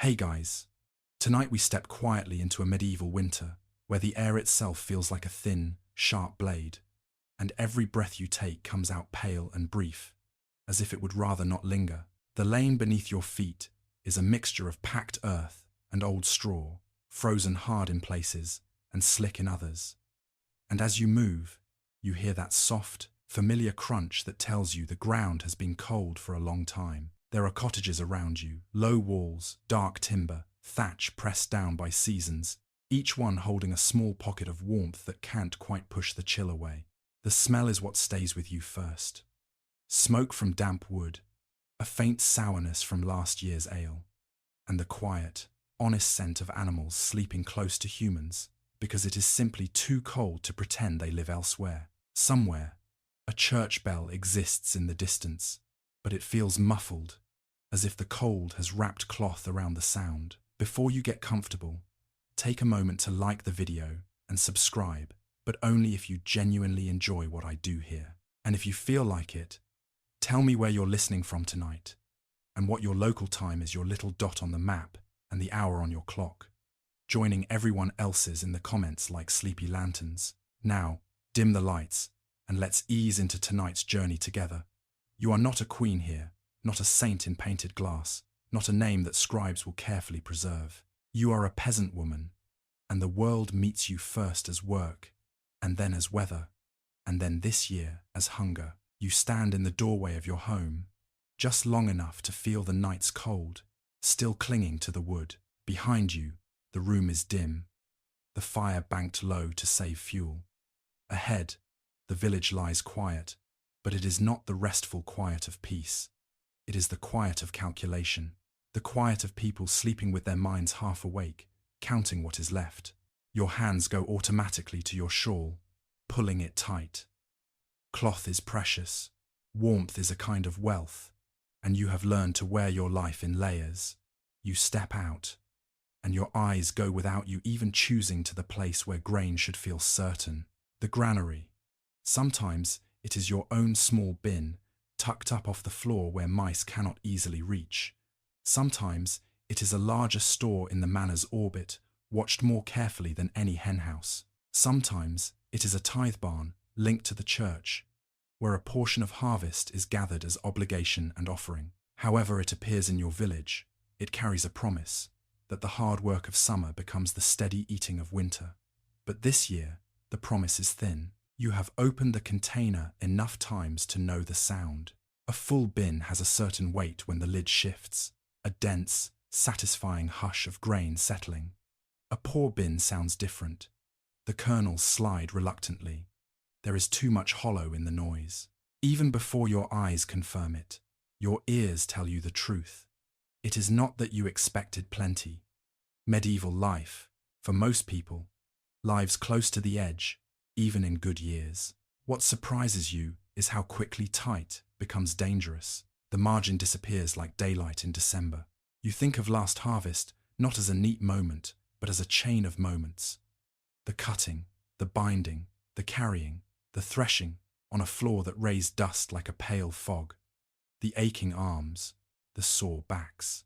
Hey guys, tonight we step quietly into a medieval winter where the air itself feels like a thin, sharp blade, and every breath you take comes out pale and brief, as if it would rather not linger. The lane beneath your feet is a mixture of packed earth and old straw, frozen hard in places and slick in others. And as you move, you hear that soft, familiar crunch that tells you the ground has been cold for a long time. There are cottages around you, low walls, dark timber, thatch pressed down by seasons, each one holding a small pocket of warmth that can't quite push the chill away. The smell is what stays with you first. Smoke from damp wood, a faint sourness from last year's ale, and the quiet, honest scent of animals sleeping close to humans because it is simply too cold to pretend they live elsewhere. Somewhere, a church bell exists in the distance, but it feels muffled, as if the cold has wrapped cloth around the sound. Before you get comfortable, take a moment to like the video and subscribe, but only if you genuinely enjoy what I do here. And if you feel like it, tell me where you're listening from tonight, and what your local time is, your little dot on the map and the hour on your clock, joining everyone else's in the comments like sleepy lanterns. Now, dim the lights, and let's ease into tonight's journey together. You are not a queen here, not a saint in painted glass, not a name that scribes will carefully preserve. You are a peasant woman, and the world meets you first as work, and then as weather, and then this year as hunger. You stand in the doorway of your home, just long enough to feel the night's cold, still clinging to the wood. Behind you, the room is dim, the fire banked low to save fuel. Ahead, the village lies quiet, but it is not the restful quiet of peace. It is the quiet of calculation, the quiet of people sleeping with their minds half awake, counting what is left. Your hands go automatically to your shawl, pulling it tight. Cloth is precious, warmth is a kind of wealth, and you have learned to wear your life in layers. You step out, and your eyes go without you even choosing to the place where grain should feel certain, the granary. Sometimes it is your own small bin, tucked up off the floor where mice cannot easily reach. Sometimes it is a larger store in the manor's orbit, watched more carefully than any henhouse. Sometimes it is a tithe barn linked to the church, where a portion of harvest is gathered as obligation and offering. However it appears in your village, it carries a promise that the hard work of summer becomes the steady eating of winter. But this year, the promise is thin. You have opened the container enough times to know the sound. A full bin has a certain weight when the lid shifts, a dense, satisfying hush of grain settling. A poor bin sounds different. The kernels slide reluctantly. There is too much hollow in the noise. Even before your eyes confirm it, your ears tell you the truth. It is not that you expected plenty. Medieval life, for most people, lives close to the edge, even in good years. What surprises you is how quickly tight becomes dangerous. The margin disappears like daylight in December. You think of last harvest not as a neat moment, but as a chain of moments. The cutting, the binding, the carrying, the threshing on a floor that raised dust like a pale fog. The aching arms, the sore backs,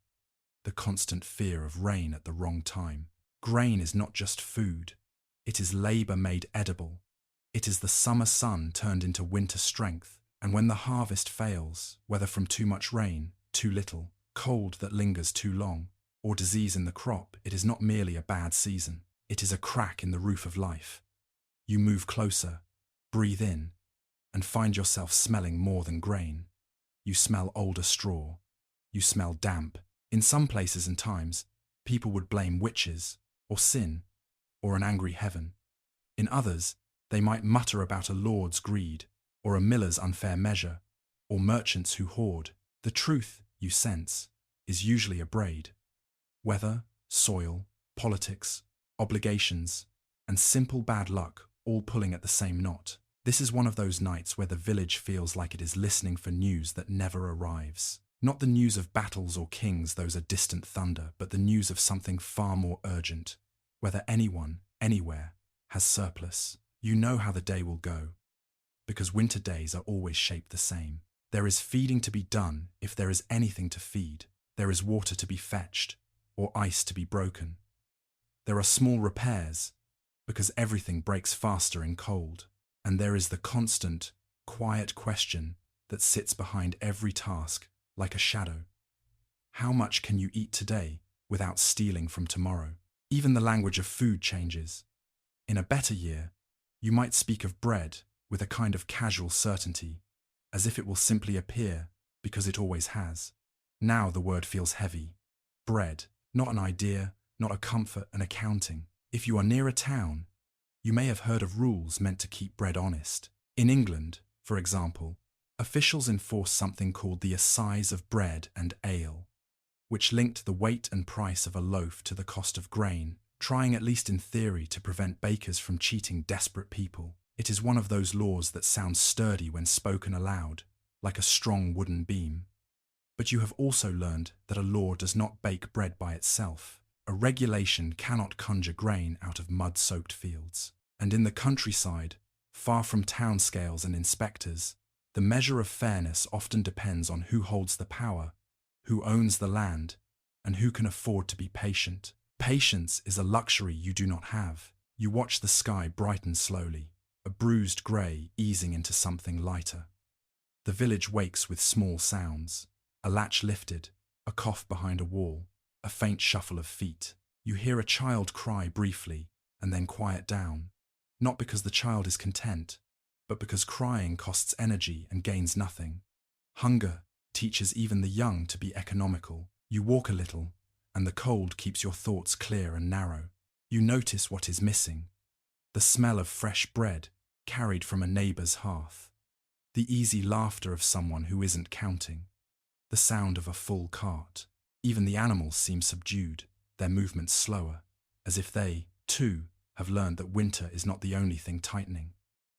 the constant fear of rain at the wrong time. Grain is not just food. It is labor made edible. It is the summer sun turned into winter strength. And when the harvest fails, whether from too much rain, too little, cold that lingers too long, or disease in the crop, it is not merely a bad season. It is a crack in the roof of life. You move closer, breathe in, and find yourself smelling more than grain. You smell older straw. You smell damp. In some places and times, people would blame witches, or sin, or an angry heaven. In others, they might mutter about a lord's greed, or a miller's unfair measure, or merchants who hoard. The truth, you sense, is usually a braid. Weather, soil, politics, obligations, and simple bad luck all pulling at the same knot. This is one of those nights where the village feels like it is listening for news that never arrives. Not the news of battles or kings, those are distant thunder, but the news of something far more urgent. Whether anyone, anywhere, has surplus. You know how the day will go, because winter days are always shaped the same. There is feeding to be done if there is anything to feed. There is water to be fetched, or ice to be broken. There are small repairs, because everything breaks faster in cold. And there is the constant, quiet question that sits behind every task, like a shadow. How much can you eat today without stealing from tomorrow? Even the language of food changes. In a better year, you might speak of bread with a kind of casual certainty, as if it will simply appear because it always has. Now the word feels heavy. Bread, not an idea, not a comfort, an accounting. If you are near a town, you may have heard of rules meant to keep bread honest. In England, for example, officials enforced something called the assize of bread and ale, which linked the weight and price of a loaf to the cost of grain, trying at least in theory to prevent bakers from cheating desperate people. It is one of those laws that sounds sturdy when spoken aloud, like a strong wooden beam. But you have also learned that a law does not bake bread by itself. A regulation cannot conjure grain out of mud-soaked fields. And in the countryside, far from town scales and inspectors, the measure of fairness often depends on who holds the power, who owns the land, and who can afford to be patient. Patience is a luxury you do not have. You watch the sky brighten slowly, a bruised grey easing into something lighter. The village wakes with small sounds, a latch lifted, a cough behind a wall, a faint shuffle of feet. You hear a child cry briefly and then quiet down, not because the child is content, but because crying costs energy and gains nothing. Hunger teaches even the young to be economical. You walk a little, and the cold keeps your thoughts clear and narrow. You notice what is missing: the smell of fresh bread carried from a neighbour's hearth, the easy laughter of someone who isn't counting, the sound of a full cart. Even the animals seem subdued, their movements slower, as if they, too, have learned that winter is not the only thing tightening.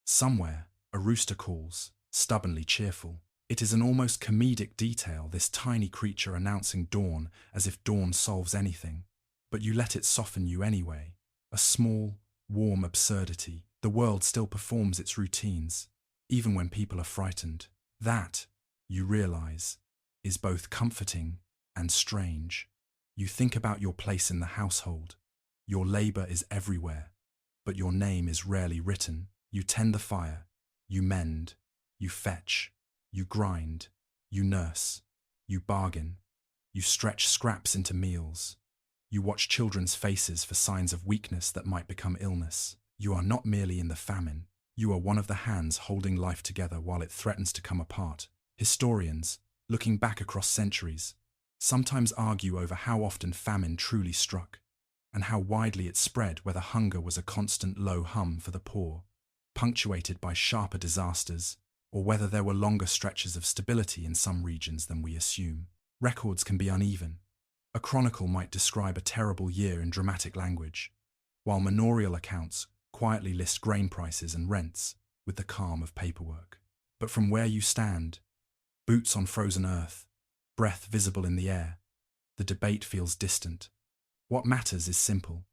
Somewhere, a rooster calls, stubbornly cheerful. It is an almost comedic detail, this tiny creature announcing dawn as if dawn solves anything. But you let it soften you anyway. A small, warm absurdity. The world still performs its routines, even when people are frightened. That, you realize, is both comforting and strange. You think about your place in the household. Your labor is everywhere, but your name is rarely written. You tend the fire, you mend, you fetch, you grind, you nurse, you bargain, you stretch scraps into meals. You watch children's faces for signs of weakness that might become illness. You are not merely in the famine. You are one of the hands holding life together while it threatens to come apart. Historians, looking back across centuries, sometimes argue over how often famine truly struck, and how widely it spread, whether hunger was a constant low hum for the poor, punctuated by sharper disasters, or whether there were longer stretches of stability in some regions than we assume. Records can be uneven. A chronicle might describe a terrible year in dramatic language, while manorial accounts quietly list grain prices and rents with the calm of paperwork. But from where you stand, boots on frozen earth, breath visible in the air, the debate feels distant. What matters is simple.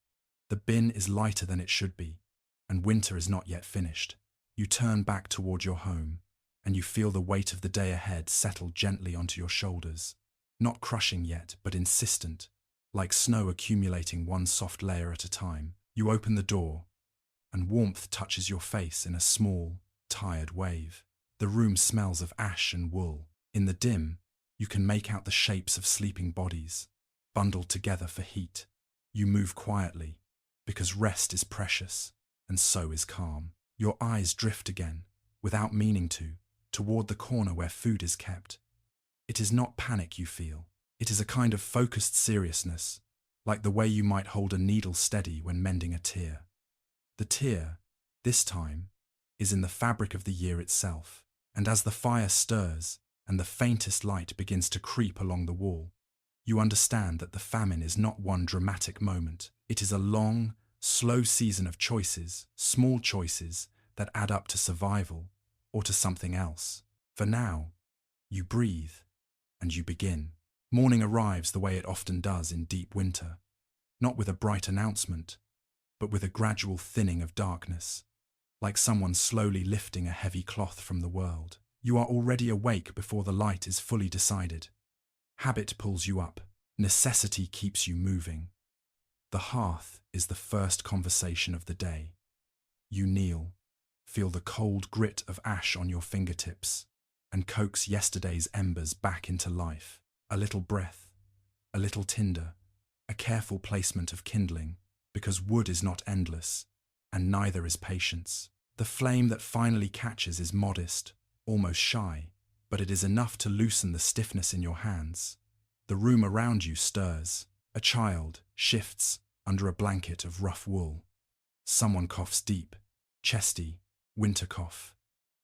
The bin is lighter than it should be, and winter is not yet finished. You turn back toward your home, and you feel the weight of the day ahead settle gently onto your shoulders, not crushing yet, but insistent, like snow accumulating one soft layer at a time. You open the door, and warmth touches your face in a small, tired wave. The room smells of ash and wool. In the dim, you can make out the shapes of sleeping bodies, bundled together for heat. You move quietly, because rest is precious, and so is calm. Your eyes drift again, without meaning to, toward the corner where food is kept. It is not panic you feel. It is a kind of focused seriousness, like the way you might hold a needle steady when mending a tear. The tear, this time, is in the fabric of the year itself, and as the fire stirs and the faintest light begins to creep along the wall, you understand that the famine is not one dramatic moment. It is a long, slow season of choices, small choices that add up to survival or to something else. For now, you breathe and you begin. Morning arrives the way it often does in deep winter, not with a bright announcement, but with a gradual thinning of darkness, like someone slowly lifting a heavy cloth from the world. You are already awake before the light is fully decided. Habit pulls you up. Necessity keeps you moving. The hearth is the first conversation of the day. You kneel, feel the cold grit of ash on your fingertips, and coax yesterday's embers back into life. A little breath, a little tinder, a careful placement of kindling, because wood is not endless, and neither is patience. The flame that finally catches is modest, almost shy, but it is enough to loosen the stiffness in your hands. The room around you stirs. A child shifts under a blanket of rough wool. Someone coughs deep, chesty, winter cough.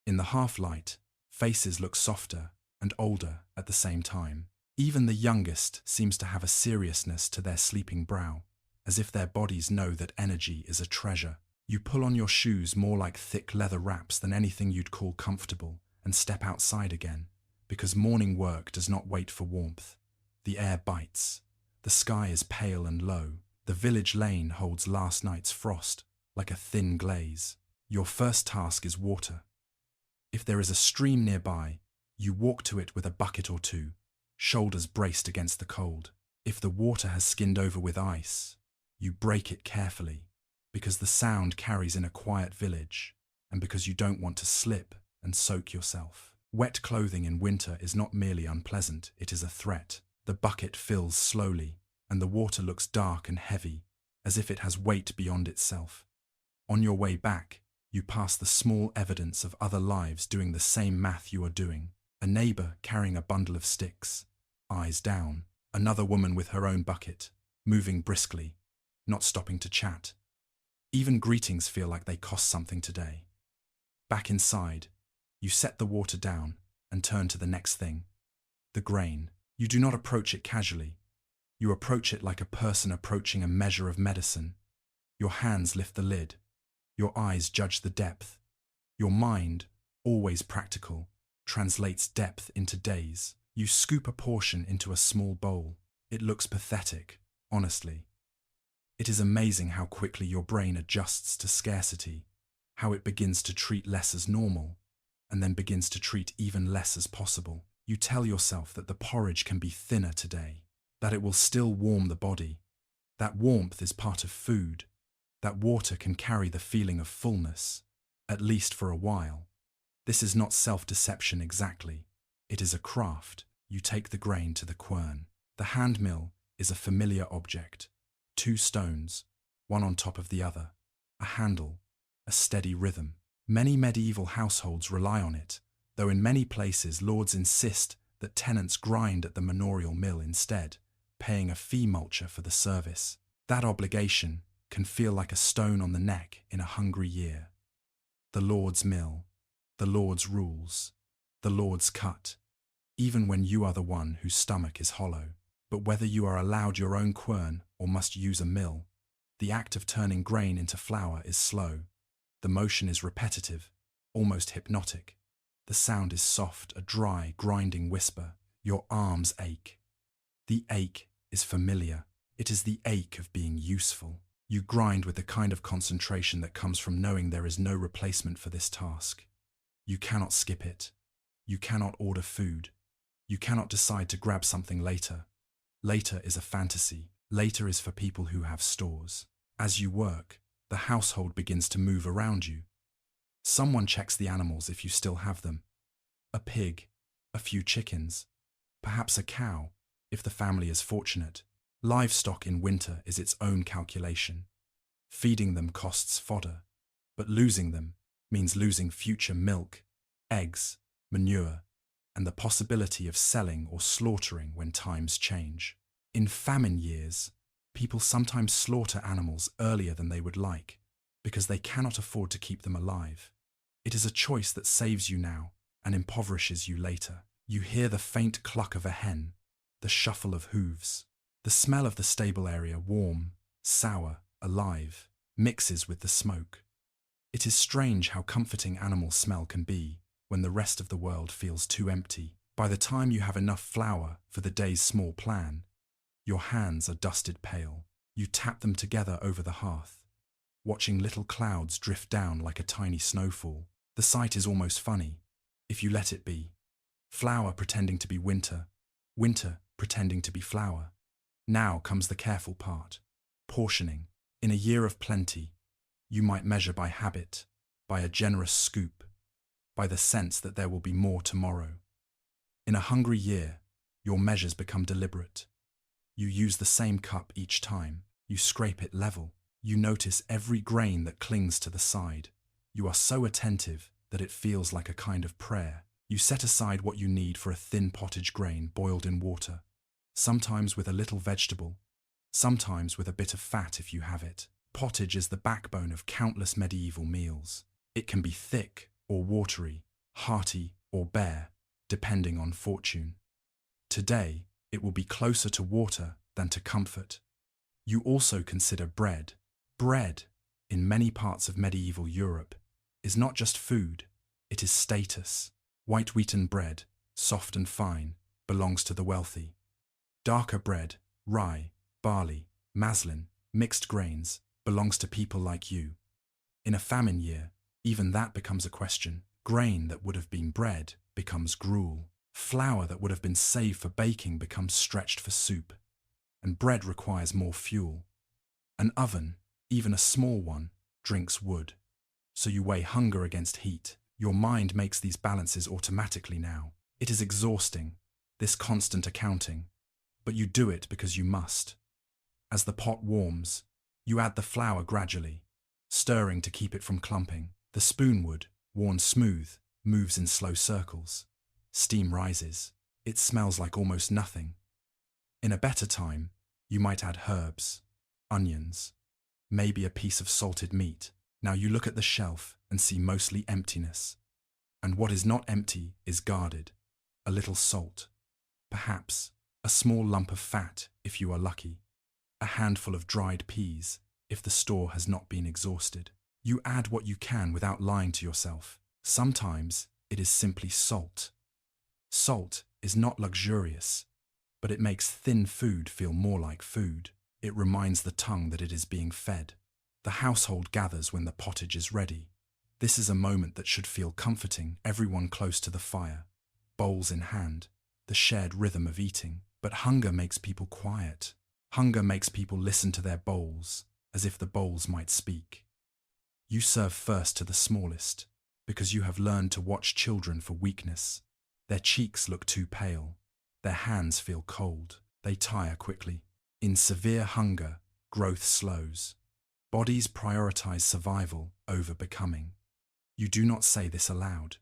In the half-light, faces look softer and older at the same time. Even the youngest seems to have a seriousness to their sleeping brow, as if their bodies know that energy is a treasure. You pull on your shoes more like thick leather wraps than anything you'd call comfortable and step outside again, because morning work does not wait for warmth. The air bites. The sky is pale and low. The village lane holds last night's frost like a thin glaze. Your first task is water. If there is a stream nearby, you walk to it with a bucket or two, shoulders braced against the cold. If the water has skinned over with ice, you break it carefully, because the sound carries in a quiet village, and because you don't want to slip and soak yourself. Wet clothing in winter is not merely unpleasant, it is a threat. The bucket fills slowly, and the water looks dark and heavy, as if it has weight beyond itself. On your way back, you pass the small evidence of other lives doing the same math you are doing. A neighbour carrying a bundle of sticks, eyes down. Another woman with her own bucket, moving briskly, not stopping to chat. Even greetings feel like they cost something today. Back inside, you set the water down and turn to the next thing. The grain. You do not approach it casually. You approach it like a person approaching a measure of medicine. Your hands lift the lid. Your eyes judge the depth. Your mind, always practical, translates depth into days. You scoop a portion into a small bowl. It looks pathetic, honestly. It is amazing how quickly your brain adjusts to scarcity, how it begins to treat less as normal, and then begins to treat even less as possible. You tell yourself that the porridge can be thinner today, that it will still warm the body, that warmth is part of food, that water can carry the feeling of fullness, at least for a while. This is not self-deception exactly. It is a craft. You take the grain to the quern. The hand mill is a familiar object. 2 stones, one on top of the other, a handle, a steady rhythm. Many medieval households rely on it, though in many places lords insist that tenants grind at the manorial mill instead, paying a fee multure for the service. That obligation can feel like a stone on the neck in a hungry year. The Lord's mill, the Lord's rules, the Lord's cut, even when you are the one whose stomach is hollow. But whether you are allowed your own quern or must use a mill, the act of turning grain into flour is slow. The motion is repetitive, almost hypnotic. The sound is soft, a dry, grinding whisper. Your arms ache. The ache is familiar. It is the ache of being useful. You grind with the kind of concentration that comes from knowing there is no replacement for this task. You cannot skip it. You cannot order food. You cannot decide to grab something later. Later is a fantasy. Later is for people who have stores. As you work, the household begins to move around you. Someone checks the animals if you still have them. A pig, a few chickens, perhaps a cow, if the family is fortunate. Livestock in winter is its own calculation. Feeding them costs fodder, but losing them means losing future milk, eggs, manure, and the possibility of selling or slaughtering when times change. In famine years, people sometimes slaughter animals earlier than they would like, because they cannot afford to keep them alive. It is a choice that saves you now and impoverishes you later. You hear the faint cluck of a hen, the shuffle of hooves. The smell of the stable area, warm, sour, alive, mixes with the smoke. It is strange how comforting animal smell can be when the rest of the world feels too empty. By the time you have enough flour for the day's small plan, your hands are dusted pale. You tap them together over the hearth, watching little clouds drift down like a tiny snowfall. The sight is almost funny, if you let it be. Flour pretending to be winter, winter pretending to be flour. Now comes the careful part. Portioning. In a year of plenty, you might measure by habit, by a generous scoop, by the sense that there will be more tomorrow. In a hungry year, your measures become deliberate. You use the same cup each time. You scrape it level. You notice every grain that clings to the side. You are so attentive that it feels like a kind of prayer. You set aside what you need for a thin pottage grain boiled in water, sometimes with a little vegetable, sometimes with a bit of fat if you have it. Pottage is the backbone of countless medieval meals. It can be thick or watery, hearty or bare, depending on fortune. Today, it will be closer to water than to comfort. You also consider bread. Bread, in many parts of medieval Europe, is not just food, it is status. White wheaten bread, soft and fine, belongs to the wealthy. Darker bread, rye, barley, maslin, mixed grains, belongs to people like you. In a famine year, even that becomes a question. Grain that would have been bread becomes gruel. Flour that would have been saved for baking becomes stretched for soup. And bread requires more fuel. An oven, even a small one, drinks wood. So you weigh hunger against heat. Your mind makes these balances automatically now. It is exhausting, this constant accounting, but you do it because you must. As the pot warms, you add the flour gradually, stirring to keep it from clumping. The spoonwood, worn smooth, moves in slow circles. Steam rises. It smells like almost nothing. In a better time, you might add herbs, onions, maybe a piece of salted meat. Now you look at the shelf and see mostly emptiness. And what is not empty is guarded. A little salt. Perhaps a small lump of fat if you are lucky. A handful of dried peas if the store has not been exhausted. You add what you can without lying to yourself. Sometimes it is simply salt. Salt is not luxurious, but it makes thin food feel more like food. It reminds the tongue that it is being fed. The household gathers when the pottage is ready. This is a moment that should feel comforting, everyone close to the fire, bowls in hand, the shared rhythm of eating. But hunger makes people quiet. Hunger makes people listen to their bowls, as if the bowls might speak. You serve first to the smallest, because you have learned to watch children for weakness. Their cheeks look too pale. Their hands feel cold. They tire quickly. In severe hunger, growth slows. Bodies prioritize survival over becoming. You do not say this aloud.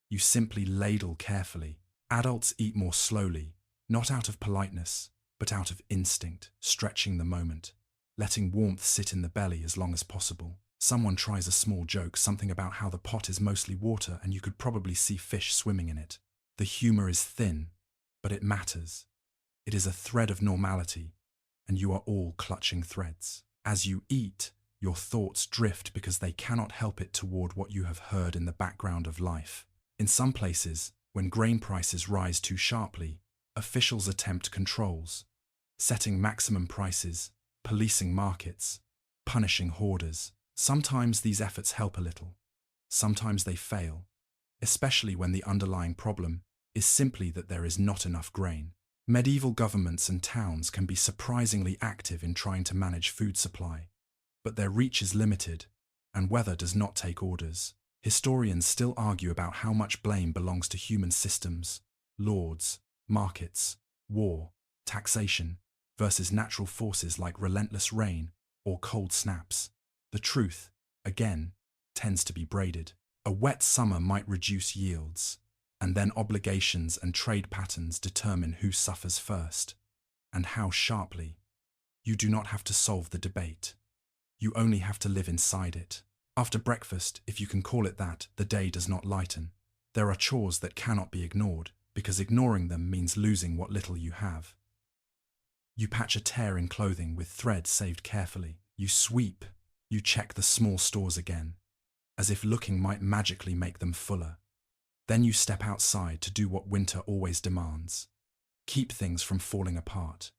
You simply ladle carefully. Adults eat more slowly, not out of politeness, but out of instinct, stretching the moment, letting warmth sit in the belly as long as possible. Someone tries a small joke, something about how the pot is mostly water and you could probably see fish swimming in it. The humor is thin, but it matters. It is a thread of normality, and you are all clutching threads. As you eat, your thoughts drift because they cannot help it toward what you have heard in the background of life. In some places, when grain prices rise too sharply, officials attempt controls, setting maximum prices, policing markets, punishing hoarders. Sometimes these efforts help a little. Sometimes they fail, especially when the underlying problem is simply that there is not enough grain. Medieval governments and towns can be surprisingly active in trying to manage food supply, but their reach is limited, and weather does not take orders. Historians still argue about how much blame belongs to human systems, lords, markets, war, taxation, versus natural forces like relentless rain or cold snaps. The truth, again, tends to be braided. A wet summer might reduce yields, and then obligations and trade patterns determine who suffers first, and how sharply. You do not have to solve the debate. You only have to live inside it. After breakfast, if you can call it that, the day does not lighten. There are chores that cannot be ignored, because ignoring them means losing what little you have. You patch a tear in clothing with thread saved carefully. You sweep. You check the small stores again, as if looking might magically make them fuller. Then you step outside to do what winter always demands. Keep things from falling apart.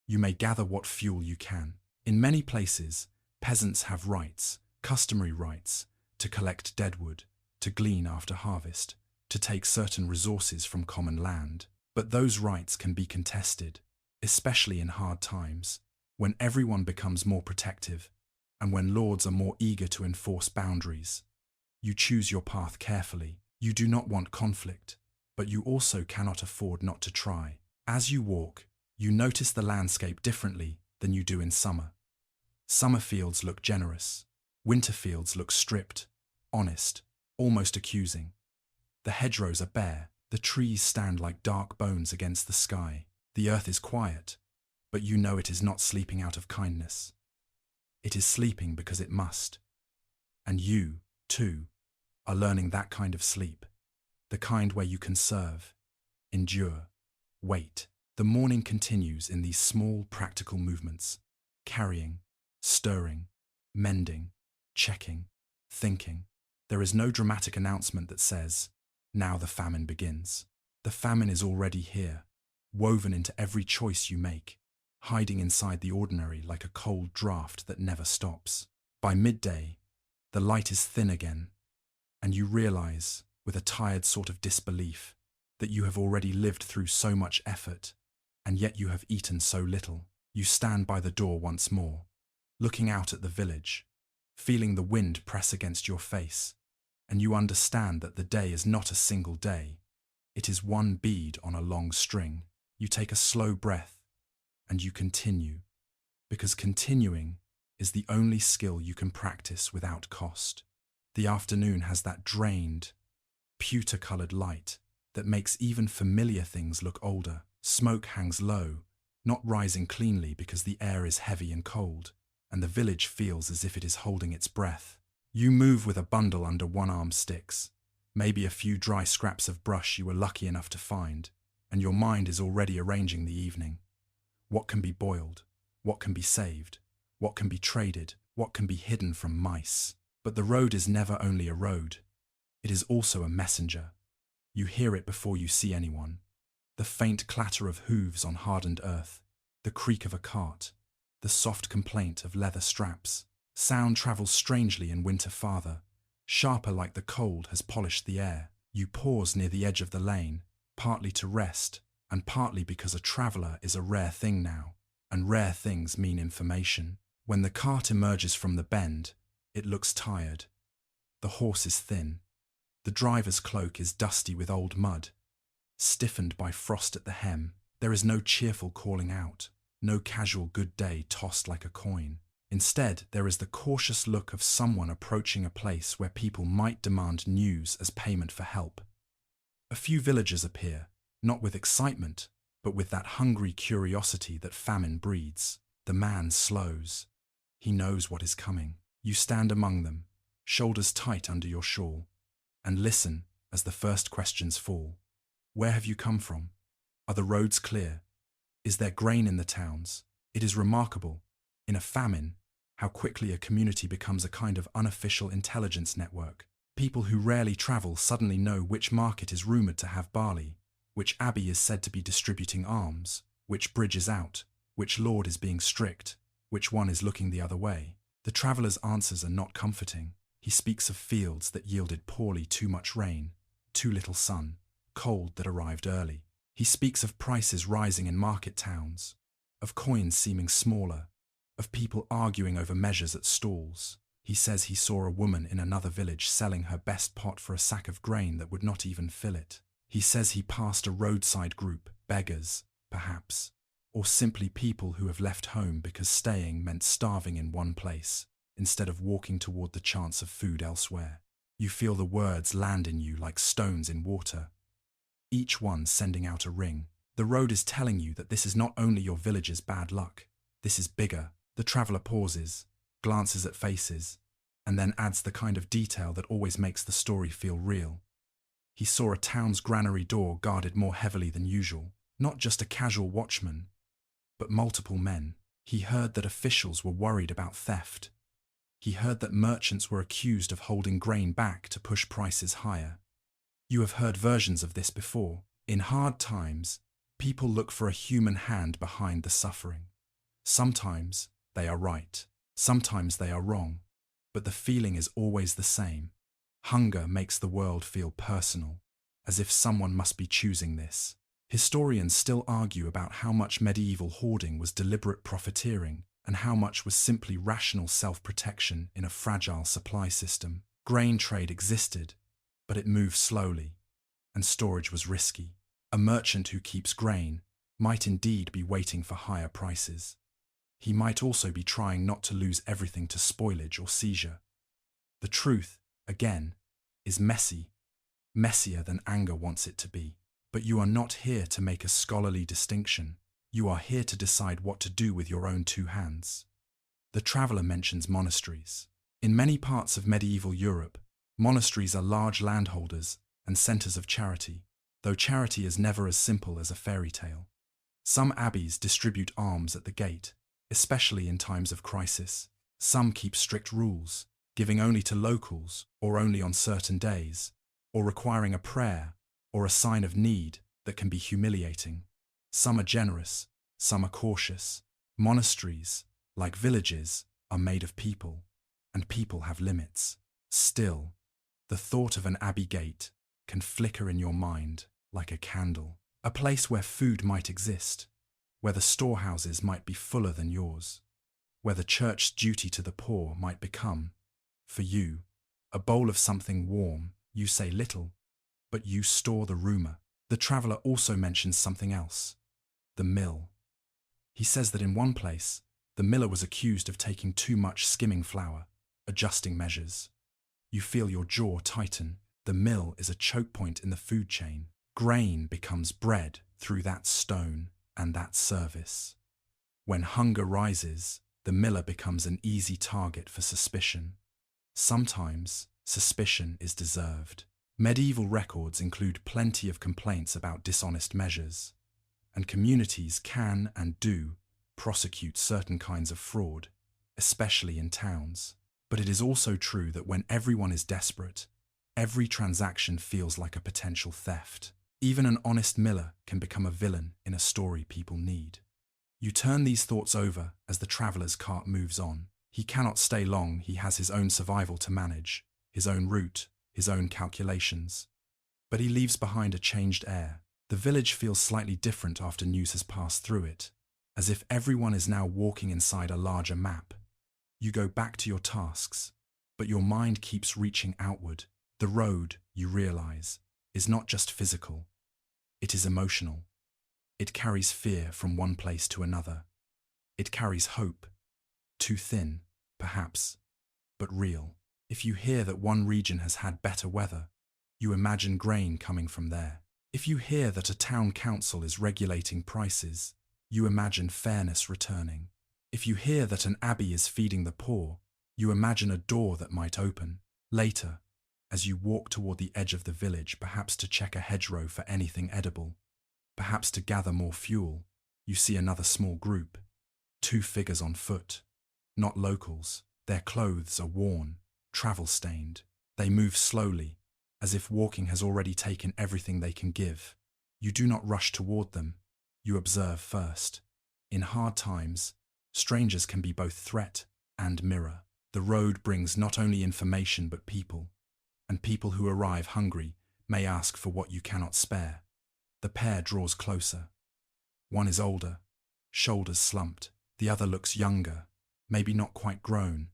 You may gather what fuel you can. In many places, peasants have rights, customary rights, to collect deadwood, to glean after harvest, to take certain resources from common land. But those rights can be contested. especially in hard times, when everyone becomes more protective and when lords are more eager to enforce boundaries. You choose your path carefully. You do not want conflict, but you also cannot afford not to try. As you walk, you notice the landscape differently than you do in summer. Summer fields look generous. Winter fields look stripped, honest, almost accusing. The hedgerows are bare. The trees stand like dark bones against the sky. The earth is quiet, but you know it is not sleeping out of kindness. It is sleeping because it must. And you, too, are learning that kind of sleep, the kind where you can serve, endure, wait. The morning continues in these small, practical movements, carrying, stirring, mending, checking, thinking. There is no dramatic announcement that says, "Now the famine begins." The famine is already here, woven into every choice you make, hiding inside the ordinary like a cold draft that never stops. By midday, the light is thin again, and you realize, with a tired sort of disbelief, that you have already lived through so much effort, and yet you have eaten so little. You stand by the door once more, looking out at the village, feeling the wind press against your face, and you understand that the day is not a single day. It is one bead on a long string. You take a slow breath, and you continue, because continuing is the only skill you can practice without cost. The afternoon has that drained, pewter-colored light that makes even familiar things look older. Smoke hangs low, not rising cleanly because the air is heavy and cold, and the village feels as if it is holding its breath. You move with a bundle under one arm sticks, maybe a few dry scraps of brush you were lucky enough to find, and your mind is already arranging the evening. What can be boiled? What can be saved? What can be traded? What can be hidden from mice? But the road is never only a road. It is also a messenger. You hear it before you see anyone. The faint clatter of hooves on hardened earth, the creak of a cart, the soft complaint of leather straps. Sound travels strangely in winter farther, sharper like the cold has polished the air. You pause near the edge of the lane, partly to rest, and partly because a traveller is a rare thing now, and rare things mean information. When the cart emerges from the bend, it looks tired. The horse is thin. The driver's cloak is dusty with old mud, stiffened by frost at the hem. There is no cheerful calling out, no casual good day tossed like a coin. Instead, there is the cautious look of someone approaching a place where people might demand news as payment for help. A few villagers appear, not with excitement, but with that hungry curiosity that famine breeds. The man slows. He knows what is coming. You stand among them, shoulders tight under your shawl, and listen as the first questions fall. Where have you come from? Are the roads clear? Is there grain in the towns? It is remarkable, in a famine, how quickly a community becomes a kind of unofficial intelligence network. People who rarely travel suddenly know which market is rumoured to have barley, which abbey is said to be distributing alms, which bridge is out, which lord is being strict, which one is looking the other way. The traveller's answers are not comforting. He speaks of fields that yielded poorly too much rain, too little sun, cold that arrived early. He speaks of prices rising in market towns, of coins seeming smaller, of people arguing over measures at stalls. He says he saw a woman in another village selling her best pot for a sack of grain that would not even fill it. He says he passed a roadside group, beggars, perhaps, or simply people who have left home because staying meant starving in one place, instead of walking toward the chance of food elsewhere. You feel the words land in you like stones in water, each one sending out a ring. The road is telling you that this is not only your village's bad luck, this is bigger. The traveller pauses, glances at faces, and then adds the kind of detail that always makes the story feel real. He saw a town's granary door guarded more heavily than usual, not just a casual watchman, but multiple men. He heard that officials were worried about theft. He heard that merchants were accused of holding grain back to push prices higher. You have heard versions of this before. In hard times, people look for a human hand behind the suffering. Sometimes they are right, sometimes they are wrong, but the feeling is always the same. Hunger makes the world feel personal, as if someone must be choosing this. Historians still argue about how much medieval hoarding was deliberate profiteering and how much was simply rational self-protection in a fragile supply system. Grain trade existed, but it moved slowly, and storage was risky. A merchant who keeps grain might indeed be waiting for higher prices. He might also be trying not to lose everything to spoilage or seizure. The truth, again, is messy, messier than anger wants it to be. But you are not here to make a scholarly distinction. You are here to decide what to do with your own two hands. The traveller mentions monasteries. In many parts of medieval Europe, monasteries are large landholders and centres of charity, though charity is never as simple as a fairy tale. Some abbeys distribute alms at the gate, especially in times of crisis. Some keep strict rules, giving only to locals or only on certain days, or requiring a prayer or a sign of need that can be humiliating. Some are generous, some are cautious. Monasteries, like villages, are made of people, and people have limits. Still, the thought of an abbey gate can flicker in your mind like a candle, a place where food might exist, where the storehouses might be fuller than yours, where the church's duty to the poor might become, for you, a bowl of something warm. You say little, but you store the rumour. The traveller also mentions something else, the mill. He says that in one place, the miller was accused of taking too much skimming flour, adjusting measures. You feel your jaw tighten. The mill is a choke point in the food chain. Grain becomes bread through that stone and that service. When hunger rises, the miller becomes an easy target for suspicion. Sometimes, suspicion is deserved. Medieval records include plenty of complaints about dishonest measures, and communities can and do prosecute certain kinds of fraud, especially in towns. But it is also true that when everyone is desperate, every transaction feels like a potential theft. Even an honest miller can become a villain in a story people need. You turn these thoughts over as the traveller's cart moves on. He cannot stay long. He has his own survival to manage, his own route, his own calculations. But he leaves behind a changed air. The village feels slightly different after news has passed through it, as if everyone is now walking inside a larger map. You go back to your tasks, but your mind keeps reaching outward. The road, you realize, is not just physical. It is emotional. It carries fear from one place to another. It carries hope. Too thin, perhaps, but real. If you hear that one region has had better weather, you imagine grain coming from there. If you hear that a town council is regulating prices, you imagine fairness returning. If you hear that an abbey is feeding the poor, you imagine a door that might open. Later, as you walk toward the edge of the village, perhaps to check a hedgerow for anything edible, perhaps to gather more fuel, you see another small group. 2 figures on foot. Not locals. Their clothes are worn, travel-stained. They move slowly, as if walking has already taken everything they can give. You do not rush toward them. You observe first. In hard times, strangers can be both threat and mirror. The road brings not only information but people, and people who arrive hungry may ask for what you cannot spare. The pair draws closer. One is older, shoulders slumped. The other looks younger, maybe not quite grown,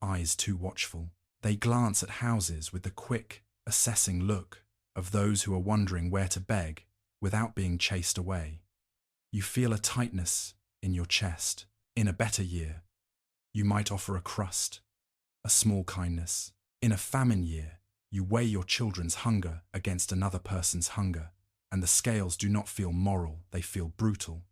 eyes too watchful. They glance at houses with the quick, assessing look of those who are wondering where to beg without being chased away. You feel a tightness in your chest. In a better year, you might offer a crust, a small kindness. In a famine year, you weigh your children's hunger against another person's hunger, and the scales do not feel moral, they feel brutal.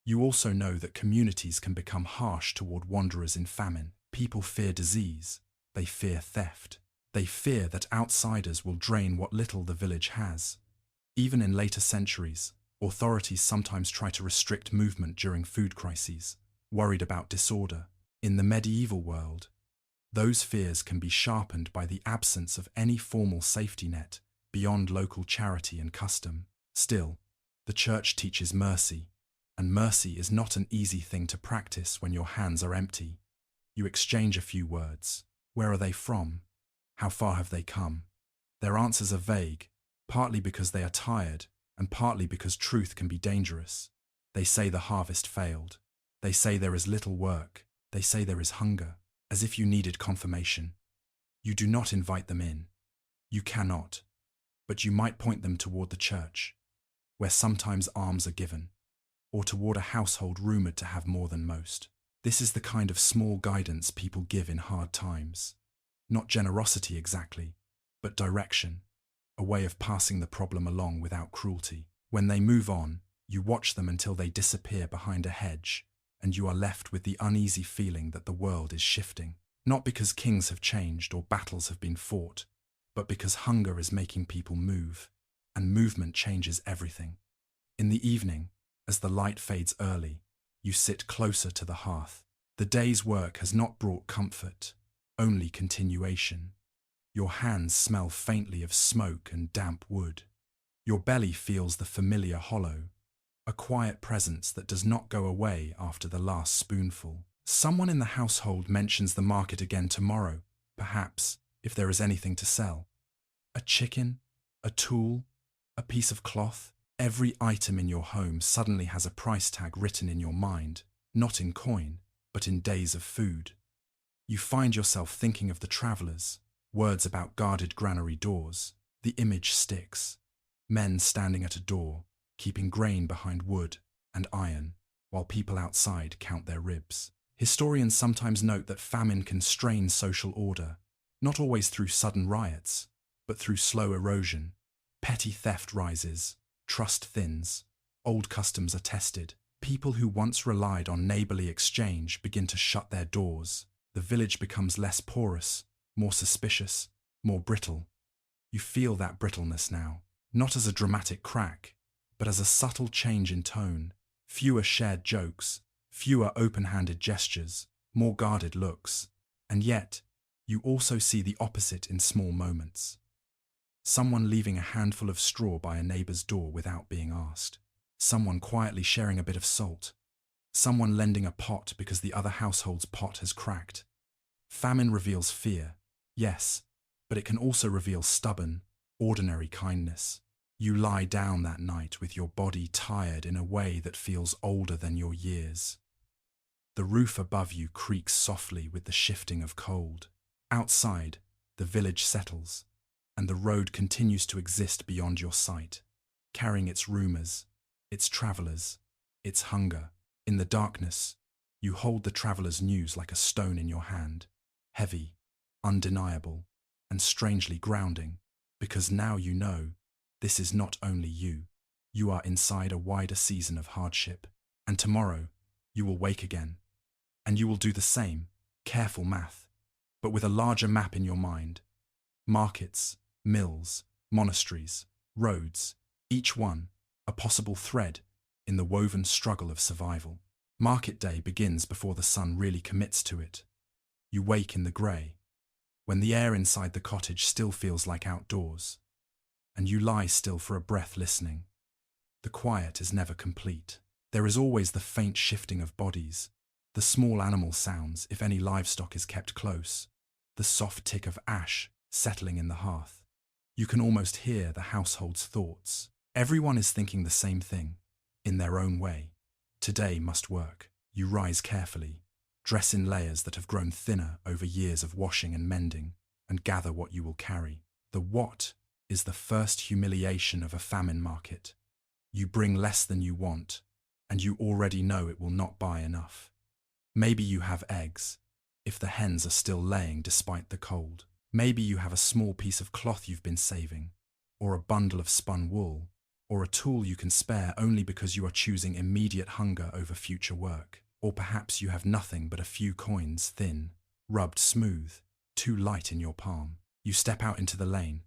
You also know that communities can become harsh toward wanderers in famine. People fear disease, they fear theft. They fear that outsiders will drain what little the village has. Even in later centuries, authorities sometimes try to restrict movement during food crises, worried about disorder. In the medieval world, those fears can be sharpened by the absence of any formal safety net beyond local charity and custom. Still, the church teaches mercy, and mercy is not an easy thing to practice when your hands are empty. You exchange a few words. Where are they from? How far have they come? Their answers are vague, partly because they are tired, and partly because truth can be dangerous. They say the harvest failed. They say there is little work. They say there is hunger, as if you needed confirmation. You do not invite them in. You cannot. But you might point them toward the church, where sometimes alms are given, or toward a household rumored to have more than most. This is the kind of small guidance people give in hard times. Not generosity exactly, but direction, a way of passing the problem along without cruelty. When they move on, you watch them until they disappear behind a hedge, and you are left with the uneasy feeling that the world is shifting. Not because kings have changed or battles have been fought, but because hunger is making people move, and movement changes everything. In the evening, as the light fades early, you sit closer to the hearth. The day's work has not brought comfort, only continuation. Your hands smell faintly of smoke and damp wood. Your belly feels the familiar hollow, a quiet presence that does not go away after the last spoonful. Someone in the household mentions the market again tomorrow, perhaps, if there is anything to sell. A chicken, a tool, a piece of cloth. Every item in your home suddenly has a price tag written in your mind, not in coin, but in days of food. You find yourself thinking of the travellers, words about guarded granary doors. The image sticks. Men standing at a door, keeping grain behind wood and iron, while people outside count their ribs. Historians sometimes note that famine can strain social order, not always through sudden riots, but through slow erosion. Petty theft rises, trust thins, old customs are tested. People who once relied on neighbourly exchange begin to shut their doors. The village becomes less porous, more suspicious, more brittle. You feel that brittleness now, not as a dramatic crack, but as a subtle change in tone. Fewer shared jokes, fewer open-handed gestures, more guarded looks. And yet, you also see the opposite in small moments. Someone leaving a handful of straw by a neighbour's door without being asked. Someone quietly sharing a bit of salt. Someone lending a pot because the other household's pot has cracked. Famine reveals fear, yes, but it can also reveal stubborn, ordinary kindness. You lie down that night with your body tired in a way that feels older than your years. The roof above you creaks softly with the shifting of cold. Outside, the village settles, and the road continues to exist beyond your sight, carrying its rumours, its travellers, its hunger. In the darkness, you hold the traveller's news like a stone in your hand, heavy, undeniable, and strangely grounding, because now you know this is not only you. You are inside a wider season of hardship, and tomorrow you will wake again, and you will do the same, careful math, but with a larger map in your mind. Markets, mills, monasteries, roads, each one a possible thread in the woven struggle of survival. Market day begins before the sun really commits to it. You wake in the grey, when the air inside the cottage still feels like outdoors, and you lie still for a breath listening. The quiet is never complete. There is always the faint shifting of bodies, the small animal sounds if any livestock is kept close, the soft tick of ash settling in the hearth. You can almost hear the household's thoughts. Everyone is thinking the same thing, in their own way. Today must work. You rise carefully, dress in layers that have grown thinner over years of washing and mending, and gather what you will carry. The what is the first humiliation of a famine market. You bring less than you want, and you already know it will not buy enough. Maybe you have eggs, if the hens are still laying despite the cold. Maybe you have a small piece of cloth you've been saving, or a bundle of spun wool, or a tool you can spare only because you are choosing immediate hunger over future work. Or perhaps you have nothing but a few coins, thin, rubbed smooth, too light in your palm. You step out into the lane.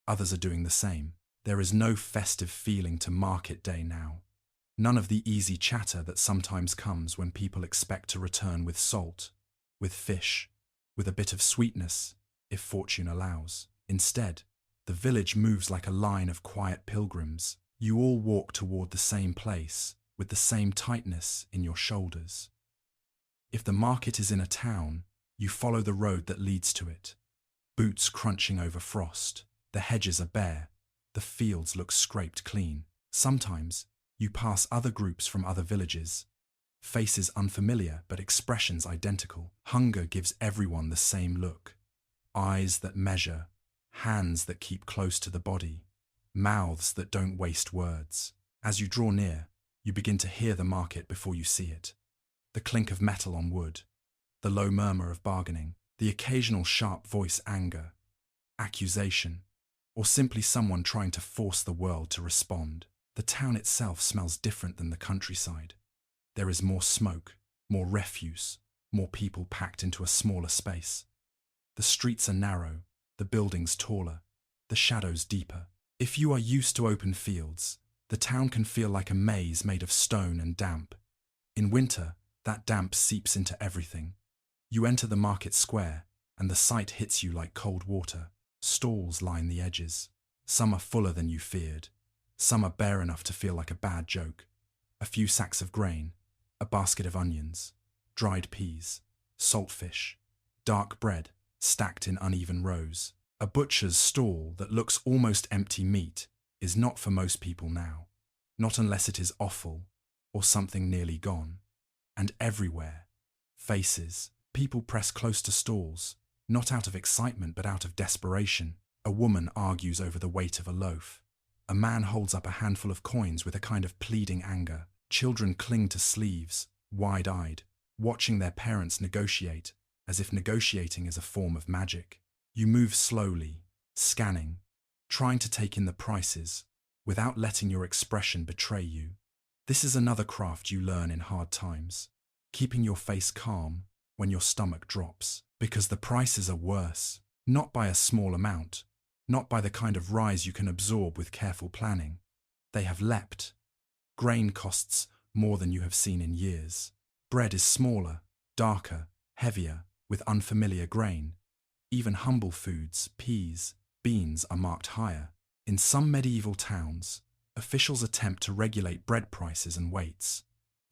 Others are doing the same. There is no festive feeling to market day now. None of the easy chatter that sometimes comes when people expect to return with salt, with fish, with a bit of sweetness, if fortune allows. Instead, the village moves like a line of quiet pilgrims. You all walk toward the same place, with the same tightness in your shoulders. If the market is in a town, you follow the road that leads to it. Boots crunching over frost, the hedges are bare, the fields look scraped clean. Sometimes, you pass other groups from other villages. Faces unfamiliar but expressions identical. Hunger gives everyone the same look. Eyes that measure, hands that keep close to the body, mouths that don't waste words. As you draw near, you begin to hear the market before you see it. The clink of metal on wood, the low murmur of bargaining, the occasional sharp voice anger, accusation, or simply someone trying to force the world to respond. The town itself smells different than the countryside. There is more smoke, more refuse, more people packed into a smaller space. The streets are narrow, the buildings taller, the shadows deeper. If you are used to open fields, the town can feel like a maze made of stone and damp. In winter, that damp seeps into everything. You enter the market square, and the sight hits you like cold water. Stalls line the edges. Some are fuller than you feared. Some are bare enough to feel like a bad joke. A few sacks of grain, a basket of onions, dried peas, saltfish, dark bread stacked in uneven rows. A butcher's stall that looks almost empty meat is not for most people now, not unless it is offal or something nearly gone. And everywhere, faces. People press close to stalls, not out of excitement but out of desperation. A woman argues over the weight of a loaf. A man holds up a handful of coins with a kind of pleading anger. Children cling to sleeves, wide-eyed, watching their parents negotiate, as if negotiating is a form of magic. You move slowly, scanning, trying to take in the prices, without letting your expression betray you. This is another craft you learn in hard times, keeping your face calm when your stomach drops, because the prices are worse, not by a small amount, not by the kind of rise you can absorb with careful planning. They have leapt. Grain costs more than you have seen in years. Bread is smaller, darker, heavier, with unfamiliar grain. Even humble foods, peas, beans, are marked higher. In some medieval towns, officials attempt to regulate bread prices and weights,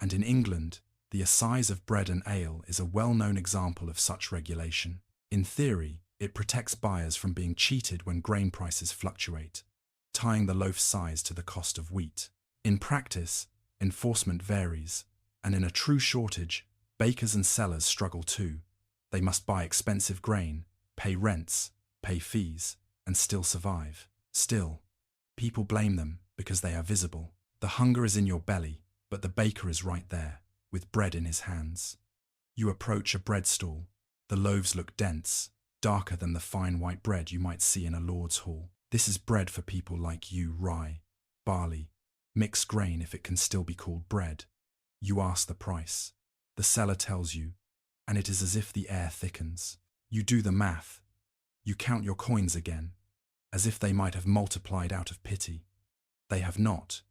and in England, the assize of bread and ale is a well-known example of such regulation. In theory, it protects buyers from being cheated when grain prices fluctuate, tying the loaf size to the cost of wheat. In practice, enforcement varies, and in a true shortage, bakers and sellers struggle too. They must buy expensive grain, pay rents, pay fees, and still survive. Still, people blame them because they are visible. The hunger is in your belly, but the baker is right there, with bread in his hands. You approach a bread stall. The loaves look dense, darker than the fine white bread you might see in a lord's hall. This is bread for people like you, rye, barley, mixed grain if it can still be called bread. You ask the price. The seller tells you, and it is as if the air thickens. You do the math. You count your coins again, as if they might have multiplied out of pity. They have not.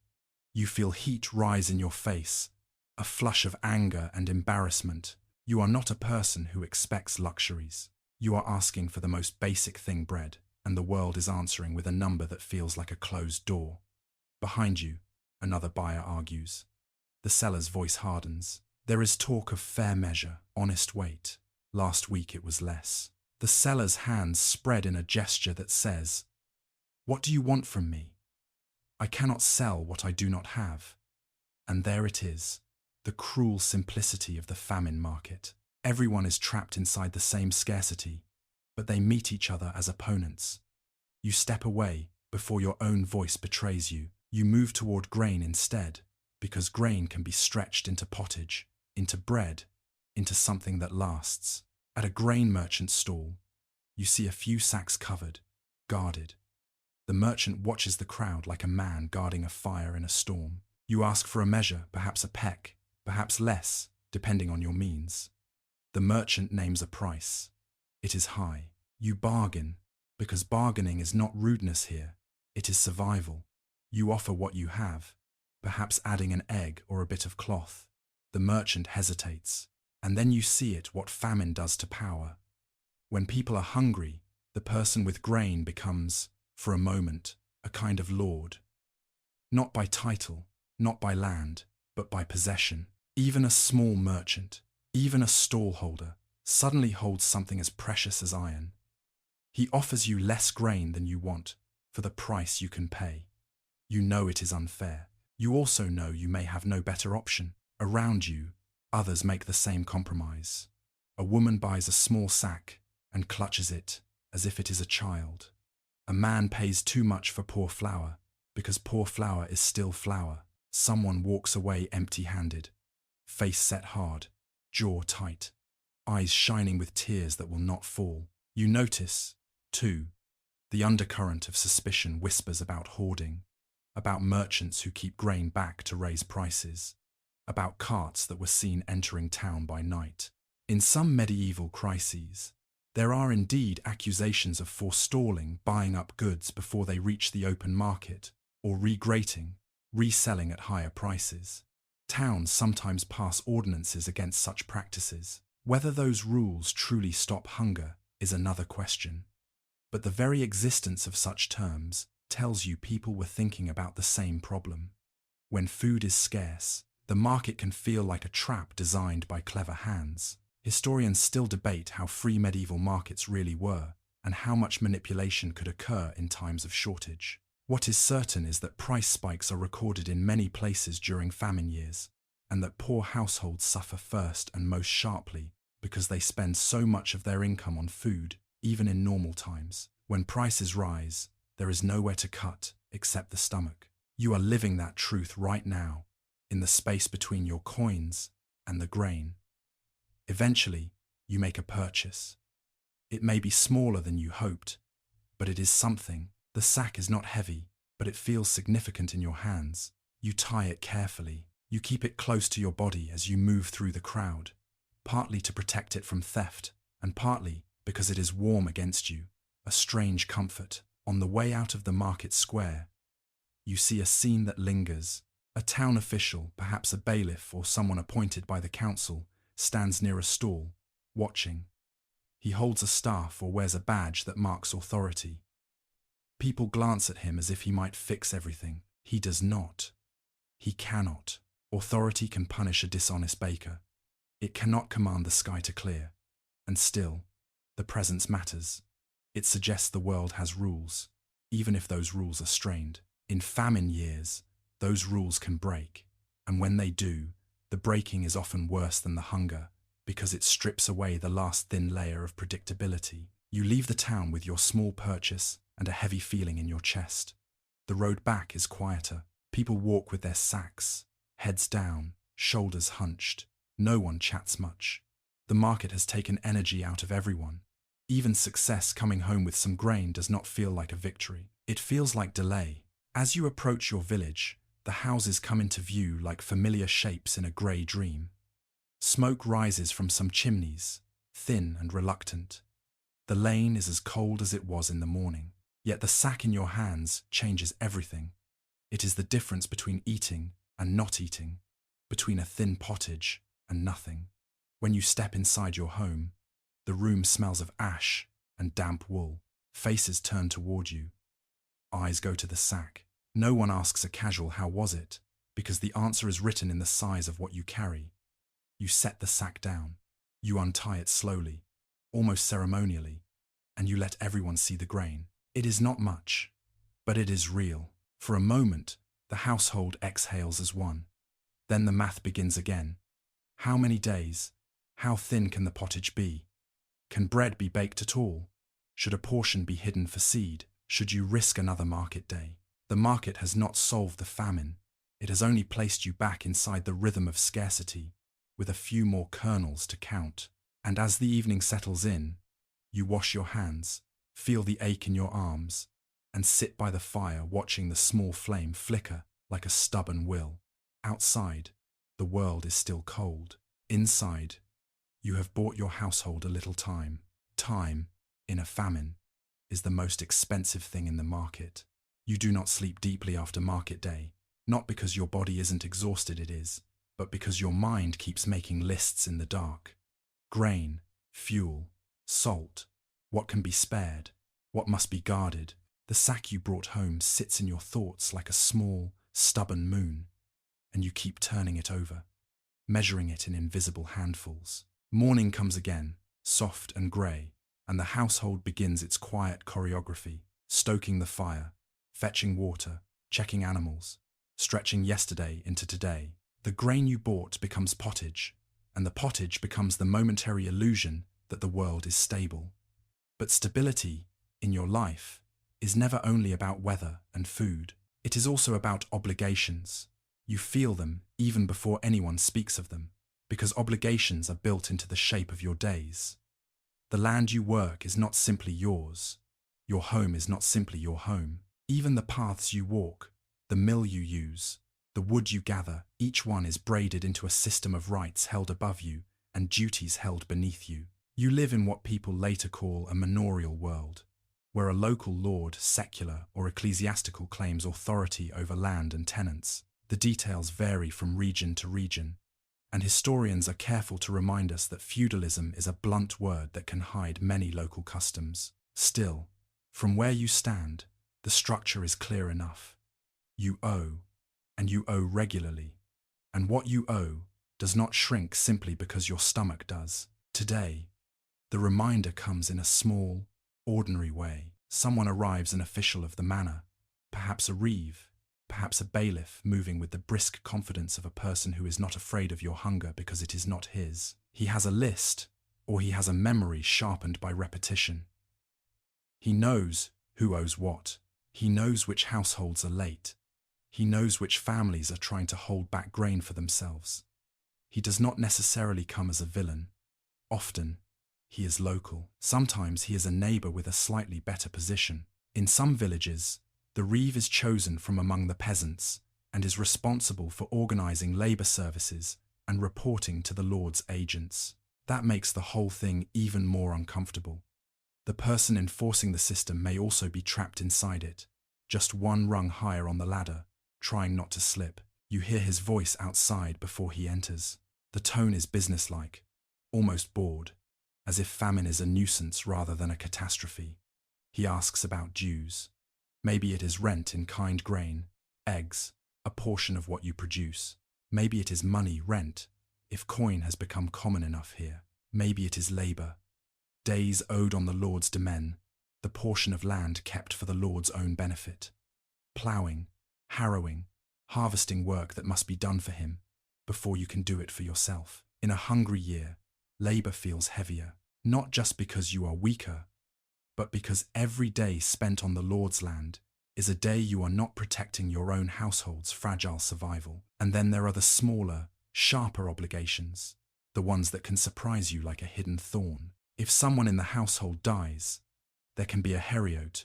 You feel heat rise in your face, a flush of anger and embarrassment. You are not a person who expects luxuries. You are asking for the most basic thing, bread, and the world is answering with a number that feels like a closed door. Behind you, another buyer argues. The seller's voice hardens. There is talk of fair measure, honest weight. Last week it was less. The seller's hands spread in a gesture that says, "What do you want from me? I cannot sell what I do not have." And there it is, the cruel simplicity of the famine market. Everyone is trapped inside the same scarcity, but they meet each other as opponents. You step away before your own voice betrays you. You move toward grain instead, because grain can be stretched into pottage, into bread, into something that lasts. At a grain merchant's stall, you see a few sacks covered, guarded. The merchant watches the crowd like a man guarding a fire in a storm. You ask for a measure, perhaps a peck, perhaps less, depending on your means. The merchant names a price. It is high. You bargain, because bargaining is not rudeness here, it is survival. You offer what you have, perhaps adding an egg or a bit of cloth. The merchant hesitates, and then you see it, what famine does to power. When people are hungry, the person with grain becomes, for a moment, a kind of lord. Not by title, not by land, but by possession. Even a small merchant, even a stallholder, suddenly holds something as precious as iron. He offers you less grain than you want, for the price you can pay. You know it is unfair. You also know you may have no better option. Around you, others make the same compromise. A woman buys a small sack and clutches it as if it is a child. A man pays too much for poor flour because poor flour is still flour. Someone walks away empty-handed, face set hard, jaw tight, eyes shining with tears that will not fall. You notice, too, the undercurrent of suspicion whispers about hoarding, about merchants who keep grain back to raise prices, about carts that were seen entering town by night. In some medieval crises, there are indeed accusations of forestalling buying up goods before they reach the open market, or regrating, reselling at higher prices. Towns sometimes pass ordinances against such practices. Whether those rules truly stop hunger is another question. But the very existence of such terms tells you people were thinking about the same problem. When food is scarce, the market can feel like a trap designed by clever hands. Historians still debate how free medieval markets really were and how much manipulation could occur in times of shortage. What is certain is that price spikes are recorded in many places during famine years, and that poor households suffer first and most sharply because they spend so much of their income on food, even in normal times. When prices rise, there is nowhere to cut except the stomach. You are living that truth right now, in the space between your coins and the grain. Eventually, you make a purchase. It may be smaller than you hoped, but it is something. The sack is not heavy, but it feels significant in your hands. You tie it carefully. You keep it close to your body as you move through the crowd, partly to protect it from theft, and partly because it is warm against you, a strange comfort. On the way out of the market square, you see a scene that lingers. A town official, perhaps a bailiff or someone appointed by the council, stands near a stall, watching. He holds a staff or wears a badge that marks authority. People glance at him as if he might fix everything. He does not. He cannot. Authority can punish a dishonest baker. It cannot command the sky to clear. And still, the presence matters. It suggests the world has rules, even if those rules are strained. In famine years, those rules can break, and when they do, the breaking is often worse than the hunger, because it strips away the last thin layer of predictability. You leave the town with your small purchase and a heavy feeling in your chest. The road back is quieter. People walk with their sacks, heads down, shoulders hunched. No one chats much. The market has taken energy out of everyone. Even success coming home with some grain does not feel like a victory. It feels like delay. As you approach your village, the houses come into view like familiar shapes in a grey dream. Smoke rises from some chimneys, thin and reluctant. The lane is as cold as it was in the morning. Yet the sack in your hands changes everything. It is the difference between eating and not eating, between a thin pottage and nothing. When you step inside your home, the room smells of ash and damp wool. Faces turn toward you. Eyes go to the sack. No one asks a casual "how was it?" because the answer is written in the size of what you carry. You set the sack down. You untie it slowly, almost ceremonially, and you let everyone see the grain. It is not much, but it is real. For a moment, the household exhales as one. Then the math begins again. How many days? How thin can the pottage be? Can bread be baked at all? Should a portion be hidden for seed? Should you risk another market day? The market has not solved the famine. It has only placed you back inside the rhythm of scarcity, with a few more kernels to count. And as the evening settles in, you wash your hands, feel the ache in your arms, and sit by the fire watching the small flame flicker like a stubborn will. Outside, the world is still cold. Inside, you have bought your household a little time. Time, in a famine, is the most expensive thing in the market. You do not sleep deeply after market day, not because your body isn't exhausted, it is, but because your mind keeps making lists in the dark. Grain, fuel, salt, what can be spared, what must be guarded. The sack you brought home sits in your thoughts like a small, stubborn moon, and you keep turning it over, measuring it in invisible handfuls. Morning comes again, soft and grey, and the household begins its quiet choreography, stoking the fire, fetching water, checking animals, stretching yesterday into today. The grain you bought becomes pottage, and the pottage becomes the momentary illusion that the world is stable. But stability, in your life, is never only about weather and food. It is also about obligations. You feel them even before anyone speaks of them, because obligations are built into the shape of your days. The land you work is not simply yours. Your home is not simply your home. Even the paths you walk, the mill you use, the wood you gather, each one is braided into a system of rights held above you and duties held beneath you. You live in what people later call a manorial world, where a local lord, secular or ecclesiastical, claims authority over land and tenants. The details vary from region to region, and historians are careful to remind us that feudalism is a blunt word that can hide many local customs. Still, from where you stand, the structure is clear enough. You owe, and you owe regularly, and what you owe does not shrink simply because your stomach does. Today, the reminder comes in a small, ordinary way. Someone arrives, an official of the manor, perhaps a reeve, perhaps a bailiff, moving with the brisk confidence of a person who is not afraid of your hunger because it is not his. He has a list, or he has a memory sharpened by repetition. He knows who owes what. He knows which households are late. He knows which families are trying to hold back grain for themselves. He does not necessarily come as a villain. Often, he is local. Sometimes he is a neighbor with a slightly better position. In some villages, the reeve is chosen from among the peasants and is responsible for organizing labor services and reporting to the lord's agents. That makes the whole thing even more uncomfortable. The person enforcing the system may also be trapped inside it, just one rung higher on the ladder, trying not to slip. You hear his voice outside before he enters. The tone is businesslike, almost bored, as if famine is a nuisance rather than a catastrophe. He asks about dues. Maybe it is rent in kind grain, eggs, a portion of what you produce. Maybe it is money, rent, if coin has become common enough here. Maybe it is labor, days owed on the lord's demesne, the portion of land kept for the lord's own benefit. Ploughing, harrowing, harvesting work that must be done for him before you can do it for yourself. In a hungry year, labor feels heavier, not just because you are weaker, but because every day spent on the Lord's land is a day you are not protecting your own household's fragile survival. And then there are the smaller, sharper obligations, the ones that can surprise you like a hidden thorn. If someone in the household dies, there can be a heriote,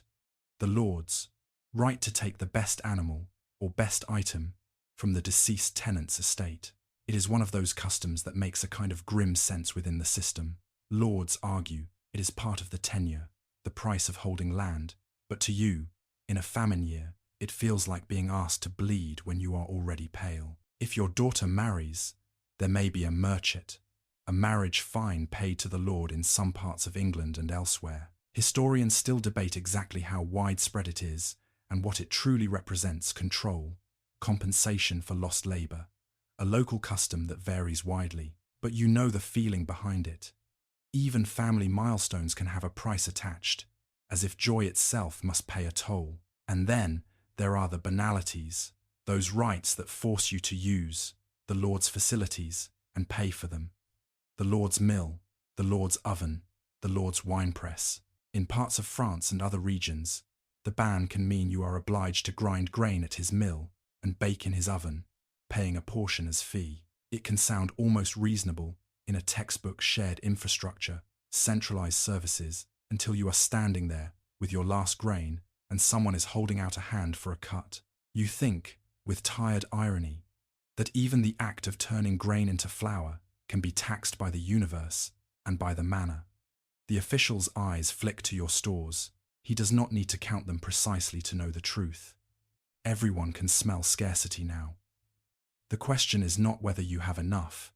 the Lord's right to take the best animal or best item from the deceased tenant's estate. It is one of those customs that makes a kind of grim sense within the system. Lords argue it is part of the tenure, the price of holding land, but to you, in a famine year, it feels like being asked to bleed when you are already pale. If your daughter marries, there may be a merchet, a marriage fine paid to the lord in some parts of England and elsewhere. Historians still debate exactly how widespread it is and what it truly represents: control, compensation for lost labor, a local custom that varies widely, but you know the feeling behind it. Even family milestones can have a price attached, as if joy itself must pay a toll. And then there are the banalities, those rights that force you to use the Lord's facilities and pay for them. The Lord's mill, the Lord's oven, the Lord's winepress. In parts of France and other regions, the ban can mean you are obliged to grind grain at his mill and bake in his oven, paying a portion as fee. It can sound almost reasonable in a textbook: shared infrastructure, centralized services, until you are standing there with your last grain and someone is holding out a hand for a cut. You think, with tired irony, that even the act of turning grain into flour can be taxed by the universe and by the manor. The official's eyes flick to your stores. He does not need to count them precisely to know the truth. Everyone can smell scarcity now. The question is not whether you have enough.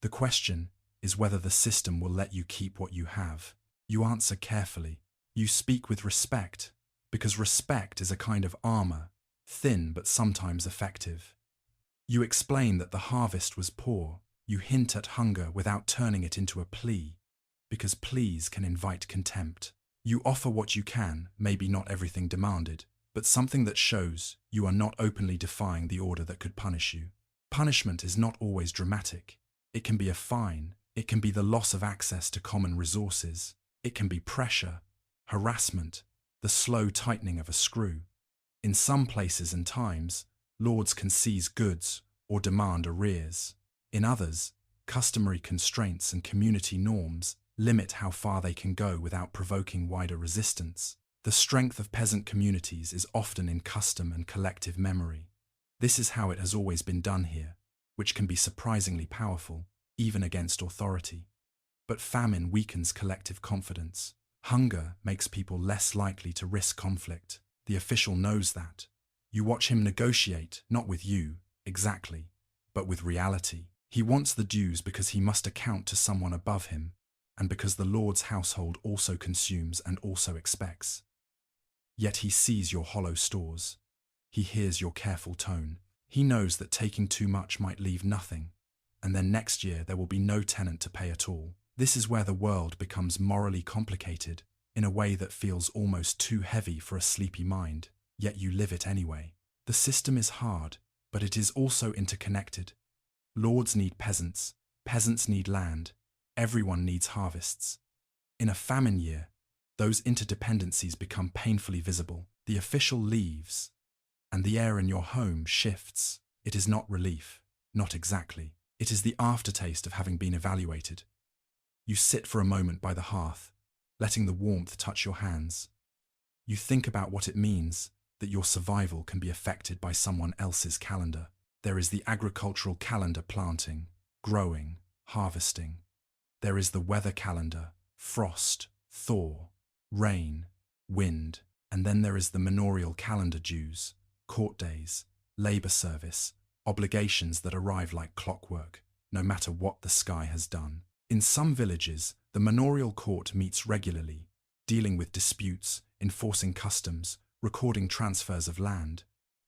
The question is whether the system will let you keep what you have. You answer carefully. You speak with respect, because respect is a kind of armor, thin but sometimes effective. You explain that the harvest was poor. You hint at hunger without turning it into a plea, because pleas can invite contempt. You offer what you can, maybe not everything demanded, but something that shows you are not openly defying the order that could punish you. Punishment is not always dramatic. It can be a fine, it can be the loss of access to common resources, it can be pressure, harassment, the slow tightening of a screw. In some places and times, lords can seize goods or demand arrears. In others, customary constraints and community norms limit how far they can go without provoking wider resistance. The strength of peasant communities is often in custom and collective memory. This is how it has always been done here, which can be surprisingly powerful, even against authority. But famine weakens collective confidence. Hunger makes people less likely to risk conflict. The official knows that. You watch him negotiate, not with you, exactly, but with reality. He wants the dues because he must account to someone above him, and because the lord's household also consumes and also expects. Yet he sees your hollow stores. He hears your careful tone. He knows that taking too much might leave nothing, and then next year there will be no tenant to pay at all. This is where the world becomes morally complicated, in a way that feels almost too heavy for a sleepy mind, yet you live it anyway. The system is hard, but it is also interconnected. Lords need peasants, peasants need land, everyone needs harvests. In a famine year, those interdependencies become painfully visible. The official leaves, and the air in your home shifts. It is not relief, not exactly. It is the aftertaste of having been evaluated. You sit for a moment by the hearth, letting the warmth touch your hands. You think about what it means that your survival can be affected by someone else's calendar. There is the agricultural calendar: planting, growing, harvesting. There is the weather calendar: frost, thaw, rain, wind. And then there is the manorial calendar: dues, court days, labor service, obligations that arrive like clockwork, no matter what the sky has done. In some villages, the manorial court meets regularly, dealing with disputes, enforcing customs, recording transfers of land,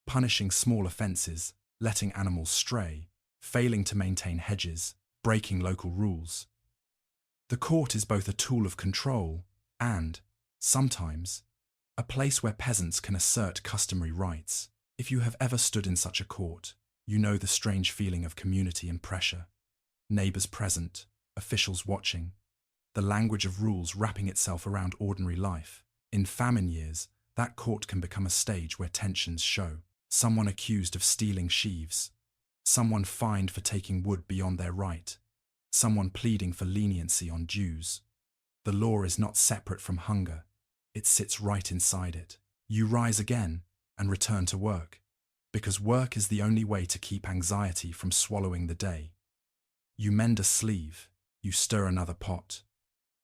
punishing small offences, letting animals stray, failing to maintain hedges, breaking local rules. The court is both a tool of control and, sometimes, a place where peasants can assert customary rights. If you have ever stood in such a court, you know the strange feeling of community and pressure. Neighbours present, officials watching, the language of rules wrapping itself around ordinary life. In famine years, that court can become a stage where tensions show. Someone accused of stealing sheaves, someone fined for taking wood beyond their right, someone pleading for leniency on dues. The law is not separate from hunger, it sits right inside it. You rise again and return to work, because work is the only way to keep anxiety from swallowing the day. You mend a sleeve, you stir another pot,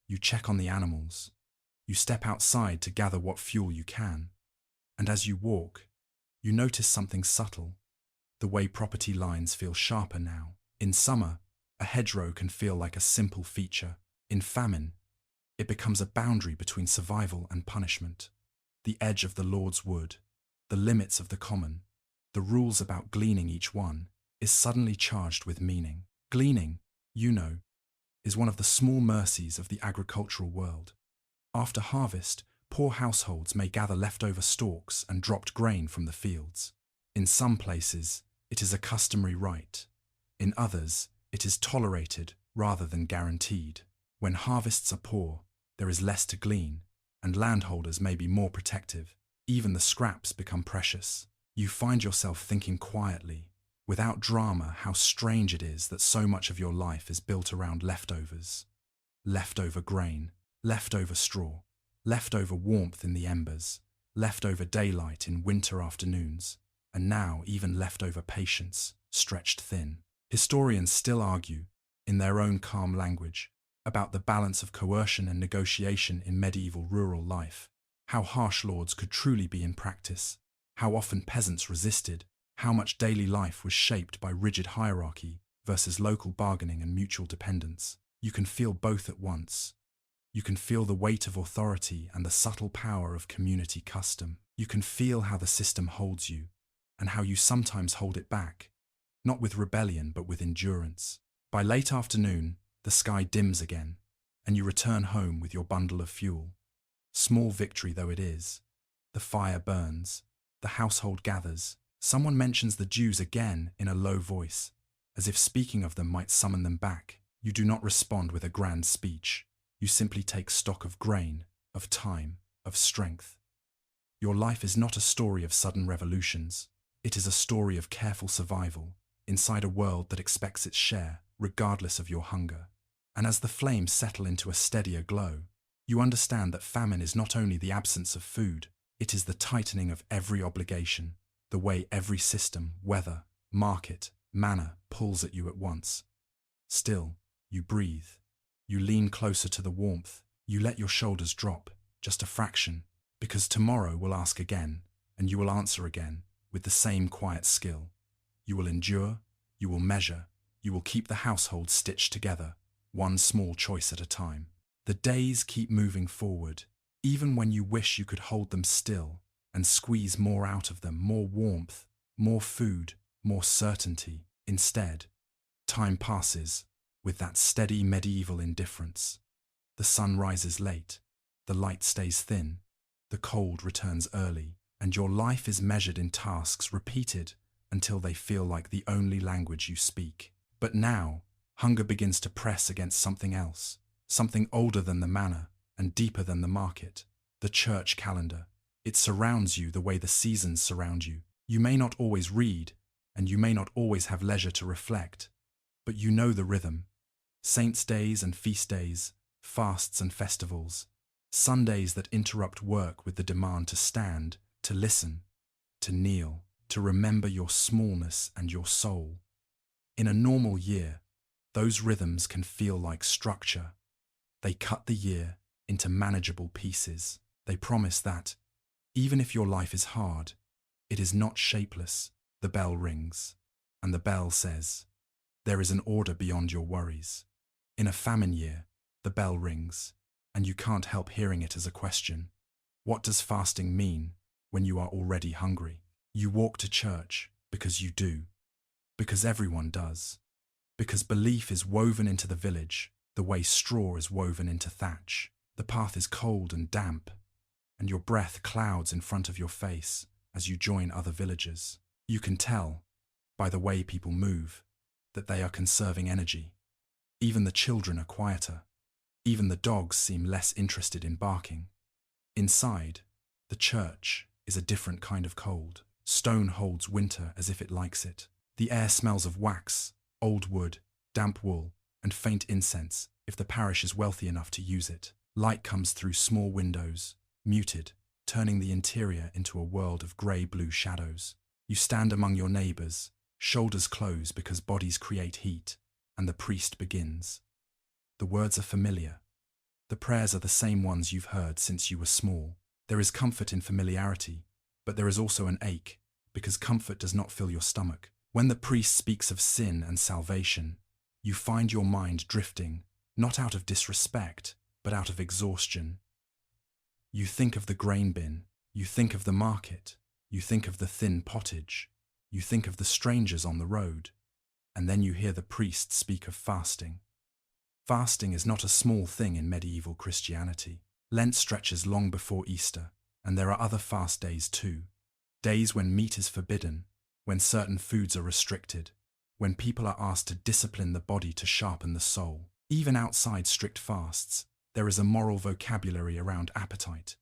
you check on the animals, you step outside to gather what fuel you can, and as you walk, you notice something subtle. The way property lines feel sharper now. In summer, a hedgerow can feel like a simple feature. In famine, it becomes a boundary between survival and punishment. The edge of the Lord's wood, the limits of the common, the rules about gleaning each one, is suddenly charged with meaning. Gleaning, you know, is one of the small mercies of the agricultural world. After harvest, poor households may gather leftover stalks and dropped grain from the fields. In some places, it is a customary right. In others, it is tolerated rather than guaranteed. When harvests are poor, there is less to glean, and landholders may be more protective. Even the scraps become precious. You find yourself thinking quietly, without drama, how strange it is that so much of your life is built around leftovers. Leftover grain, leftover straw, leftover warmth in the embers, leftover daylight in winter afternoons, and now even leftover patience, stretched thin. Historians still argue, in their own calm language, about the balance of coercion and negotiation in medieval rural life, how harsh lords could truly be in practice, how often peasants resisted, how much daily life was shaped by rigid hierarchy versus local bargaining and mutual dependence. You can feel both at once. You can feel the weight of authority and the subtle power of community custom. You can feel how the system holds you, and how you sometimes hold it back, not with rebellion but with endurance. By late afternoon, the sky dims again, and you return home with your bundle of fuel. Small victory though it is, the fire burns, The household gathers. Someone mentions the Jews again in a low voice, as if speaking of them might summon them back. You do not respond with a grand speech. You simply take stock of grain, of time, of strength. Your life is not a story of sudden revolutions. It is a story of careful survival inside a world that expects its share, regardless of your hunger. And as the flames settle into a steadier glow, you understand that famine is not only the absence of food, it is the tightening of every obligation, the way every system, weather, market, manor pulls at you at once. Still, you breathe. You lean closer to the warmth. You let your shoulders drop, just a fraction, because tomorrow will ask again, and you will answer again, with the same quiet skill. You will endure, you will measure, you will keep the household stitched together, one small choice at a time. The days keep moving forward, even when you wish you could hold them still and squeeze more out of them, more warmth, more food, more certainty. Instead, time passes with that steady medieval indifference. The sun rises late, the light stays thin, the cold returns early, and your life is measured in tasks repeated until they feel like the only language you speak. But now, hunger begins to press against something else, something older than the manor and deeper than the market, the church calendar. It surrounds you the way the seasons surround you. You may not always read, and you may not always have leisure to reflect, but you know the rhythm. Saints' days and feast days, fasts and festivals, Sundays that interrupt work with the demand to stand, to listen, to kneel, to remember your smallness and your soul. In a normal year, those rhythms can feel like structure. They cut the year into manageable pieces. They promise that, even if your life is hard, it is not shapeless. The bell rings, and the bell says, there is an order beyond your worries. In a famine year, the bell rings, and you can't help hearing it as a question. What does fasting mean when you are already hungry? You walk to church because you do, because everyone does, because belief is woven into the village the way straw is woven into thatch. The path is cold and damp, and your breath clouds in front of your face as you join other villagers. You can tell, by the way people move, that they are conserving energy. Even the children are quieter. Even the dogs seem less interested in barking. Inside, the church is a different kind of cold. Stone holds winter as if it likes it. The air smells of wax, old wood, damp wool, and faint incense if the parish is wealthy enough to use it. Light comes through small windows, muted, turning the interior into a world of grey-blue shadows. You stand among your neighbours, shoulders close because bodies create heat, and the priest begins. The words are familiar. The prayers are the same ones you've heard since you were small. There is comfort in familiarity, but there is also an ache, because comfort does not fill your stomach. When the priest speaks of sin and salvation, you find your mind drifting, not out of disrespect, but out of exhaustion. You think of the grain bin, you think of the market, you think of the thin pottage, you think of the strangers on the road, and then you hear the priest speak of fasting. Fasting is not a small thing in medieval Christianity. Lent stretches long before Easter, and there are other fast days too. Days when meat is forbidden, when certain foods are restricted, when people are asked to discipline the body to sharpen the soul. Even outside strict fasts, there is a moral vocabulary around appetite.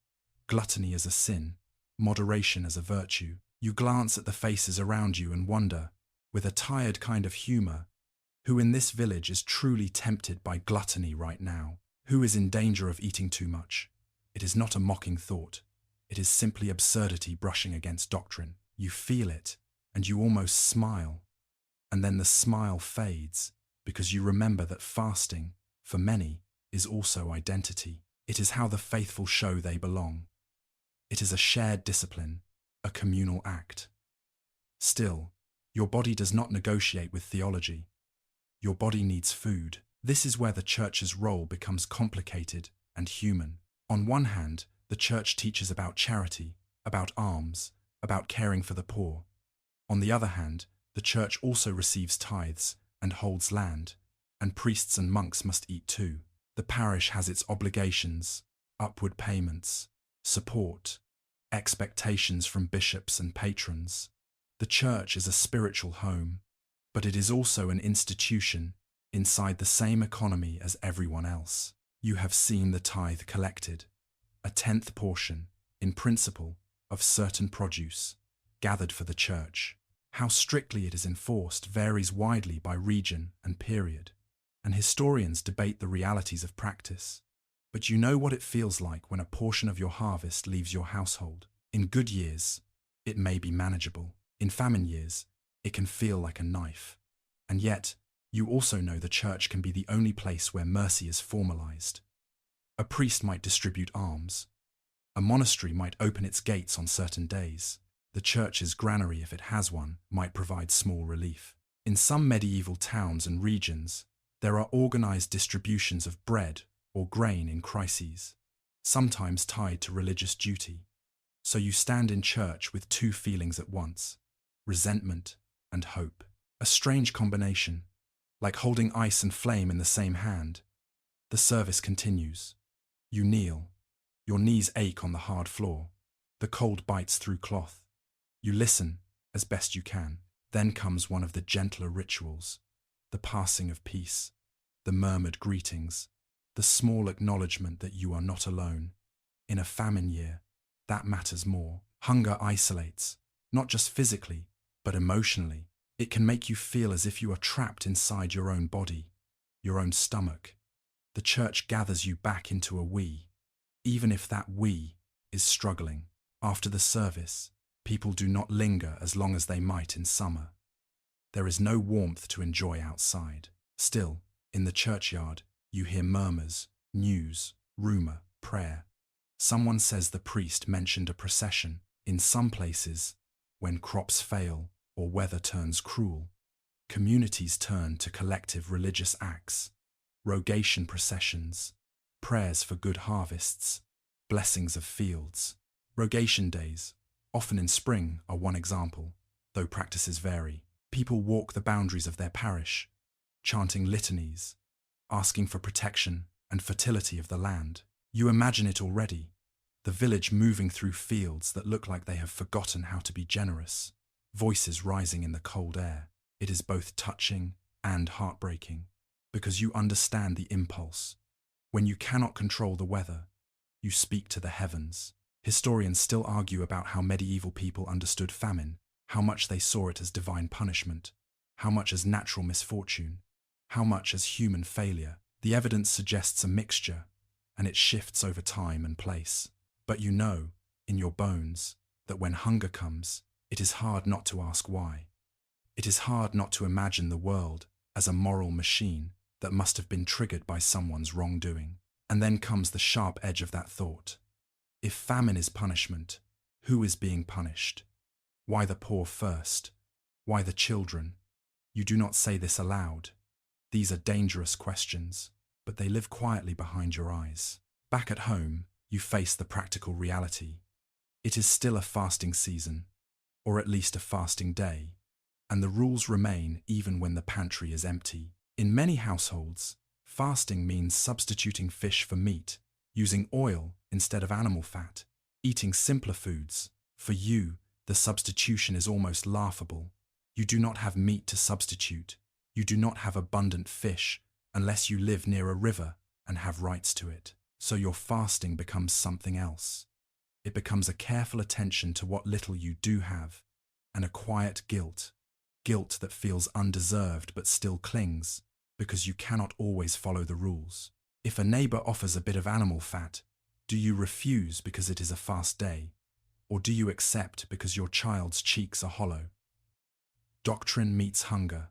Gluttony as a sin, moderation as a virtue. You glance at the faces around you and wonder, with a tired kind of humour, who in this village is truly tempted by gluttony right now? Who is in danger of eating too much? It is not a mocking thought. It is simply absurdity brushing against doctrine. You feel it, and you almost smile. And then the smile fades, because you remember that fasting, for many, is also identity. It is how the faithful show they belong. It is a shared discipline, a communal act. Still, your body does not negotiate with theology. Your body needs food. This is where the church's role becomes complicated and human. On one hand, the church teaches about charity, about alms, about caring for the poor. On the other hand, the church also receives tithes and holds land, and priests and monks must eat too. The parish has its obligations, upward payments, support, expectations from bishops and patrons. The church is a spiritual home, but it is also an institution inside the same economy as everyone else. You have seen the tithe collected, a tenth portion, in principle, of certain produce, gathered for the church. How strictly it is enforced varies widely by region and period, and historians debate the realities of practice. But you know what it feels like when a portion of your harvest leaves your household. In good years, it may be manageable. In famine years, it can feel like a knife. And yet, you also know the church can be the only place where mercy is formalized. A priest might distribute alms. A monastery might open its gates on certain days. The church's granary, if it has one, might provide small relief. In some medieval towns and regions, there are organized distributions of bread or grain in crises, sometimes tied to religious duty. So you stand in church with two feelings at once, resentment and hope. A strange combination, like holding ice and flame in the same hand. The service continues. You kneel. Your knees ache on the hard floor. The cold bites through cloth. You listen as best you can. Then comes one of the gentler rituals, the passing of peace, the murmured greetings, the small acknowledgement that you are not alone. In a famine year, that matters more. Hunger isolates, not just physically, but emotionally. It can make you feel as if you are trapped inside your own body, your own stomach. The church gathers you back into a we, even if that we is struggling. After the service, people do not linger as long as they might in summer. There is no warmth to enjoy outside. Still, in the churchyard, you hear murmurs, news, rumor, prayer. Someone says the priest mentioned a procession. In some places, when crops fail or weather turns cruel, communities turn to collective religious acts, rogation processions, prayers for good harvests, blessings of fields. Rogation days, often in spring, are one example, though practices vary. People walk the boundaries of their parish, chanting litanies, asking for protection and fertility of the land. You imagine it already, the village moving through fields that look like they have forgotten how to be generous, voices rising in the cold air. It is both touching and heartbreaking, because you understand the impulse. When you cannot control the weather, you speak to the heavens. Historians still argue about how medieval people understood famine, how much they saw it as divine punishment, how much as natural misfortune, how much as human failure. The evidence suggests a mixture, and it shifts over time and place. But you know, in your bones, that when hunger comes, it is hard not to ask why. It is hard not to imagine the world as a moral machine that must have been triggered by someone's wrongdoing. And then comes the sharp edge of that thought. If famine is punishment, who is being punished? Why the poor first? Why the children? You do not say this aloud. These are dangerous questions, but they live quietly behind your eyes. Back at home, you face the practical reality. It is still a fasting season, or at least a fasting day, and the rules remain even when the pantry is empty. In many households, fasting means substituting fish for meat, using oil instead of animal fat, eating simpler foods. For you, the substitution is almost laughable. You do not have meat to substitute. You do not have abundant fish unless you live near a river and have rights to it. So your fasting becomes something else. It becomes a careful attention to what little you do have, and a quiet guilt that feels undeserved but still clings, because you cannot always follow the rules. If a neighbor offers a bit of animal fat, do you refuse because it is a fast day, or do you accept because your child's cheeks are hollow? Doctrine meets hunger,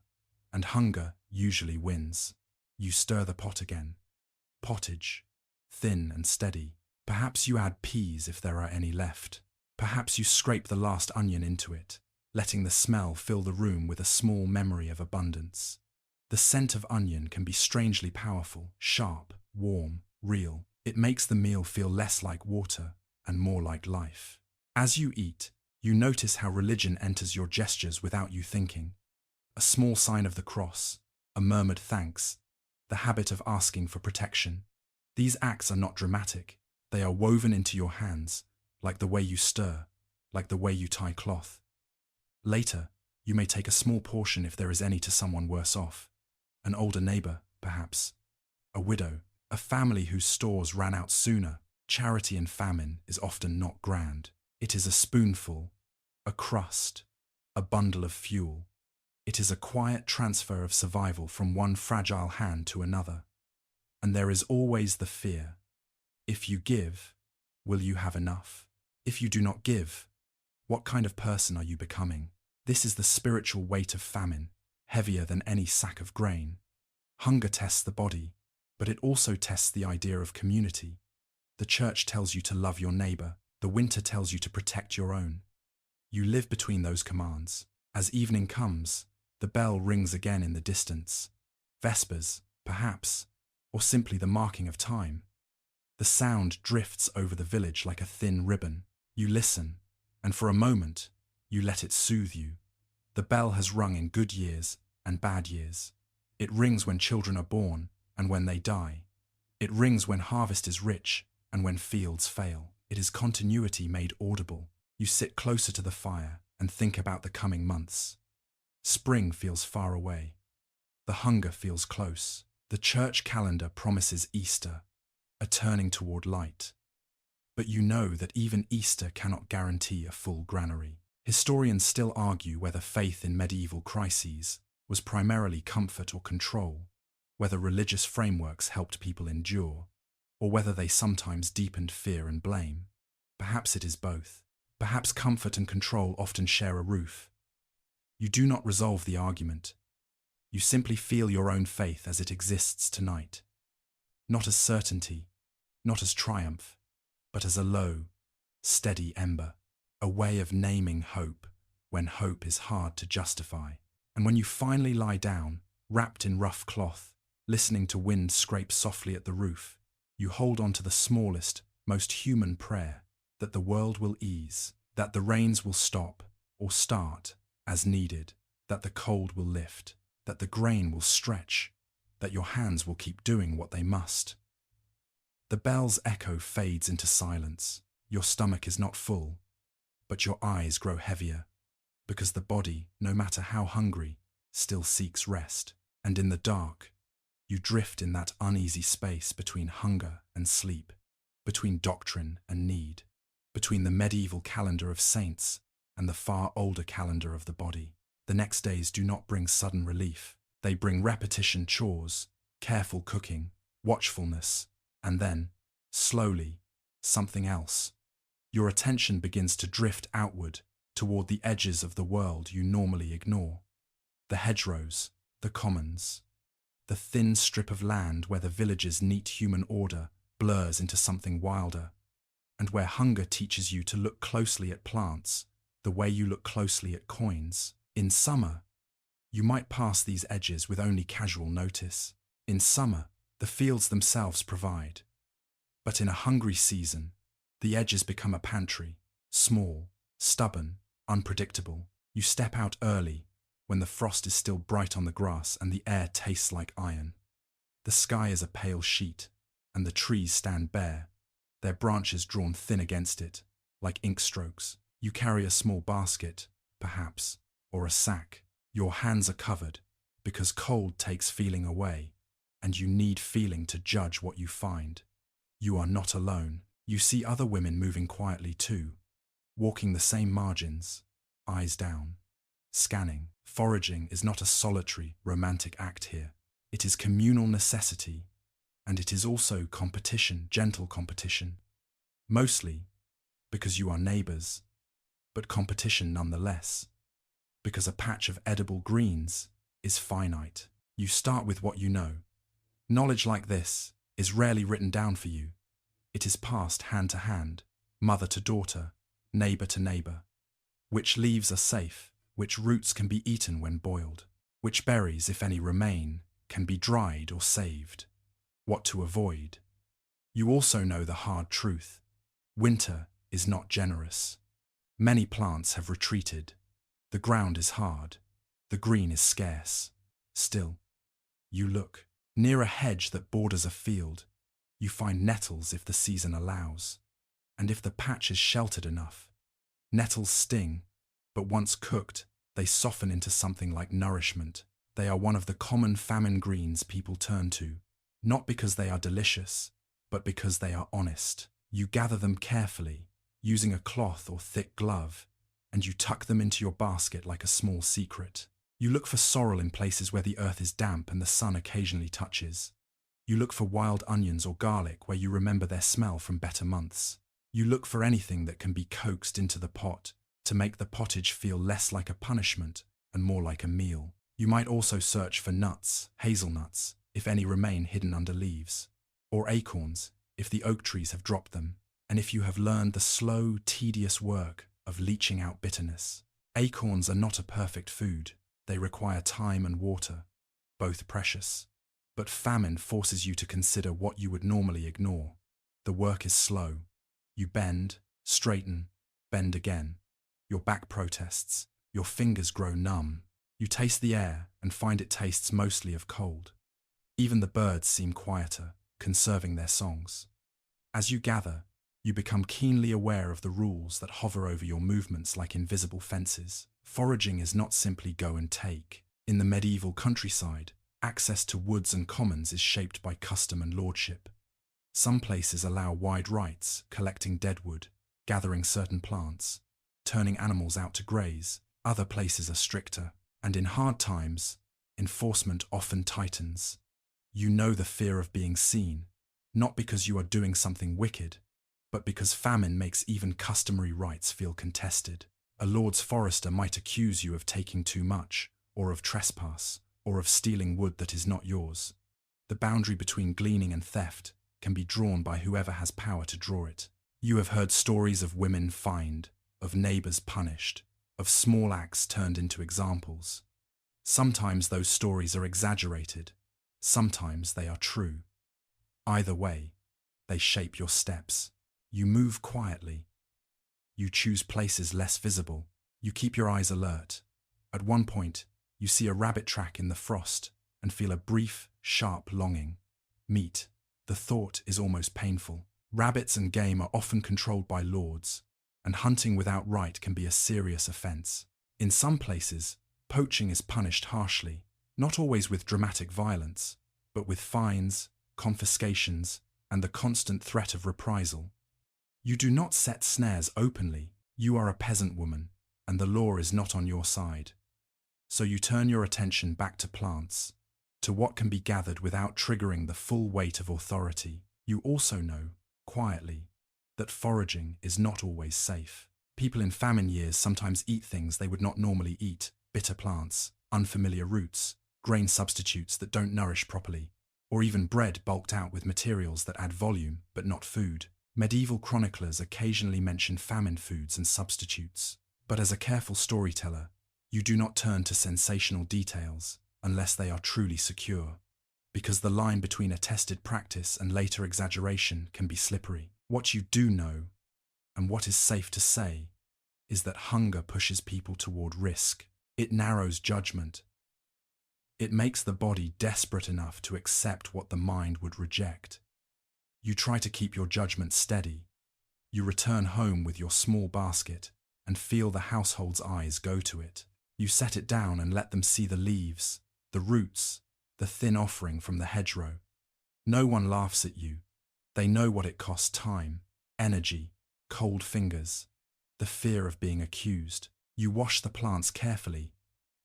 and hunger usually wins. You stir the pot again. Pottage, thin and steady. Perhaps you add peas if there are any left. Perhaps you scrape the last onion into it, letting the smell fill the room with a small memory of abundance. The scent of onion can be strangely powerful, sharp, warm, real. It makes the meal feel less like water and more like life. As you eat, you notice how religion enters your gestures without you thinking. A small sign of the cross, a murmured thanks, the habit of asking for protection. These acts are not dramatic. They are woven into your hands, like the way you stir, like the way you tie cloth. Later, you may take a small portion if there is any to someone worse off, an older neighbor, perhaps, a widow, a family whose stores ran out sooner. Charity in famine is often not grand. It is a spoonful, a crust, a bundle of fuel. It is a quiet transfer of survival from one fragile hand to another. And there is always the fear. If you give, will you have enough? If you do not give, what kind of person are you becoming? This is the spiritual weight of famine, heavier than any sack of grain. Hunger tests the body, but it also tests the idea of community. The church tells you to love your neighbor. The winter tells you to protect your own. You live between those commands. As evening comes, the bell rings again in the distance. Vespers, perhaps, or simply the marking of time. The sound drifts over the village like a thin ribbon. You listen, and for a moment, you let it soothe you. The bell has rung in good years and bad years. It rings when children are born and when they die. It rings when harvest is rich and when fields fail. It is continuity made audible. You sit closer to the fire and think about the coming months. Spring feels far away. The hunger feels close. The church calendar promises Easter, a turning toward light. But you know that even Easter cannot guarantee a full granary. Historians still argue whether faith in medieval crises was primarily comfort or control, whether religious frameworks helped people endure, or whether they sometimes deepened fear and blame. Perhaps it is both. Perhaps comfort and control often share a roof. You do not resolve the argument. You simply feel your own faith as it exists tonight. Not as certainty, not as triumph, but as a low, steady ember, a way of naming hope when hope is hard to justify. And when you finally lie down, wrapped in rough cloth, listening to wind scrape softly at the roof, you hold on to the smallest, most human prayer, that the world will ease, that the rains will stop or start as needed, that the cold will lift, that the grain will stretch, that your hands will keep doing what they must. The bell's echo fades into silence. Your stomach is not full, but your eyes grow heavier, because the body, no matter how hungry, still seeks rest. And in the dark, you drift in that uneasy space between hunger and sleep, between doctrine and need, between the medieval calendar of saints and the far older calendar of the body. The next days do not bring sudden relief. They bring repetition chores, careful cooking, watchfulness, and then, slowly, something else. Your attention begins to drift outward toward the edges of the world you normally ignore. The hedgerows, the commons, the thin strip of land where the village's neat human order blurs into something wilder, and where hunger teaches you to look closely at plants the way you look closely at coins. In summer, you might pass these edges with only casual notice. In summer, the fields themselves provide. But in a hungry season, the edges become a pantry, small, stubborn, unpredictable. You step out early, when the frost is still bright on the grass and the air tastes like iron. The sky is a pale sheet, and the trees stand bare, their branches drawn thin against it, like ink strokes. You carry a small basket, perhaps, or a sack. Your hands are covered, because cold takes feeling away, and you need feeling to judge what you find. You are not alone. You see other women moving quietly too, walking the same margins, eyes down, scanning. Foraging is not a solitary, romantic act here. It is communal necessity, and it is also competition, gentle competition. Mostly because you are neighbors, but competition nonetheless, because a patch of edible greens is finite. You start with what you know. Knowledge like this is rarely written down for you. It is passed hand to hand, mother to daughter, neighbor to neighbor. Which leaves are safe, which roots can be eaten when boiled, which berries, if any remain, can be dried or saved, what to avoid. You also know the hard truth. Winter is not generous. Many plants have retreated. The ground is hard. The green is scarce. Still, you look. Near a hedge that borders a field, you find nettles if the season allows. and if the patch is sheltered enough. Nettles sting, but once cooked, they soften into something like nourishment. They are one of the common famine greens people turn to, not because they are delicious, but because they are honest. You gather them carefully, using a cloth or thick glove, and you tuck them into your basket like a small secret. You look for sorrel in places where the earth is damp and the sun occasionally touches. You look for wild onions or garlic where you remember their smell from better months. You look for anything that can be coaxed into the pot to make the pottage feel less like a punishment and more like a meal. You might also search for nuts, hazelnuts, if any remain hidden under leaves, or acorns, if the oak trees have dropped them, and if you have learned the slow, tedious work of leaching out bitterness. Acorns are not a perfect food. They require time and water, both precious. But famine forces you to consider what you would normally ignore. The work is slow. You bend, straighten, bend again. Your back protests. Your fingers grow numb. You taste the air and find it tastes mostly of cold. Even the birds seem quieter, conserving their songs. As you gather, you become keenly aware of the rules that hover over your movements like invisible fences. Foraging is not simply go and take. In the medieval countryside, access to woods and commons is shaped by custom and lordship. Some places allow wide rights, collecting deadwood, gathering certain plants, turning animals out to graze. Other places are stricter, and in hard times, enforcement often tightens. You know the fear of being seen, not because you are doing something wicked, but because famine makes even customary rights feel contested. A lord's forester might accuse you of taking too much, or of trespass, or of stealing wood that is not yours. The boundary between gleaning and theft can be drawn by whoever has power to draw it. You have heard stories of women fined, of neighbors punished, of small acts turned into examples. Sometimes those stories are exaggerated, sometimes they are true. Either way, they shape your steps. You move quietly. You choose places less visible. You keep your eyes alert. At one point, you see a rabbit track in the frost and feel a brief, sharp longing. Meat. The thought is almost painful. Rabbits and game are often controlled by lords, and hunting without right can be a serious offense. In some places, poaching is punished harshly, not always with dramatic violence, but with fines, confiscations, and the constant threat of reprisal. You do not set snares openly. You are a peasant woman, and the law is not on your side. So you turn your attention back to plants, to what can be gathered without triggering the full weight of authority. You also know, quietly, that foraging is not always safe. People in famine years sometimes eat things they would not normally eat: bitter plants, unfamiliar roots, grain substitutes that don't nourish properly, or even bread bulked out with materials that add volume but not food. Medieval chroniclers occasionally mention famine foods and substitutes, but as a careful storyteller, you do not turn to sensational details unless they are truly secure, because the line between attested practice and later exaggeration can be slippery. What you do know, and what is safe to say, is that hunger pushes people toward risk. It narrows judgment. It makes the body desperate enough to accept what the mind would reject. You try to keep your judgment steady. You return home with your small basket and feel the household's eyes go to it. You set it down and let them see the leaves, the roots, the thin offering from the hedgerow. No one laughs at you. They know what it costs: time, energy, cold fingers, the fear of being accused. You wash the plants carefully,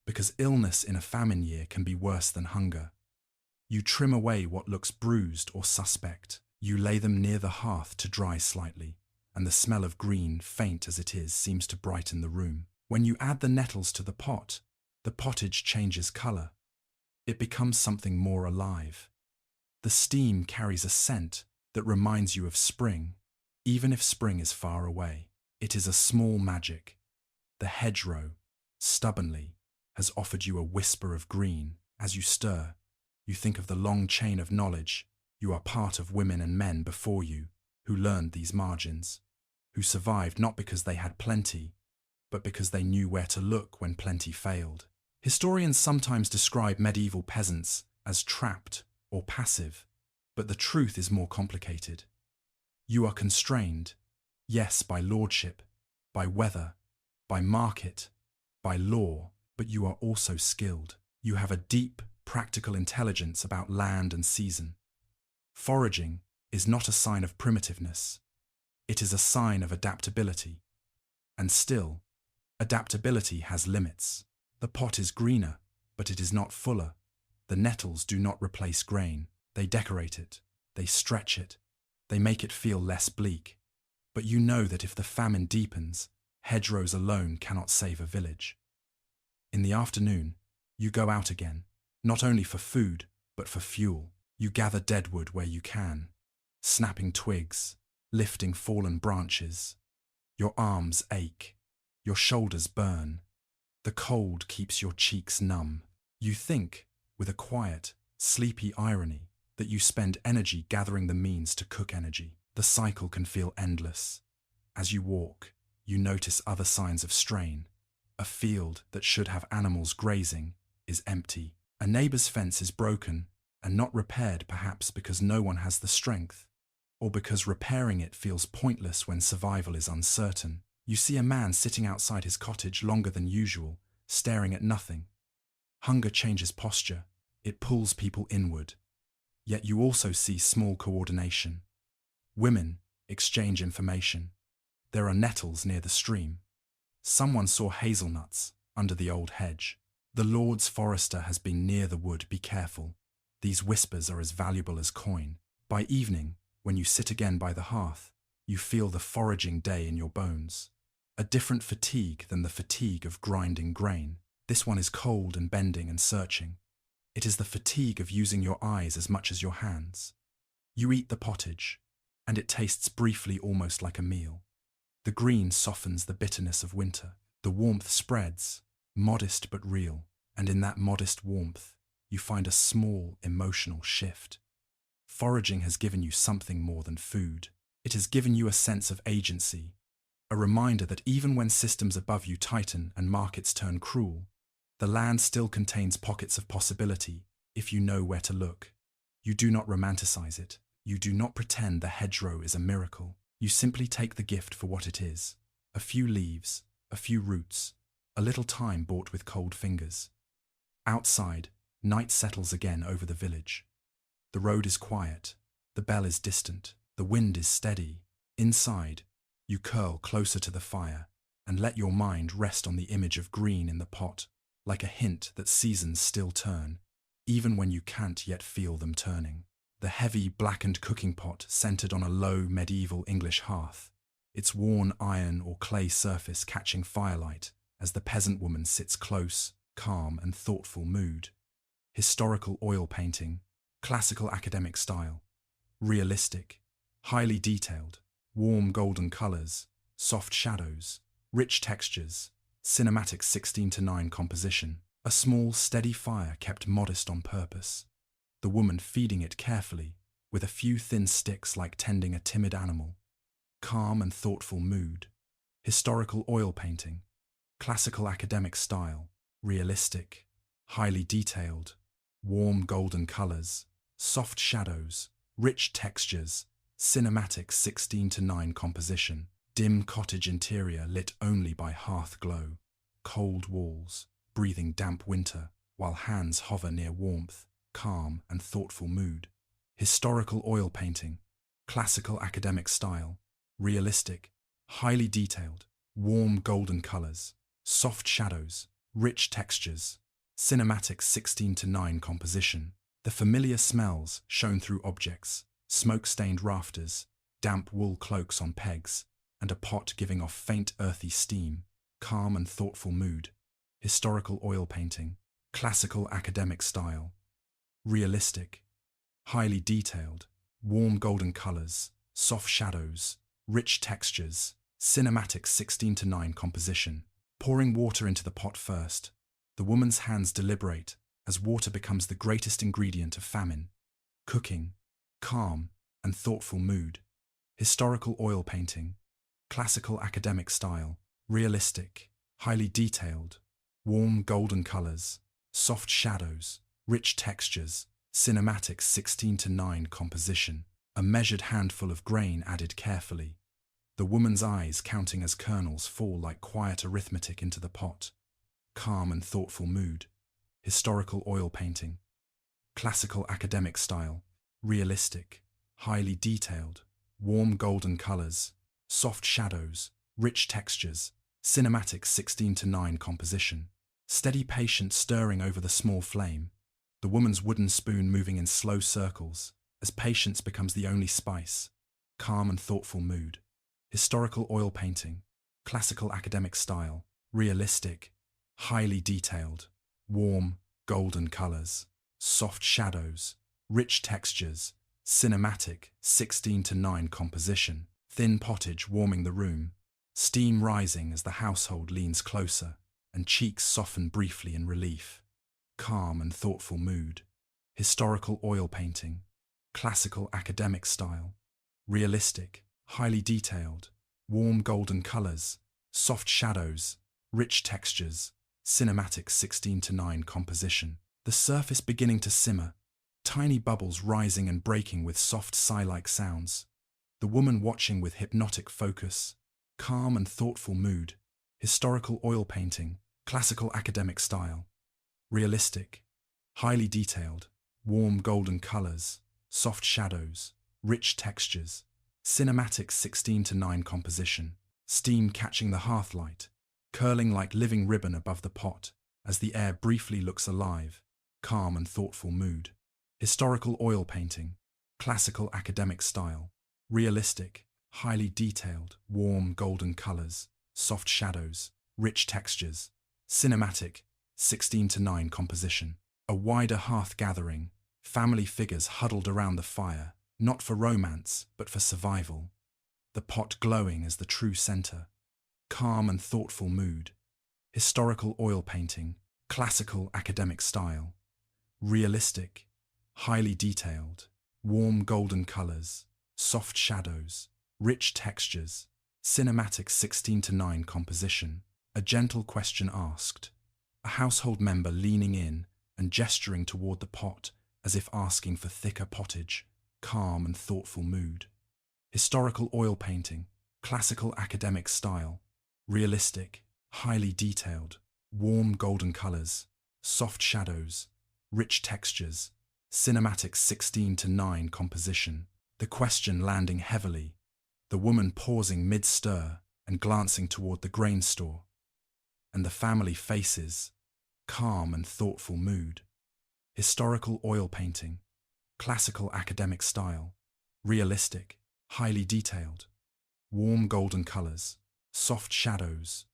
because illness in a famine year can be worse than hunger. You trim away what looks bruised or suspect. You lay them near the hearth to dry slightly, and the smell of green, faint as it is, seems to brighten the room. When you add the nettles to the pot, the pottage changes colour. It becomes something more alive. The steam carries a scent that reminds you of spring, even if spring is far away. It is a small magic. The hedgerow, stubbornly, has offered you a whisper of green. As you stir, you think of the long chain of knowledge. You are part of women and men before you who learned these margins, who survived not because they had plenty, but because they knew where to look when plenty failed. Historians sometimes describe medieval peasants as trapped or passive, but the truth is more complicated. You are constrained, Yes, by lordship, by weather, by market, by law, but you are also skilled. You have a deep, practical intelligence about land and season. Foraging is not a sign of primitiveness. It is a sign of adaptability. And still, adaptability has limits. The pot is greener, but it is not fuller. The nettles do not replace grain. They decorate it. They stretch it. They make it feel less bleak. But you know that if the famine deepens, hedgerows alone cannot save a village. In the afternoon, you go out again, not only for food, but for fuel. You gather deadwood where you can, snapping twigs, lifting fallen branches. Your arms ache. Your shoulders burn. The cold keeps your cheeks numb. You think, with a quiet, sleepy irony, that you spend energy gathering the means to cook energy. The cycle can feel endless. As you walk, you notice other signs of strain. A field that should have animals grazing is empty. A neighbor's fence is broken and not repaired, perhaps because no one has the strength, or because repairing it feels pointless when survival is uncertain. You see a man sitting outside his cottage longer than usual, staring at nothing. Hunger changes posture. It pulls people inward. Yet you also see small coordination. Women exchange information. There are nettles near the stream. Someone saw hazelnuts under the old hedge. The Lord's forester has been near the wood, be careful. These whispers are as valuable as coin. By evening, when you sit again by the hearth, you feel the foraging day in your bones. A different fatigue than the fatigue of grinding grain. This one is cold and bending and searching. It is the fatigue of using your eyes as much as your hands. You eat the pottage, and it tastes briefly almost like a meal. The green softens the bitterness of winter. The warmth spreads, modest but real, and in that modest warmth, you find a small emotional shift. Foraging has given you something more than food. It has given you a sense of agency, a reminder that even when systems above you tighten and markets turn cruel, the land still contains pockets of possibility if you know where to look. You do not romanticize it. You do not pretend the hedgerow is a miracle. You simply take the gift for what it is. A few leaves, a few roots, a little time bought with cold fingers. Outside, night settles again over the village. The road is quiet. The bell is distant. The wind is steady. Inside, you curl closer to the fire and let your mind rest on the image of green in the pot, like a hint that seasons still turn, even when you can't yet feel them turning. The heavy, blackened cooking pot centered on a low, medieval English hearth, its worn iron or clay surface catching firelight as the peasant woman sits close, calm and thoughtful mood. Historical oil painting, classical academic style, realistic, highly detailed, warm golden colors, soft shadows, rich textures, cinematic 16:9 composition, a small, steady fire kept modest on purpose. The woman feeding it carefully, with a few thin sticks like tending a timid animal. Calm and thoughtful mood. Historical oil painting. Classical academic style. Realistic. Highly detailed. Warm golden colors. Soft shadows. Rich textures. Cinematic 16:9 composition. Dim cottage interior lit only by hearth glow. Cold walls. Breathing damp winter, while hands hover near warmth. Calm and thoughtful mood. Historical oil painting, classical academic style, realistic, highly detailed, warm golden colors, soft shadows, rich textures, cinematic 16:9 composition, the familiar smells shown through objects, smoke-stained rafters, damp wool cloaks on pegs, and a pot giving off faint earthy steam, calm and thoughtful mood, historical oil painting, classical academic style, realistic, highly detailed, warm golden colors, soft shadows, rich textures, cinematic 16:9 composition. Pouring water into the pot first, the woman's hands deliberate as water becomes the greatest ingredient of famine. Cooking, calm and thoughtful mood. Historical oil painting, classical academic style, realistic, highly detailed, warm golden colors, soft shadows, rich textures, cinematic 16:9 composition, a measured handful of grain added carefully. the woman's eyes counting as kernels fall like quiet arithmetic into the pot. Calm and thoughtful mood. Historical oil painting. Classical academic style. Realistic. Highly detailed. Warm golden colors. Soft shadows. Rich textures. Cinematic 16:9 composition. Steady patient stirring over the small flame. The woman's wooden spoon moving in slow circles as patience becomes the only spice. Calm and thoughtful mood. Historical oil painting. Classical academic style. Realistic. Highly detailed. Warm, golden colors. Soft shadows. Rich textures. Cinematic 16:9 composition. Thin pottage warming the room. Steam rising as the household leans closer, and cheeks soften briefly in relief. Calm and thoughtful mood. Historical oil painting. Classical academic style. Realistic. Highly detailed. Warm golden colors. Soft shadows. Rich textures. Cinematic 16:9 composition. The surface beginning to simmer. Tiny bubbles rising and breaking with soft sigh-like sounds. The woman watching with hypnotic focus. Calm and thoughtful mood. Historical oil painting. Classical academic style. Realistic. Highly detailed. Warm golden colors. Soft shadows. Rich textures. Cinematic 16:9 composition. Steam catching the hearthlight. Curling like living ribbon above the pot as the air briefly looks alive. Calm and thoughtful mood. Historical oil painting. Classical academic style. Realistic. Highly detailed. Warm golden colors. Soft shadows. Rich textures. Cinematic 16:9 composition. A wider hearth gathering. Family figures huddled around the fire, not for romance, but for survival. The pot glowing as the true center. Calm and thoughtful mood. Historical oil painting. Classical academic style. Realistic. Highly detailed. Warm golden colors. Soft shadows. Rich textures. Cinematic 16:9 composition. A gentle question asked. A household member leaning in and gesturing toward the pot as if asking for thicker pottage. Calm and thoughtful mood. Historical oil painting. Classical academic style. Realistic. Highly detailed. Warm golden colors. Soft shadows. Rich textures. Cinematic 16:9 composition. The question landing heavily. The woman pausing mid-stir and glancing toward the grain store. And the family faces. Calm and thoughtful mood. Historical oil painting. Classical academic style. Realistic. Highly detailed. Warm golden colors. Soft shadows.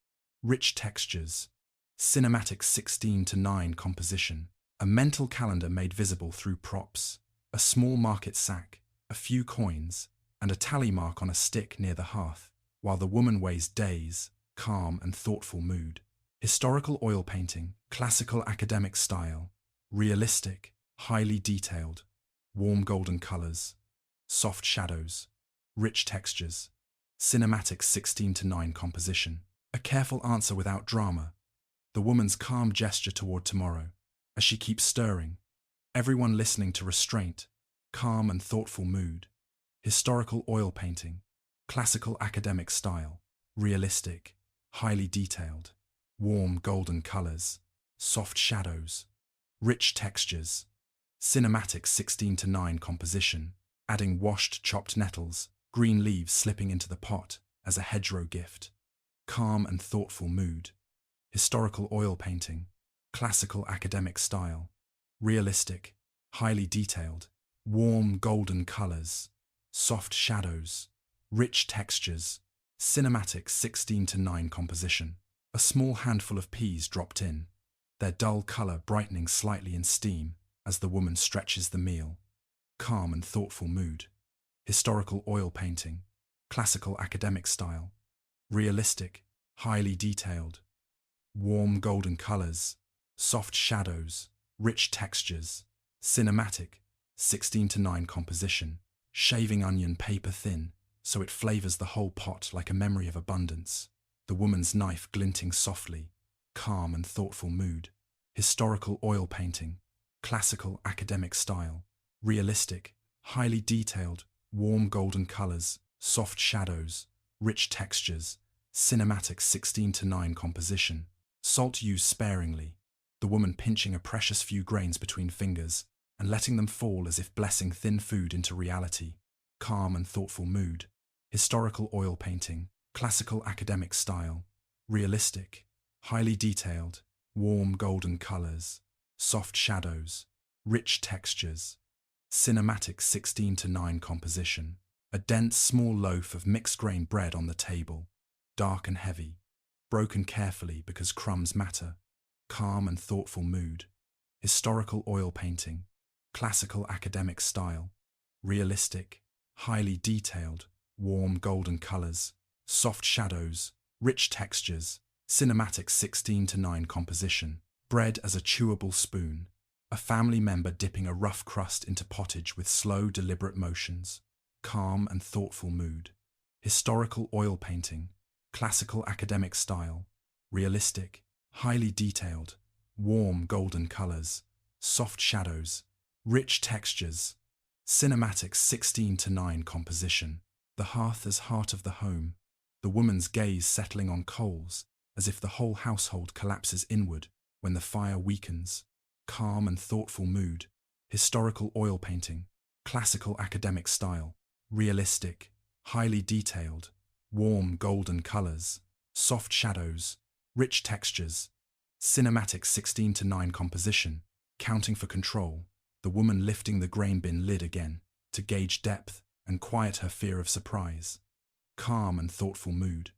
Rich textures. Cinematic 16:9 composition. A mental calendar made visible through props. A small market sack. A few coins. And a tally mark on a stick near the hearth, while the woman weighs days. Calm and thoughtful mood. Historical oil painting. Classical academic style. Realistic. Highly detailed. Warm golden colors. Soft shadows. Rich textures. Cinematic 16:9 composition. A careful answer without drama. The woman's calm gesture toward tomorrow, as she keeps stirring. Everyone listening to restraint. Calm and thoughtful mood. Historical oil painting. Classical academic style. Realistic. Highly detailed. Warm golden colors. Soft shadows. Rich textures. Cinematic 16:9 composition. Adding washed chopped nettles. Green leaves slipping into the pot as a hedgerow gift. Calm and thoughtful mood. Historical oil painting. Classical academic style. Realistic. Highly detailed. Warm golden colors. Soft shadows. Rich textures. Cinematic 16:9 composition. A small handful of peas dropped in, their dull color brightening slightly in steam as the woman stretches the meal. Calm and thoughtful mood. Historical oil painting. Classical academic style. Realistic. Highly detailed. Warm golden colors. Soft shadows. Rich textures. Cinematic 16:9 composition. Shaving onion paper thin, so it flavors the whole pot like a memory of abundance. The woman's knife glinting softly. Calm and thoughtful mood. Historical oil painting. Classical academic style. Realistic. Highly detailed. Warm golden colors. Soft shadows. rich textures, cinematic 16:9 composition, salt used sparingly, the woman pinching a precious few grains between fingers and letting them fall as if blessing thin food into reality, calm and thoughtful mood, historical oil painting, classical academic style, realistic, highly detailed, warm golden colors, soft shadows, rich textures, cinematic 16:9 composition, a dense small loaf of mixed grain bread on the table, dark and heavy, broken carefully because crumbs matter, calm and thoughtful mood, historical oil painting, classical academic style, realistic, highly detailed, warm golden colors, soft shadows, rich textures, cinematic 16:9 composition, bread as a chewable spoon, a family member dipping a rough crust into pottage with slow, deliberate motions, calm and thoughtful mood, historical oil painting, classical academic style, realistic, highly detailed, warm golden colors, soft shadows, rich textures, cinematic 16:9 composition, the hearth as heart of the home, the woman's gaze settling on coals as if the whole household collapses inward when the fire weakens, calm and thoughtful mood, historical oil painting, classical academic style, realistic, highly detailed, warm golden colors, soft shadows, rich textures, cinematic 16:9 composition, counting for control, the woman lifting the grain bin lid again to gauge depth and quiet her fear of surprise, calm and thoughtful mood,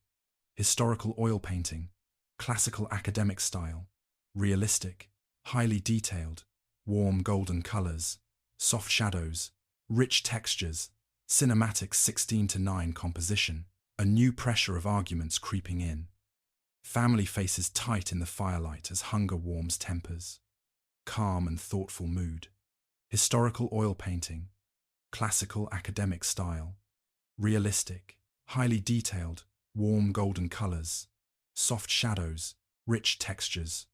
historical oil painting, classical academic style, realistic, highly detailed, warm golden colors, soft shadows, rich textures, cinematic 16:9 composition, a new pressure of arguments creeping in. Family faces tight in the firelight as hunger warms tempers. Calm and thoughtful mood. Historical oil painting. Classical academic style. Realistic, highly detailed, warm golden colors. Soft shadows, rich textures.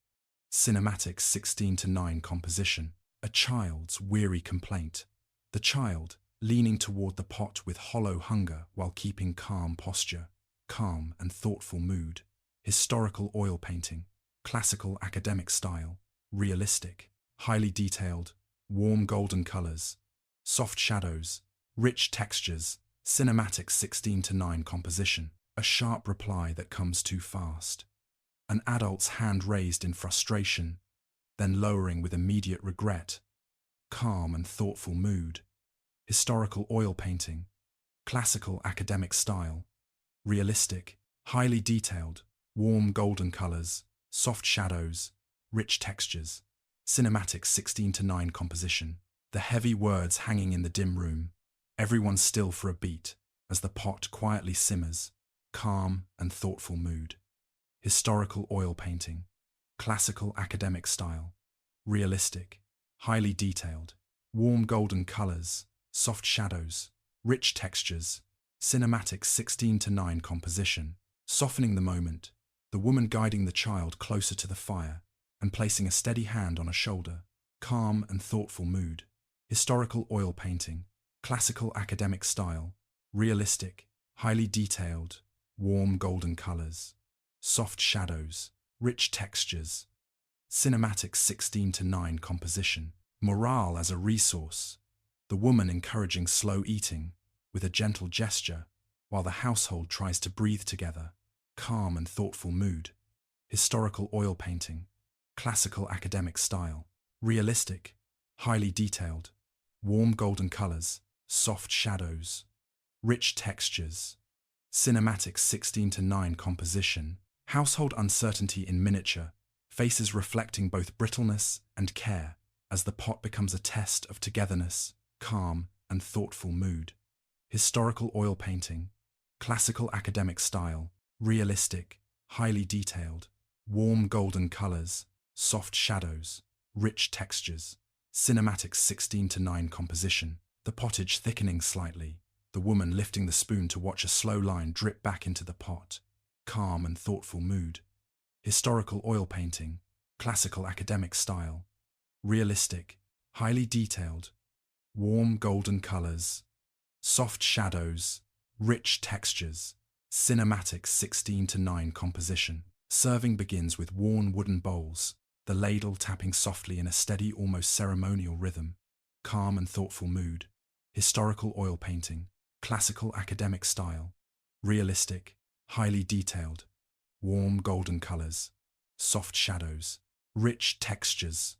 Cinematic 16:9 composition. A child's weary complaint. The child leaning toward the pot with hollow hunger while keeping calm posture. Calm and thoughtful mood. Historical oil painting, classical academic style, realistic, highly detailed, warm golden colors, soft shadows, rich textures, cinematic 16:9 composition, a sharp reply that comes too fast. An adult's hand raised in frustration, then lowering with immediate regret. Calm and thoughtful mood, historical oil painting, classical academic style, realistic, highly detailed, warm golden colors, soft shadows, rich textures, cinematic 16:9 composition, the heavy words hanging in the dim room, everyone still for a beat as the pot quietly simmers, calm and thoughtful mood, historical oil painting, classical academic style, realistic, highly detailed, warm golden colors, soft shadows, rich textures, cinematic 16:9 composition, softening the moment, the woman guiding the child closer to the fire and placing a steady hand on a shoulder, calm and thoughtful mood, historical oil painting, classical academic style, realistic, highly detailed, warm golden colors, soft shadows, rich textures, cinematic 16:9 composition, morale as a resource, the woman encouraging slow eating with a gentle gesture while the household tries to breathe together, calm and thoughtful mood, historical oil painting, classical academic style, realistic, highly detailed, warm golden colors, soft shadows, rich textures, cinematic 16:9 composition, household uncertainty in miniature, faces reflecting both brittleness and care as the pot becomes a test of togetherness, calm and thoughtful mood, historical oil painting, classical academic style, realistic, highly detailed, warm golden colors, soft shadows, rich textures, cinematic 16:9 composition, the pottage thickening slightly, the woman lifting the spoon to watch a slow line drip back into the pot, calm and thoughtful mood, historical oil painting, classical academic style, realistic, highly detailed, warm golden colors, soft shadows, rich textures, Cinematic 16 to 9 composition. Serving begins with worn wooden bowls, the ladle tapping softly in a steady, almost ceremonial rhythm. Calm and thoughtful mood. Historical oil painting. Classical academic style. Realistic. Highly detailed. Warm golden colors. Soft shadows. Rich textures.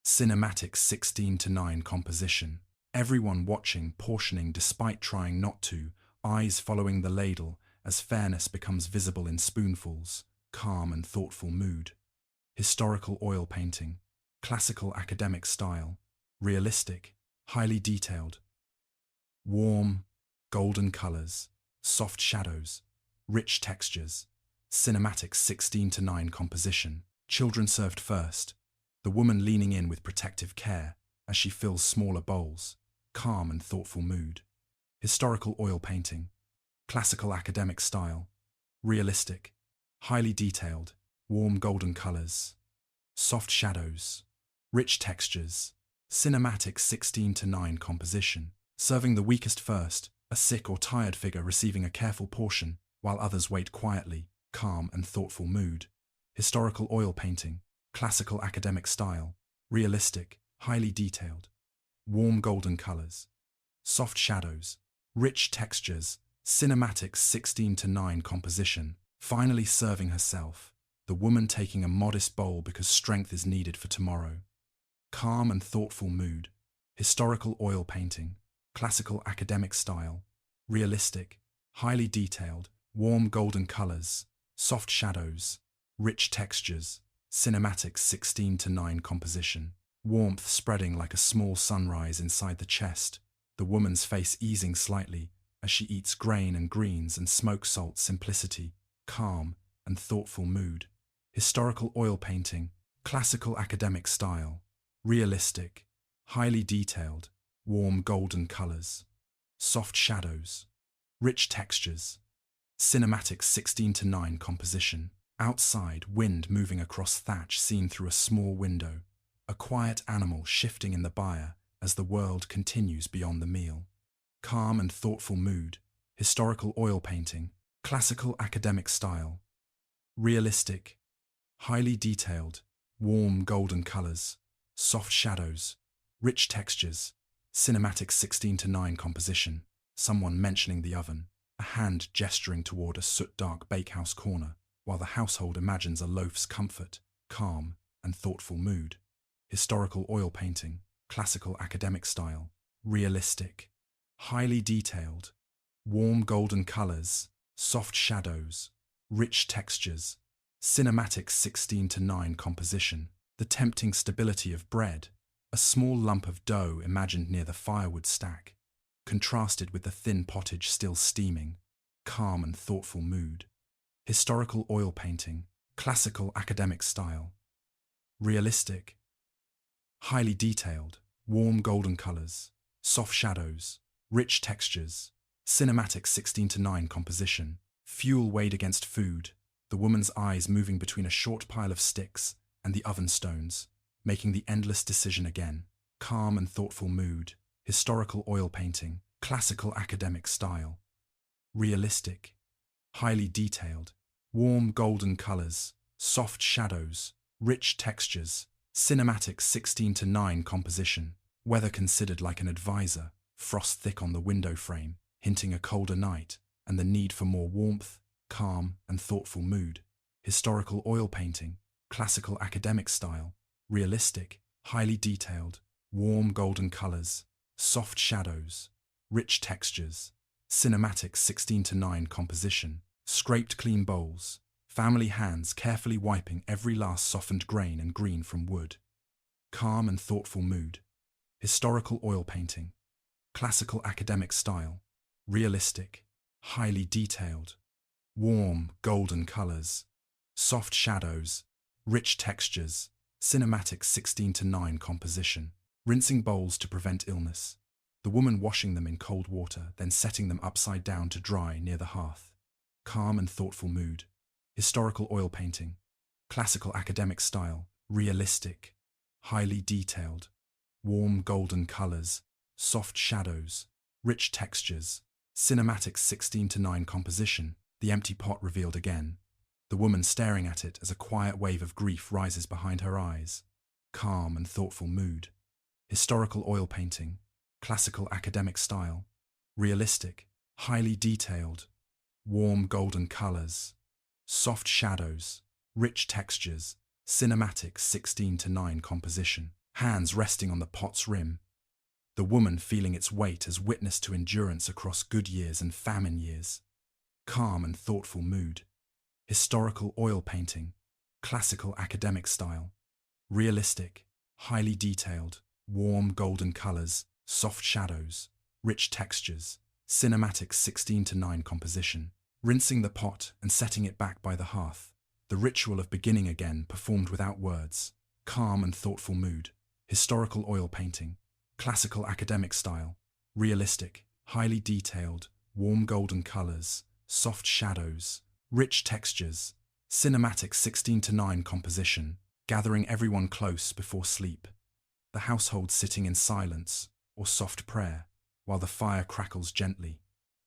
Cinematic 16 to 9 composition. Everyone watching, portioning despite trying not to, eyes following the ladle as fairness becomes visible in spoonfuls. Calm and thoughtful mood. Historical oil painting. Classical academic style. Realistic. Highly detailed. Warm, golden colors. Soft shadows. Rich textures. Cinematic 16 to 9 composition. Children served first. The woman leaning in with protective care as she fills smaller bowls. Calm and thoughtful mood. Historical oil painting. Classical academic style. Realistic. Highly detailed. Warm golden colors. Soft shadows. Rich textures. Cinematic 16 to 9 composition. Serving the weakest first, a sick or tired figure receiving a careful portion, while others wait quietly. Calm and thoughtful mood. Historical oil painting. Classical academic style. Realistic. Highly detailed. Warm golden colors. Soft shadows. Rich textures. Cinematic 16 to 9 composition. Finally serving herself. The woman taking a modest bowl because strength is needed for tomorrow. Calm and thoughtful mood. Historical oil painting. Classical academic style. Realistic. Highly detailed. Warm golden colors. Soft shadows. Rich textures. Cinematic 16 to 9 composition. Warmth spreading like a small sunrise inside the chest. The woman's face easing slightly as she eats grain and greens and smoke salt. Simplicity. Calm and thoughtful mood. Historical oil painting. Classical academic style. Realistic. Highly detailed. Warm golden colors. Soft shadows. Rich textures. Cinematic 16 to 9 composition. Outside, wind moving across thatch seen through a small window. A quiet animal shifting in the byre as the world continues beyond the meal. Calm and thoughtful mood. Historical oil painting. Classical academic style. Realistic. Highly detailed. Warm golden colors. Soft shadows. Rich textures. Cinematic 16 to 9 composition. Someone mentioning the oven. A hand gesturing toward a soot-dark bakehouse corner, while the household imagines a loaf's comfort. Calm and thoughtful mood. Historical oil painting. Classical academic style. Realistic. Highly detailed. Warm golden colors. Soft shadows. Rich textures. Cinematic 16 to 9 composition. The tempting stability of bread. A small lump of dough imagined near the firewood stack, contrasted with the thin pottage still steaming. Calm and thoughtful mood. Historical oil painting. Classical academic style. Realistic. Highly detailed. Warm golden colors. Soft shadows. Rich textures. Cinematic 16 to 9 composition. Fuel weighed against food. The woman's eyes moving between a short pile of sticks and the oven stones, making the endless decision again. Calm and thoughtful mood. Historical oil painting. Classical academic style. Realistic. Highly detailed. Warm golden colors. Soft shadows. Rich textures. Cinematic 16 to 9 composition. Weather considered like an advisor. Frost thick on the window frame, hinting a colder night and the need for more warmth. Calm and thoughtful mood. Historical oil painting. Classical academic style. Realistic. Highly detailed. Warm golden colors. Soft shadows. Rich textures. Cinematic 16 to 9 composition. Scraped clean bowls. Family hands carefully wiping every last softened grain and green from wood. Calm and thoughtful mood. Historical oil painting. Classical academic style. Realistic. Highly detailed. Warm golden colors. Soft shadows. Rich textures. Cinematic 16 to 9 composition. Rinsing bowls to prevent illness. The woman washing them in cold water, then setting them upside down to dry near the hearth. Calm and thoughtful mood. Historical oil painting. Classical academic style. Realistic. Highly detailed. Warm golden colors. Soft shadows. Rich textures. Cinematic 16 to 9 composition. The empty pot revealed again, the woman staring at it as a quiet wave of grief rises behind her eyes. Calm and thoughtful mood. Historical oil painting. Classical academic style. Realistic. Highly detailed. Warm golden colors. Soft shadows. Rich textures. Cinematic 16:9 composition. Hands resting on the pot's rim. The woman feeling its weight as witness to endurance across good years and famine years. Calm and thoughtful mood. Historical oil painting. Classical academic style. Realistic. Highly detailed. Warm golden colors. Soft shadows. Rich textures. Cinematic 16:9 composition. Rinsing the pot and setting it back by the hearth. The ritual of beginning again performed without words. Calm and thoughtful mood. Historical oil painting. Classical academic style. Realistic. Highly detailed. Warm golden colors. Soft shadows. Rich textures. Cinematic 16:9 composition. Gathering everyone close before sleep. The household sitting in silence or soft prayer while the fire crackles gently.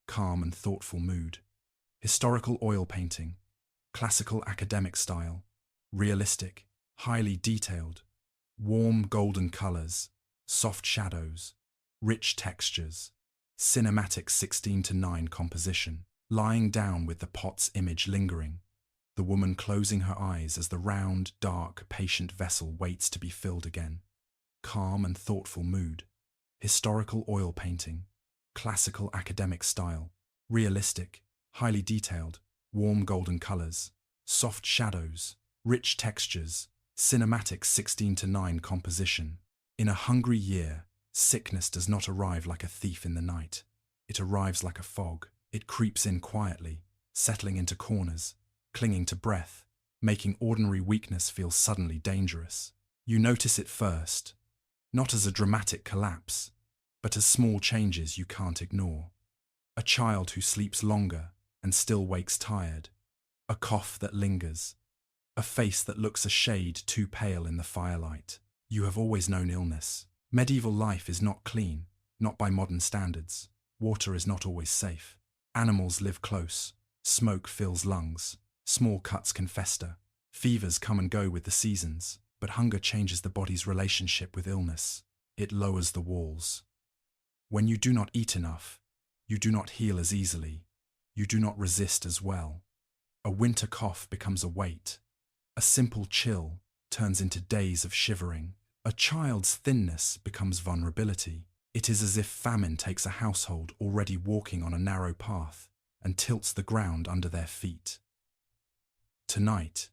Calm and thoughtful mood. Historical oil painting. Classical academic style. Realistic. Highly detailed. Warm golden colors. Soft shadows. Rich textures. Cinematic 16:9 composition. Lying down with the pot's image lingering. The woman closing her eyes as the round, dark, patient vessel waits to be filled again. Calm and thoughtful mood. Historical oil painting. Classical academic style. Realistic. Highly detailed. Warm golden colors. Soft shadows. Rich textures. Cinematic 16:9 composition. In a hungry year, sickness does not arrive like a thief in the night. It arrives like a fog. It creeps in quietly, settling into corners, clinging to breath, making ordinary weakness feel suddenly dangerous. You notice it first, not as a dramatic collapse, but as small changes you can't ignore. A child who sleeps longer and still wakes tired. A cough that lingers. A face that looks a shade too pale in the firelight. You have always known illness. Medieval life is not clean, not by modern standards. Water is not always safe. Animals live close. Smoke fills lungs. Small cuts can fester. Fevers come and go with the seasons. But hunger changes the body's relationship with illness. It lowers the walls. When you do not eat enough, you do not heal as easily. You do not resist as well. A winter cough becomes a weight. A simple chill turns into days of shivering. A child's thinness becomes vulnerability. It is as if famine takes a household already walking on a narrow path and tilts the ground under their feet. Tonight,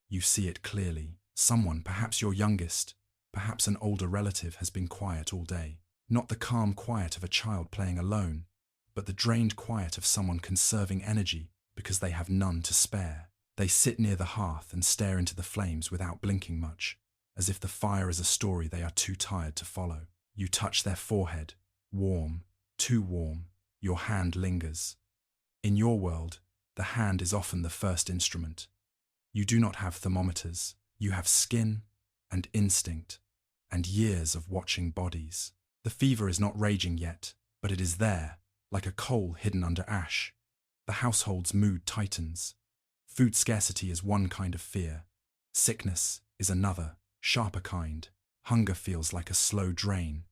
you see it clearly. Someone, perhaps your youngest, perhaps an older relative, has been quiet all day. Not the calm quiet of a child playing alone, but the drained quiet of someone conserving energy because they have none to spare. They sit near the hearth and stare into the flames without blinking much, as if the fire is a story they are too tired to follow. You touch their forehead, warm, too warm. Your hand lingers. In your world, the hand is often the first instrument. You do not have thermometers. You have skin and instinct and years of watching bodies. The fever is not raging yet, but it is there, like a coal hidden under ash. The household's mood tightens. Food scarcity is one kind of fear. Sickness is another, sharper kind. Hunger feels like a slow drain.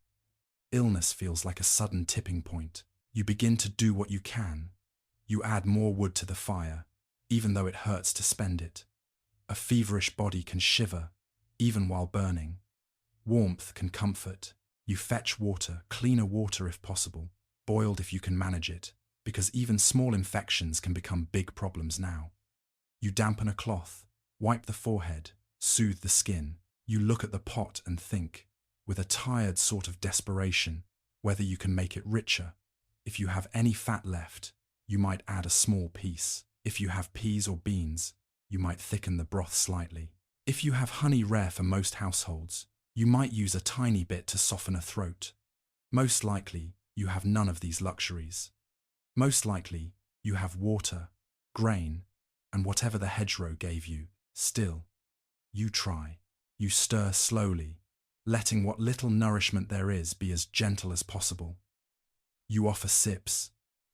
Illness feels like a sudden tipping point. You begin to do what you can. You add more wood to the fire, even though it hurts to spend it. A feverish body can shiver, even while burning. Warmth can comfort. You fetch water, cleaner water if possible, boiled if you can manage it, because even small infections can become big problems now. You dampen a cloth, wipe the forehead, soothe the skin. You look at the pot and think, with a tired sort of desperation, whether you can make it richer. If you have any fat left, you might add a small piece. If you have peas or beans, you might thicken the broth slightly. If you have honey rare for most households, you might use a tiny bit to soften a throat. Most likely, you have none of these luxuries. Most likely, you have water, grain, and whatever the hedgerow gave you. Still, you try. You stir slowly, letting what little nourishment there is be as gentle as possible. You offer sips.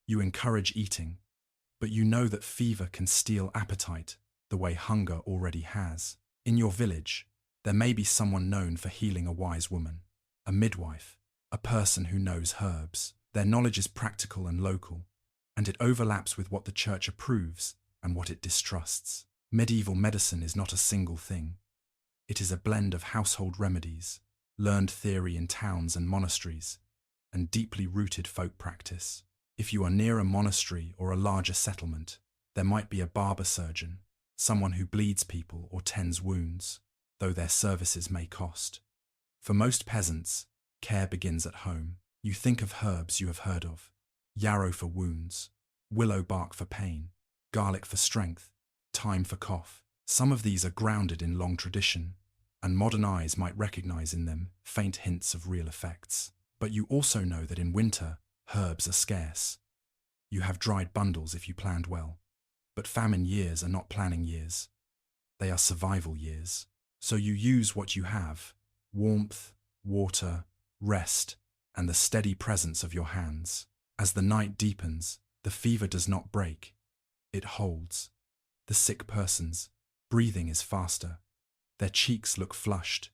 You encourage eating. But you know that fever can steal appetite the way hunger already has. In your village, there may be someone known for healing, a wise woman, a midwife, a person who knows herbs. Their knowledge is practical and local, and it overlaps with what the church approves and what it distrusts. Medieval medicine is not a single thing. It is a blend of household remedies, learned theory in towns and monasteries, and deeply rooted folk practice. If you are near a monastery or a larger settlement, there might be a barber surgeon, someone who bleeds people or tends wounds, though their services may cost. For most peasants, care begins at home. You think of herbs you have heard of: yarrow for wounds, willow bark for pain, garlic for strength, thyme for cough. Some of these are grounded in long tradition, and modern eyes might recognize in them faint hints of real effects. But you also know that in winter, herbs are scarce. You have dried bundles if you planned well. But famine years are not planning years. They are survival years. So you use what you have: warmth, water, rest, and the steady presence of your hands. As the night deepens, the fever does not break. It holds. The sick person's breathing is faster. Their cheeks look flushed.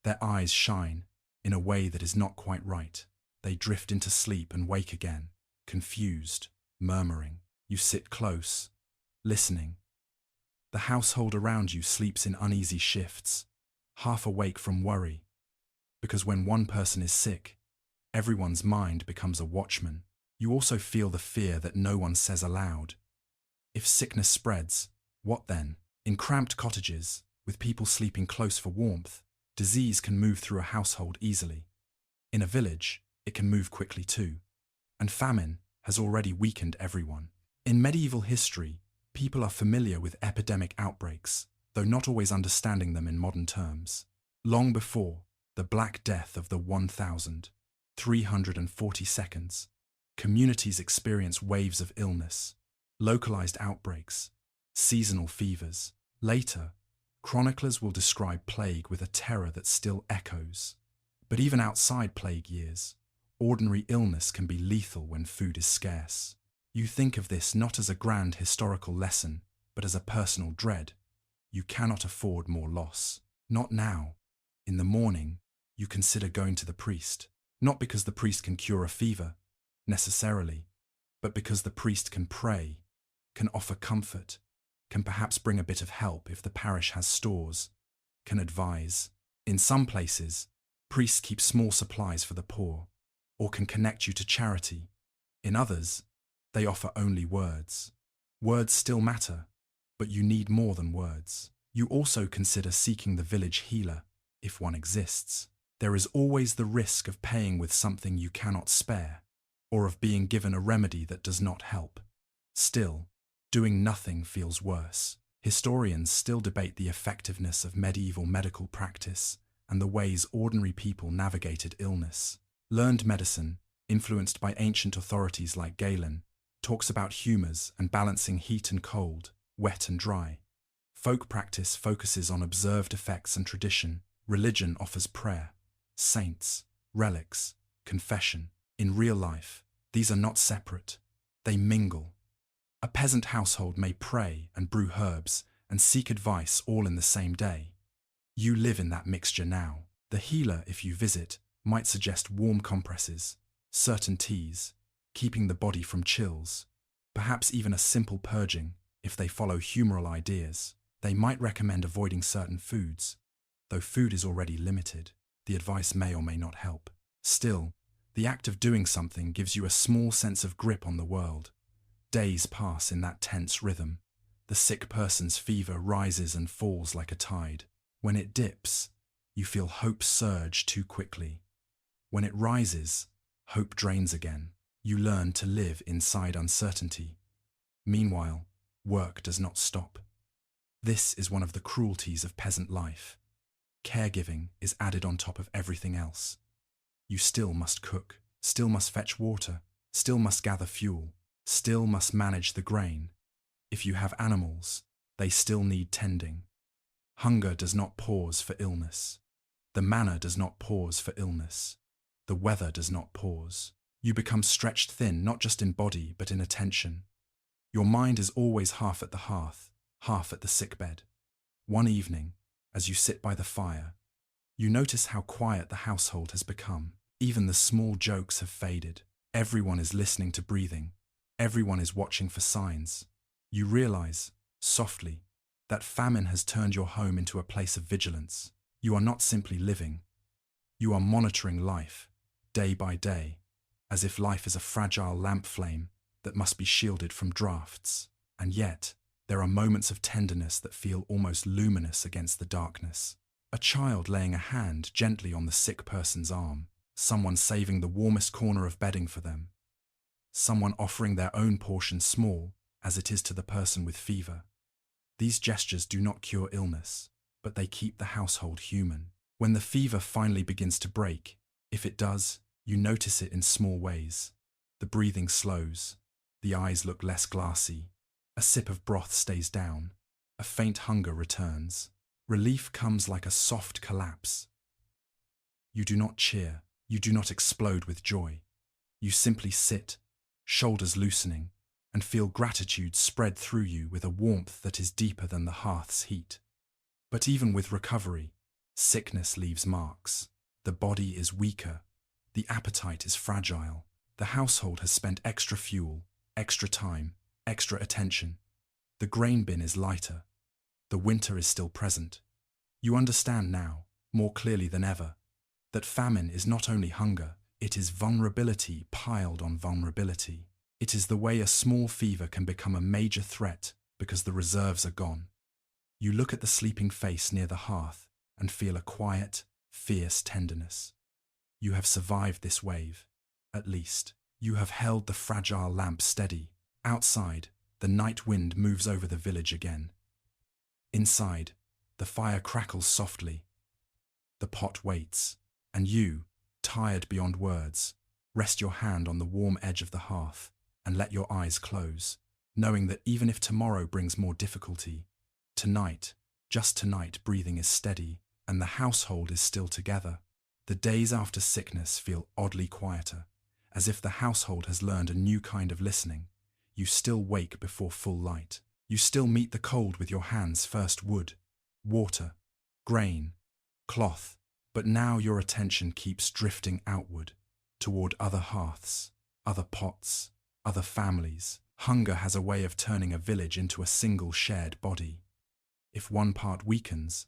Their eyes shine in a way that is not quite right. They drift into sleep and wake again, confused, murmuring. You sit close, listening. The household around you sleeps in uneasy shifts, half awake from worry. Because when one person is sick, everyone's mind becomes a watchman. You also feel the fear that no one says aloud. If sickness spreads, what then? In cramped cottages, with people sleeping close for warmth, disease can move through a household easily. In a village, it can move quickly too. And famine has already weakened everyone. In medieval history, people are familiar with epidemic outbreaks, though not always understanding them in modern terms. Long before the Black Death of the 1342, communities experience waves of illness, localized outbreaks, seasonal fevers. Later, chroniclers will describe plague with a terror that still echoes. But even outside plague years, ordinary illness can be lethal when food is scarce. You think of this not as a grand historical lesson, but as a personal dread. You cannot afford more loss. Not now. In the morning, you consider going to the priest, not because the priest can cure a fever, necessarily, but because the priest can pray, can offer comfort, can perhaps bring a bit of help if the parish has stores, can advise. In some places, priests keep small supplies for the poor, or can connect you to charity. In others, they offer only words. Words still matter, but you need more than words. You also consider seeking the village healer, if one exists. There is always the risk of paying with something you cannot spare, or of being given a remedy that does not help. Still, doing nothing feels worse. Historians still debate the effectiveness of medieval medical practice and the ways ordinary people navigated illness. Learned medicine, influenced by ancient authorities like Galen, talks about humours and balancing heat and cold, wet and dry. Folk practice focuses on observed effects and tradition. Religion offers prayer, saints, relics, confession. In real life, these are not separate. They mingle. A peasant household may pray and brew herbs and seek advice all in the same day. You live in that mixture now. The healer, if you visit, might suggest warm compresses, certain teas, keeping the body from chills, perhaps even a simple purging if they follow humoral ideas. They might recommend avoiding certain foods. Though food is already limited, the advice may or may not help. Still, the act of doing something gives you a small sense of grip on the world. Days pass in that tense rhythm. The sick person's fever rises and falls like a tide. When it dips, you feel hope surge too quickly. When it rises, hope drains again. You learn to live inside uncertainty. Meanwhile, work does not stop. This is one of the cruelties of peasant life. Caregiving is added on top of everything else. You still must cook, still must fetch water, still must gather fuel, still must manage the grain. If you have animals, they still need tending. Hunger does not pause for illness. The manor does not pause for illness. The weather does not pause. You become stretched thin, not just in body, but in attention. Your mind is always half at the hearth, half at the sickbed. One evening, as you sit by the fire, you notice how quiet the household has become. Even the small jokes have faded. Everyone is listening to breathing. Everyone is watching for signs. You realize, softly, that famine has turned your home into a place of vigilance. You are not simply living. You are monitoring life, day by day, as if life is a fragile lamp flame that must be shielded from drafts. And yet, there are moments of tenderness that feel almost luminous against the darkness. A child laying a hand gently on the sick person's arm, someone saving the warmest corner of bedding for them, someone offering their own portion small as it is to the person with fever. These gestures do not cure illness, but they keep the household human. When the fever finally begins to break, if it does, you notice it in small ways. The breathing slows, the eyes look less glassy, a sip of broth stays down, a faint hunger returns. Relief comes like a soft collapse. You do not cheer, you do not explode with joy. You simply sit, shoulders loosening, and feel gratitude spread through you with a warmth that is deeper than the hearth's heat. But even with recovery, sickness leaves marks. The body is weaker, the appetite is fragile, the household has spent extra fuel, extra time, extra attention. The grain bin is lighter. The winter is still present. You understand now, more clearly than ever, that famine is not only hunger, it is vulnerability piled on vulnerability. It is the way a small fever can become a major threat because the reserves are gone. You look at the sleeping face near the hearth and feel a quiet, fierce tenderness. You have survived this wave, at least. You have held the fragile lamp steady. Outside, the night wind moves over the village again. Inside, the fire crackles softly. The pot waits, and you, tired beyond words, rest your hand on the warm edge of the hearth and let your eyes close, knowing that even if tomorrow brings more difficulty, tonight, just tonight, breathing is steady and the household is still together. The days after sickness feel oddly quieter, as if the household has learned a new kind of listening. You still wake before full light. You still meet the cold with your hands, first wood, water, grain, cloth, but now your attention keeps drifting outward, toward other hearths, other pots, other families. Hunger has a way of turning a village into a single shared body. If one part weakens,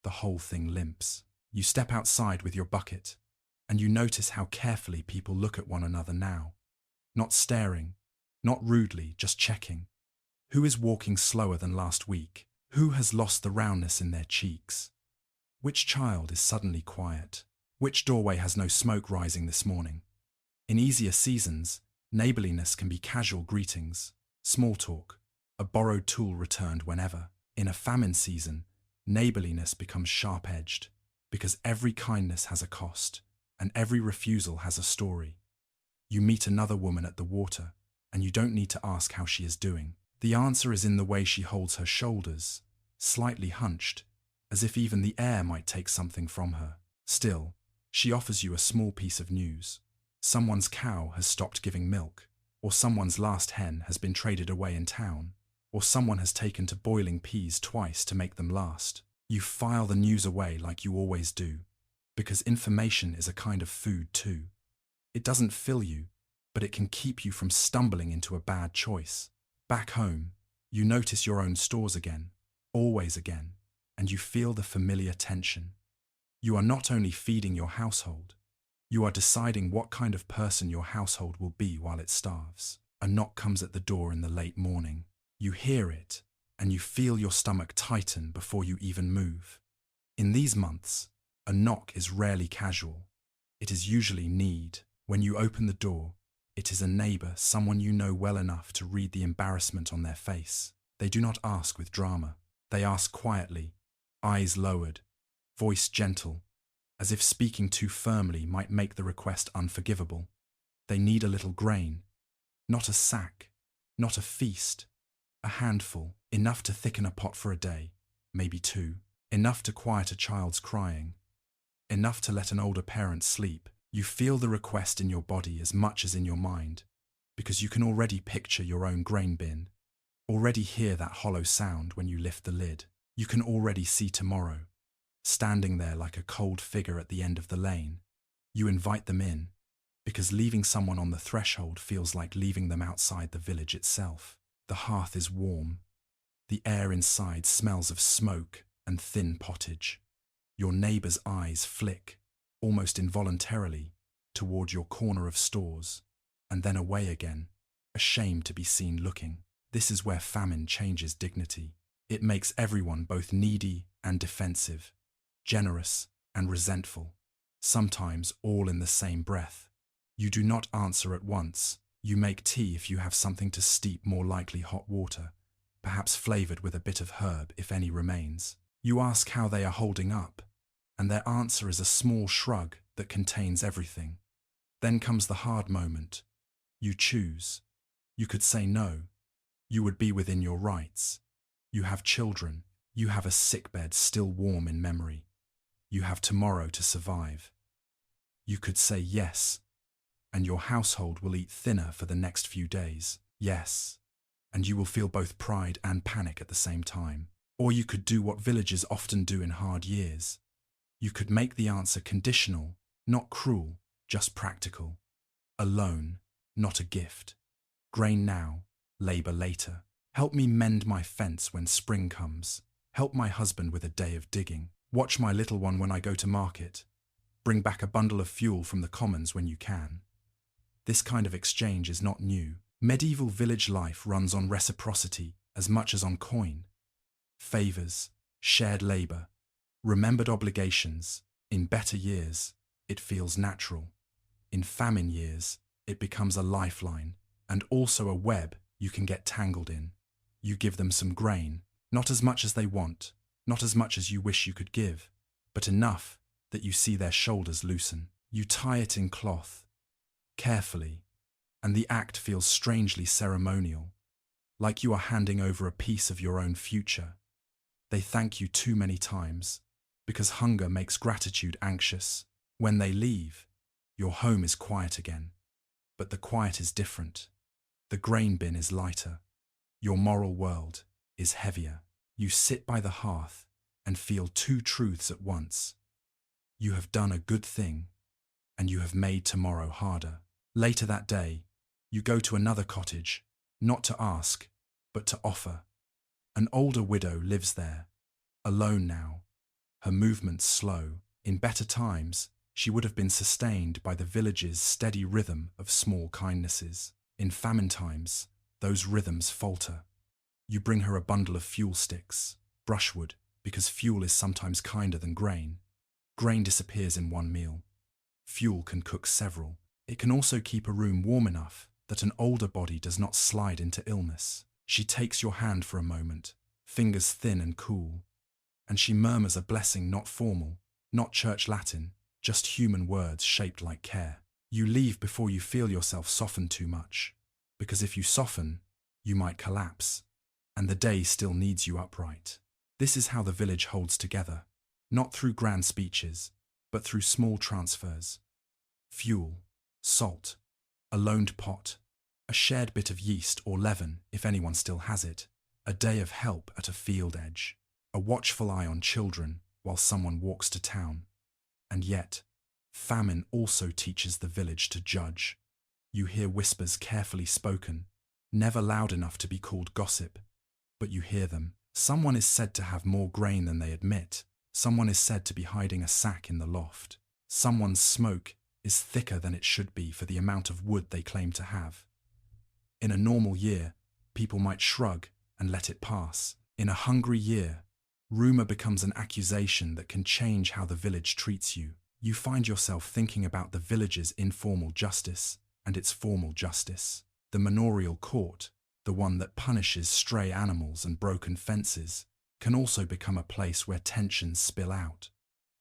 the whole thing limps. You step outside with your bucket, and you notice how carefully people look at one another now. Not staring, not rudely, just checking. Who is walking slower than last week? Who has lost the roundness in their cheeks? Which child is suddenly quiet? Which doorway has no smoke rising this morning? In easier seasons, neighborliness can be casual greetings, small talk, a borrowed tool returned whenever. In a famine season, neighborliness becomes sharp-edged, because every kindness has a cost, and every refusal has a story. You meet another woman at the water, and you don't need to ask how she is doing. The answer is in the way she holds her shoulders, slightly hunched, as if even the air might take something from her. Still, she offers you a small piece of news. Someone's cow has stopped giving milk, or someone's last hen has been traded away in town, or someone has taken to boiling peas twice to make them last. You file the news away like you always do, because information is a kind of food too. It doesn't fill you, but it can keep you from stumbling into a bad choice. Back home, you notice your own stores again, always again, and you feel the familiar tension. You are not only feeding your household, you are deciding what kind of person your household will be while it starves. A knock comes at the door in the late morning. You hear it, and you feel your stomach tighten before you even move. In these months, a knock is rarely casual. It is usually need. When you open the door, it is a neighbor, someone you know well enough to read the embarrassment on their face. They do not ask with drama. They ask quietly, eyes lowered, voice gentle, as if speaking too firmly might make the request unforgivable. They need a little grain, not a sack, not a feast, a handful, enough to thicken a pot for a day, maybe two, enough to quiet a child's crying, enough to let an older parent sleep. You feel the request in your body as much as in your mind, because you can already picture your own grain bin, Already hear that hollow sound when you lift the lid. You can already see tomorrow, standing there like a cold figure at the end of the lane. You invite them in, because leaving someone on the threshold feels like leaving them outside the village itself. The hearth is warm. The air inside smells of smoke and thin pottage. Your neighbour's eyes flick, almost involuntarily, toward your corner of stores, and then away again, ashamed to be seen looking. This is where famine changes dignity. It makes everyone both needy and defensive, generous and resentful, sometimes all in the same breath. You do not answer at once. You make tea if you have something to steep, more likely hot water, perhaps flavoured with a bit of herb if any remains. You ask how they are holding up, and their answer is a small shrug that contains everything. Then comes the hard moment. You choose. You could say no. You would be within your rights. You have children. You have a sickbed still warm in memory. You have tomorrow to survive. You could say yes, and your household will eat thinner for the next few days. Yes, and you will feel both pride and panic at the same time. Or you could do what villagers often do in hard years. You could make the answer conditional, not cruel, just practical. A loan, not a gift. Grain now, labour later. Help me mend my fence when spring comes. Help my husband with a day of digging. Watch my little one when I go to market. Bring back a bundle of fuel from the commons when you can. This kind of exchange is not new. Medieval village life runs on reciprocity as much as on coin. Favours, shared labour, remembered obligations. In better years, it feels natural. In famine years, it becomes a lifeline, and also a web you can get tangled in. You give them some grain, not as much as they want, not as much as you wish you could give, but enough that you see their shoulders loosen. You tie it in cloth, carefully, and the act feels strangely ceremonial, like you are handing over a piece of your own future. They thank you too many times, because hunger makes gratitude anxious. When they leave, your home is quiet again, but the quiet is different. The grain bin is lighter. Your moral world is heavier. You sit by the hearth and feel two truths at once. You have done a good thing, and you have made tomorrow harder. Later that day, you go to another cottage, not to ask, but to offer. An older widow lives there, alone now, her movements slow. In better times, she would have been sustained by the village's steady rhythm of small kindnesses. In famine times, those rhythms falter. You bring her a bundle of fuel sticks, brushwood, because fuel is sometimes kinder than grain. Grain disappears in one meal. Fuel can cook several. It can also keep a room warm enough that an older body does not slide into illness. She takes your hand for a moment, fingers thin and cool, and she murmurs a blessing not formal, not church Latin, just human words shaped like care. You leave before you feel yourself soften too much, because if you soften, you might collapse, and the day still needs you upright. This is how the village holds together, not through grand speeches, but through small transfers. Fuel, salt, a loaned pot, a shared bit of yeast or leaven if anyone still has it, a day of help at a field edge, a watchful eye on children while someone walks to town. And yet, famine also teaches the village to judge. You hear whispers carefully spoken, never loud enough to be called gossip, but you hear them. Someone is said to have more grain than they admit. Someone is said to be hiding a sack in the loft. Someone's smoke is thicker than it should be for the amount of wood they claim to have. In a normal year, people might shrug and let it pass. In a hungry year, rumour becomes an accusation that can change how the village treats you. You find yourself thinking about the village's informal justice and its formal justice. The manorial court, the one that punishes stray animals and broken fences, can also become a place where tensions spill out.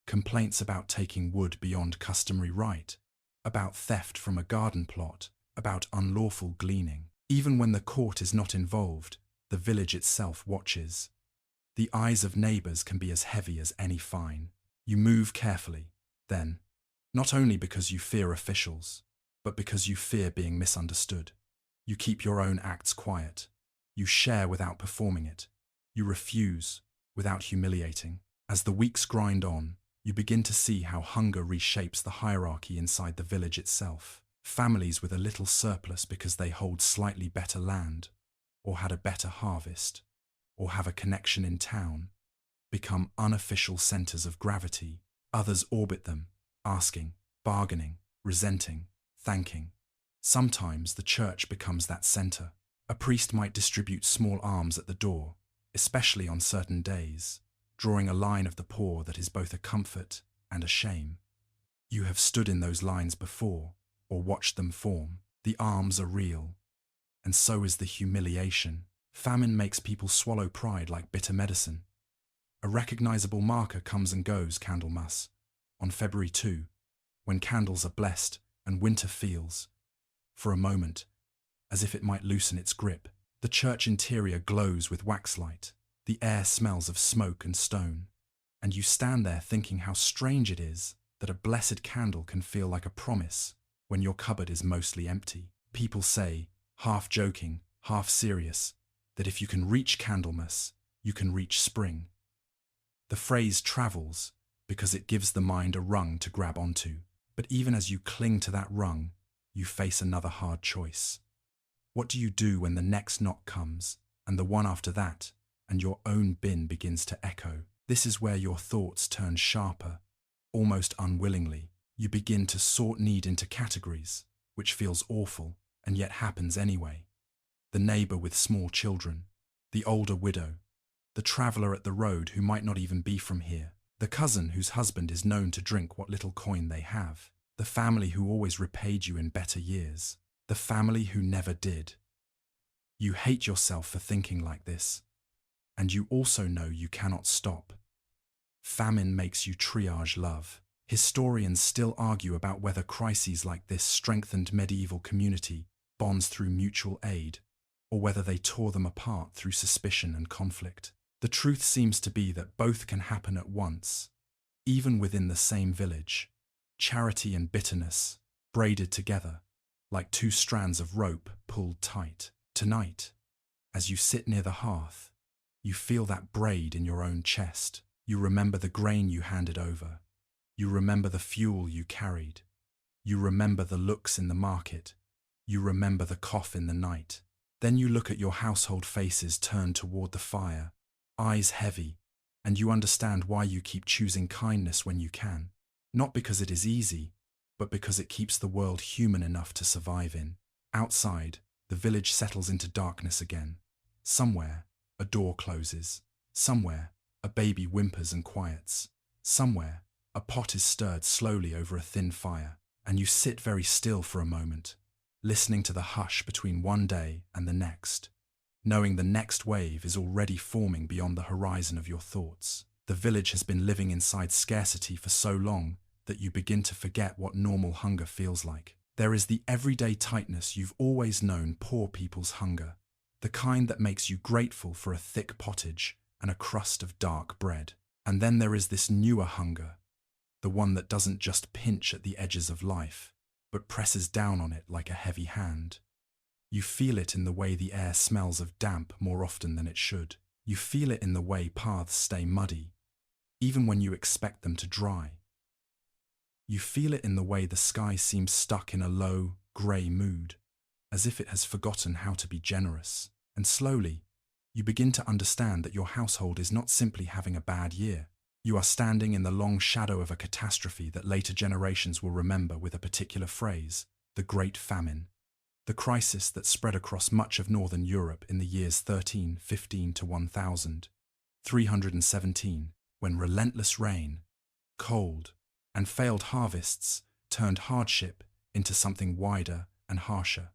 Complaints about taking wood beyond customary right, about theft from a garden plot, about unlawful gleaning. Even when the court is not involved, the village itself watches. The eyes of neighbours can be as heavy as any fine. You move carefully, then, not only because you fear officials, but because you fear being misunderstood. You keep your own acts quiet. You share without performing it. You refuse without humiliating. As the weeks grind on, you begin to see how hunger reshapes the hierarchy inside the village itself. Families with a little surplus because they hold slightly better land, or had a better harvest, or have a connection in town, become unofficial centers of gravity. Others orbit them, asking, bargaining, resenting, thanking. Sometimes the church becomes that center. A priest might distribute small alms at the door, especially on certain days, drawing a line of the poor that is both a comfort and a shame. You have stood in those lines before, or watched them form. The alms are real, and so is the humiliation. Famine makes people swallow pride like bitter medicine. A recognizable marker comes and goes, Candlemas, on February 2, when candles are blessed and winter feels, for a moment, as if it might loosen its grip. The church interior glows with waxlight. The air smells of smoke and stone, and you stand there thinking how strange it is that a blessed candle can feel like a promise when your cupboard is mostly empty. People say, half joking, half serious, that if you can reach Candlemas, you can reach spring. The phrase travels because it gives the mind a rung to grab onto, but even as you cling to that rung, you face another hard choice. What do you do when the next knock comes, and the one after that, and your own bin begins to echo? This is where your thoughts turn sharper. Almost unwillingly, you begin to sort need into categories, which feels awful, and yet happens anyway. The neighbor with small children, the older widow, the traveler at the road who might not even be from here, the cousin whose husband is known to drink what little coin they have, the family who always repaid you in better years, the family who never did. You hate yourself for thinking like this, and you also know you cannot stop. Famine makes you triage love. Historians still argue about whether crises like this strengthened medieval community bonds through mutual aid, or whether they tore them apart through suspicion and conflict. The truth seems to be that both can happen at once, even within the same village. Charity and bitterness, braided together, like two strands of rope pulled tight. Tonight, as you sit near the hearth, you feel that braid in your own chest. You remember the grain you handed over. You remember the fuel you carried. You remember the looks in the market. You remember the cough in the night. Then you look at your household faces turned toward the fire, eyes heavy, and you understand why you keep choosing kindness when you can. Not because it is easy, but because it keeps the world human enough to survive in. Outside, the village settles into darkness again. Somewhere, a door closes. Somewhere, a baby whimpers and quiets. Somewhere, a pot is stirred slowly over a thin fire, and you sit very still for a moment, listening to the hush between one day and the next, knowing the next wave is already forming beyond the horizon of your thoughts. The village has been living inside scarcity for so long that you begin to forget what normal hunger feels like. There is the everyday tightness you've always known poor people's hunger, the kind that makes you grateful for a thick pottage and a crust of dark bread. And then there is this newer hunger, the one that doesn't just pinch at the edges of life, but presses down on it like a heavy hand. You feel it in the way the air smells of damp more often than it should. You feel it in the way paths stay muddy, even when you expect them to dry. You feel it in the way the sky seems stuck in a low, grey mood, as if it has forgotten how to be generous. And slowly, you begin to understand that your household is not simply having a bad year. You are standing in the long shadow of a catastrophe that later generations will remember with a particular phrase, the Great Famine, the crisis that spread across much of northern Europe in the years 1315 to 1317, when relentless rain, cold, and failed harvests turned hardship into something wider and harsher.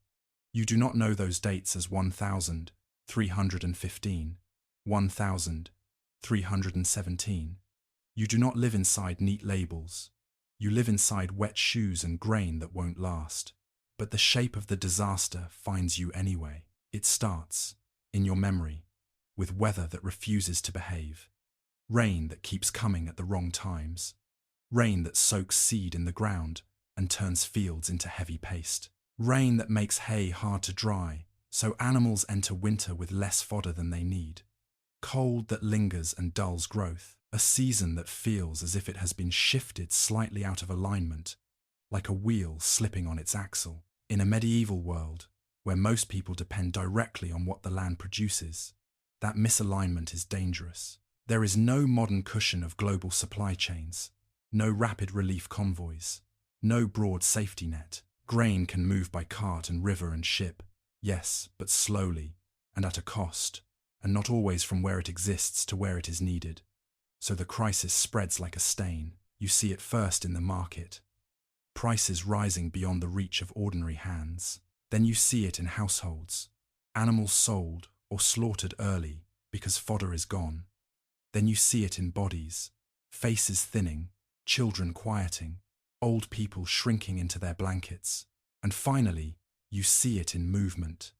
You do not know those dates as 1315, 1317. You do not live inside neat labels. You live inside wet shoes and grain that won't last. But the shape of the disaster finds you anyway. It starts, in your memory, with weather that refuses to behave. Rain that keeps coming at the wrong times. Rain that soaks seed in the ground and turns fields into heavy paste. Rain that makes hay hard to dry So animals enter winter with less fodder than they need. Cold that lingers and dulls growth. A season that feels as if it has been shifted slightly out of alignment, like a wheel slipping on its axle. In a medieval world, where most people depend directly on what the land produces, that misalignment is dangerous. There is no modern cushion of global supply chains, no rapid relief convoys, no broad safety net. Grain can move by cart and river and ship, yes, but slowly, and at a cost, and not always from where it exists to where it is needed. So the crisis spreads like a stain. You see it first in the market, prices rising beyond the reach of ordinary hands. Then you see it in households, animals sold or slaughtered early because fodder is gone. Then you see it in bodies, faces thinning, children quieting, old people shrinking into their blankets. And finally, you see it in movement,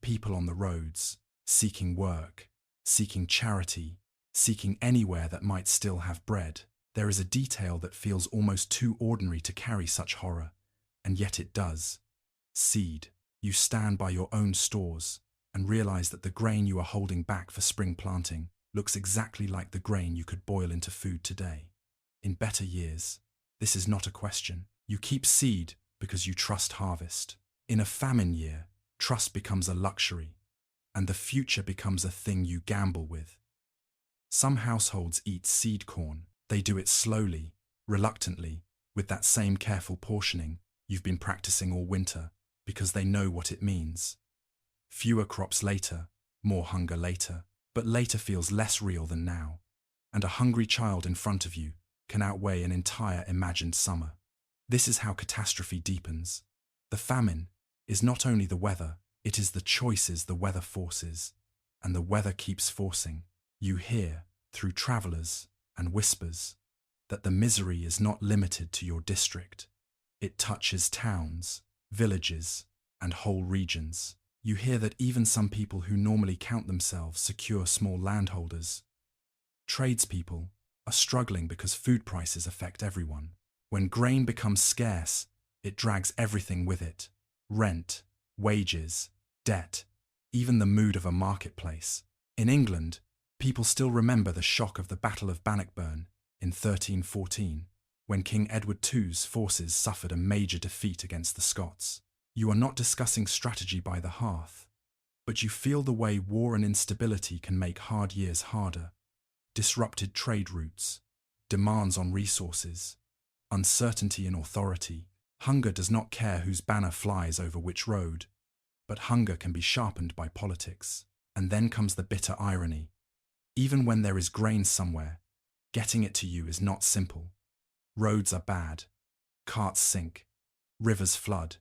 people on the roads, seeking work, seeking charity, seeking anywhere that might still have bread. There is a detail that feels almost too ordinary to carry such horror, and yet it does. Seed. You stand by your own stores and realize that the grain you are holding back for spring planting looks exactly like the grain you could boil into food today. In better years, this is not a question. You keep seed because you trust harvest. In a famine year, trust becomes a luxury, and the future becomes a thing you gamble with. Some households eat seed corn. They do it slowly, reluctantly, with that same careful portioning you've been practicing all winter, because they know what it means. Fewer crops later, more hunger later, but later feels less real than now, and a hungry child in front of you can outweigh an entire imagined summer. This is how catastrophe deepens. The famine is not only the weather, it is the choices the weather forces, and the weather keeps forcing. You hear, through travelers and whispers, that the misery is not limited to your district. It touches towns, villages, and whole regions. You hear that even some people who normally count themselves secure small landholders, tradespeople, are struggling because food prices affect everyone. When grain becomes scarce, it drags everything with it. Rent, wages, debt, even the mood of a marketplace. In England, people still remember the shock of the Battle of Bannockburn in 1314, when King Edward II's forces suffered a major defeat against the Scots. You are not discussing strategy by the hearth, but you feel the way war and instability can make hard years harder. Disrupted trade routes, demands on resources, uncertainty in authority. Hunger does not care whose banner flies over which road, but hunger can be sharpened by politics. And then comes the bitter irony. Even when there is grain somewhere, getting it to you is not simple. Roads are bad, carts sink, rivers flood,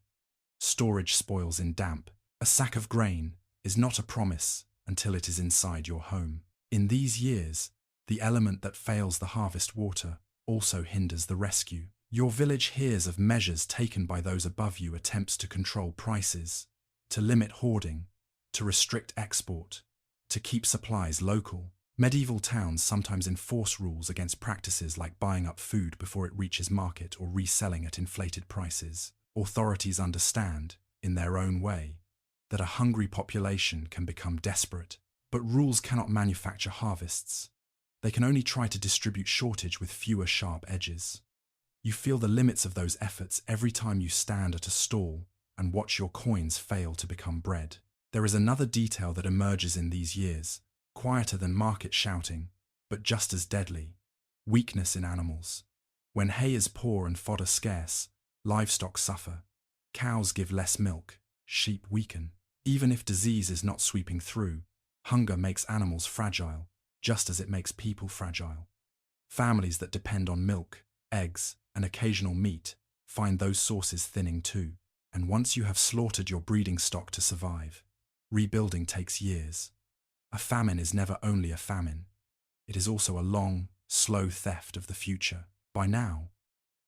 storage spoils in damp. A sack of grain is not a promise until it is inside your home. In these years, the element that fails the harvest water also hinders the rescue. Your village hears of measures taken by those above you, attempts to control prices, to limit hoarding, to restrict export, to keep supplies local. Medieval towns sometimes enforce rules against practices like buying up food before it reaches market or reselling at inflated prices. Authorities understand, in their own way, that a hungry population can become desperate, but rules cannot manufacture harvests. They can only try to distribute shortage with fewer sharp edges. You feel the limits of those efforts every time you stand at a stall and watch your coins fail to become bread. There is another detail that emerges in these years, quieter than market shouting, but just as deadly: weakness in animals. When hay is poor and fodder scarce, livestock suffer. Cows give less milk, sheep weaken. Even if disease is not sweeping through, hunger makes animals fragile, just as it makes people fragile. Families that depend on milk, eggs, and occasional meat find those sources thinning too. And once you have slaughtered your breeding stock to survive, rebuilding takes years. A famine is never only a famine. It is also a long, slow theft of the future. By now,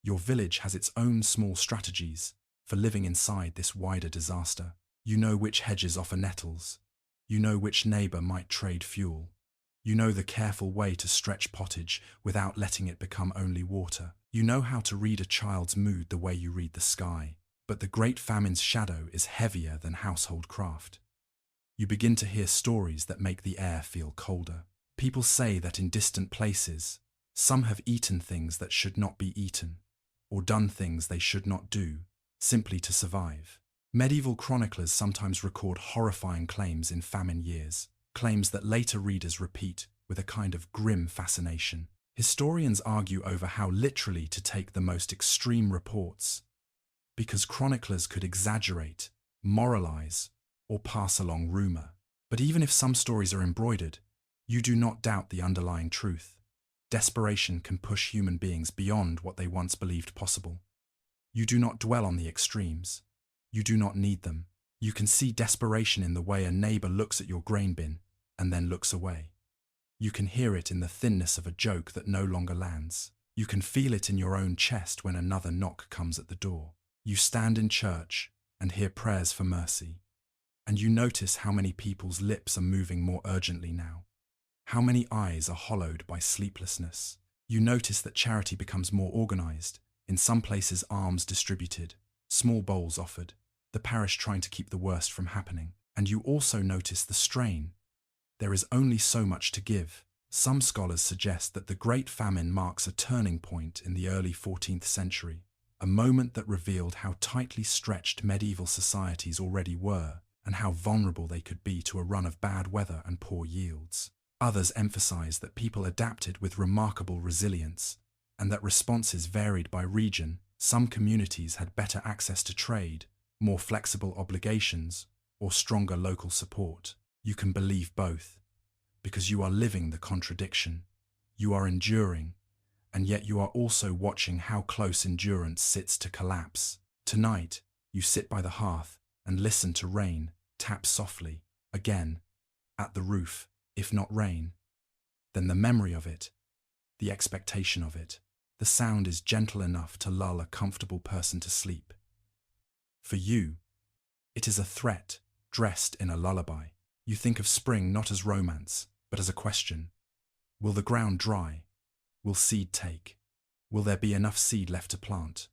your village has its own small strategies for living inside this wider disaster. You know which hedges offer nettles. You know which neighbour might trade fuel. You know the careful way to stretch pottage without letting it become only water. You know how to read a child's mood the way you read the sky. But the Great Famine's shadow is heavier than household craft. You begin to hear stories that make the air feel colder. People say that in distant places, some have eaten things that should not be eaten, or done things they should not do, simply to survive. Medieval chroniclers sometimes record horrifying claims in famine years, claims that later readers repeat with a kind of grim fascination. Historians argue over how literally to take the most extreme reports, because chroniclers could exaggerate, moralize, or pass along rumor. But even if some stories are embroidered, you do not doubt the underlying truth. Desperation can push human beings beyond what they once believed possible. You do not dwell on the extremes. You do not need them. You can see desperation in the way a neighbor looks at your grain bin and then looks away. You can hear it in the thinness of a joke that no longer lands. You can feel it in your own chest when another knock comes at the door. You stand in church and hear prayers for mercy, and you notice how many people's lips are moving more urgently now. How many eyes are hollowed by sleeplessness. You notice that charity becomes more organized, in some places alms distributed, small bowls offered, the parish trying to keep the worst from happening. And you also notice the strain. There is only so much to give. Some scholars suggest that the Great Famine marks a turning point in the early 14th century, a moment that revealed how tightly stretched medieval societies already were and how vulnerable they could be to a run of bad weather and poor yields. Others emphasize that people adapted with remarkable resilience and that responses varied by region. Some communities had better access to trade, more flexible obligations, or stronger local support. You can believe both, because you are living the contradiction. You are enduring, and yet you are also watching how close endurance sits to collapse. Tonight, you sit by the hearth and listen to rain tap softly, again, at the roof, if not rain. Then the memory of it, the expectation of it, the sound is gentle enough to lull a comfortable person to sleep. For you, it is a threat dressed in a lullaby. You think of spring not as romance, but as a question. Will the ground dry? Will seed take? Will there be enough seed left to plant?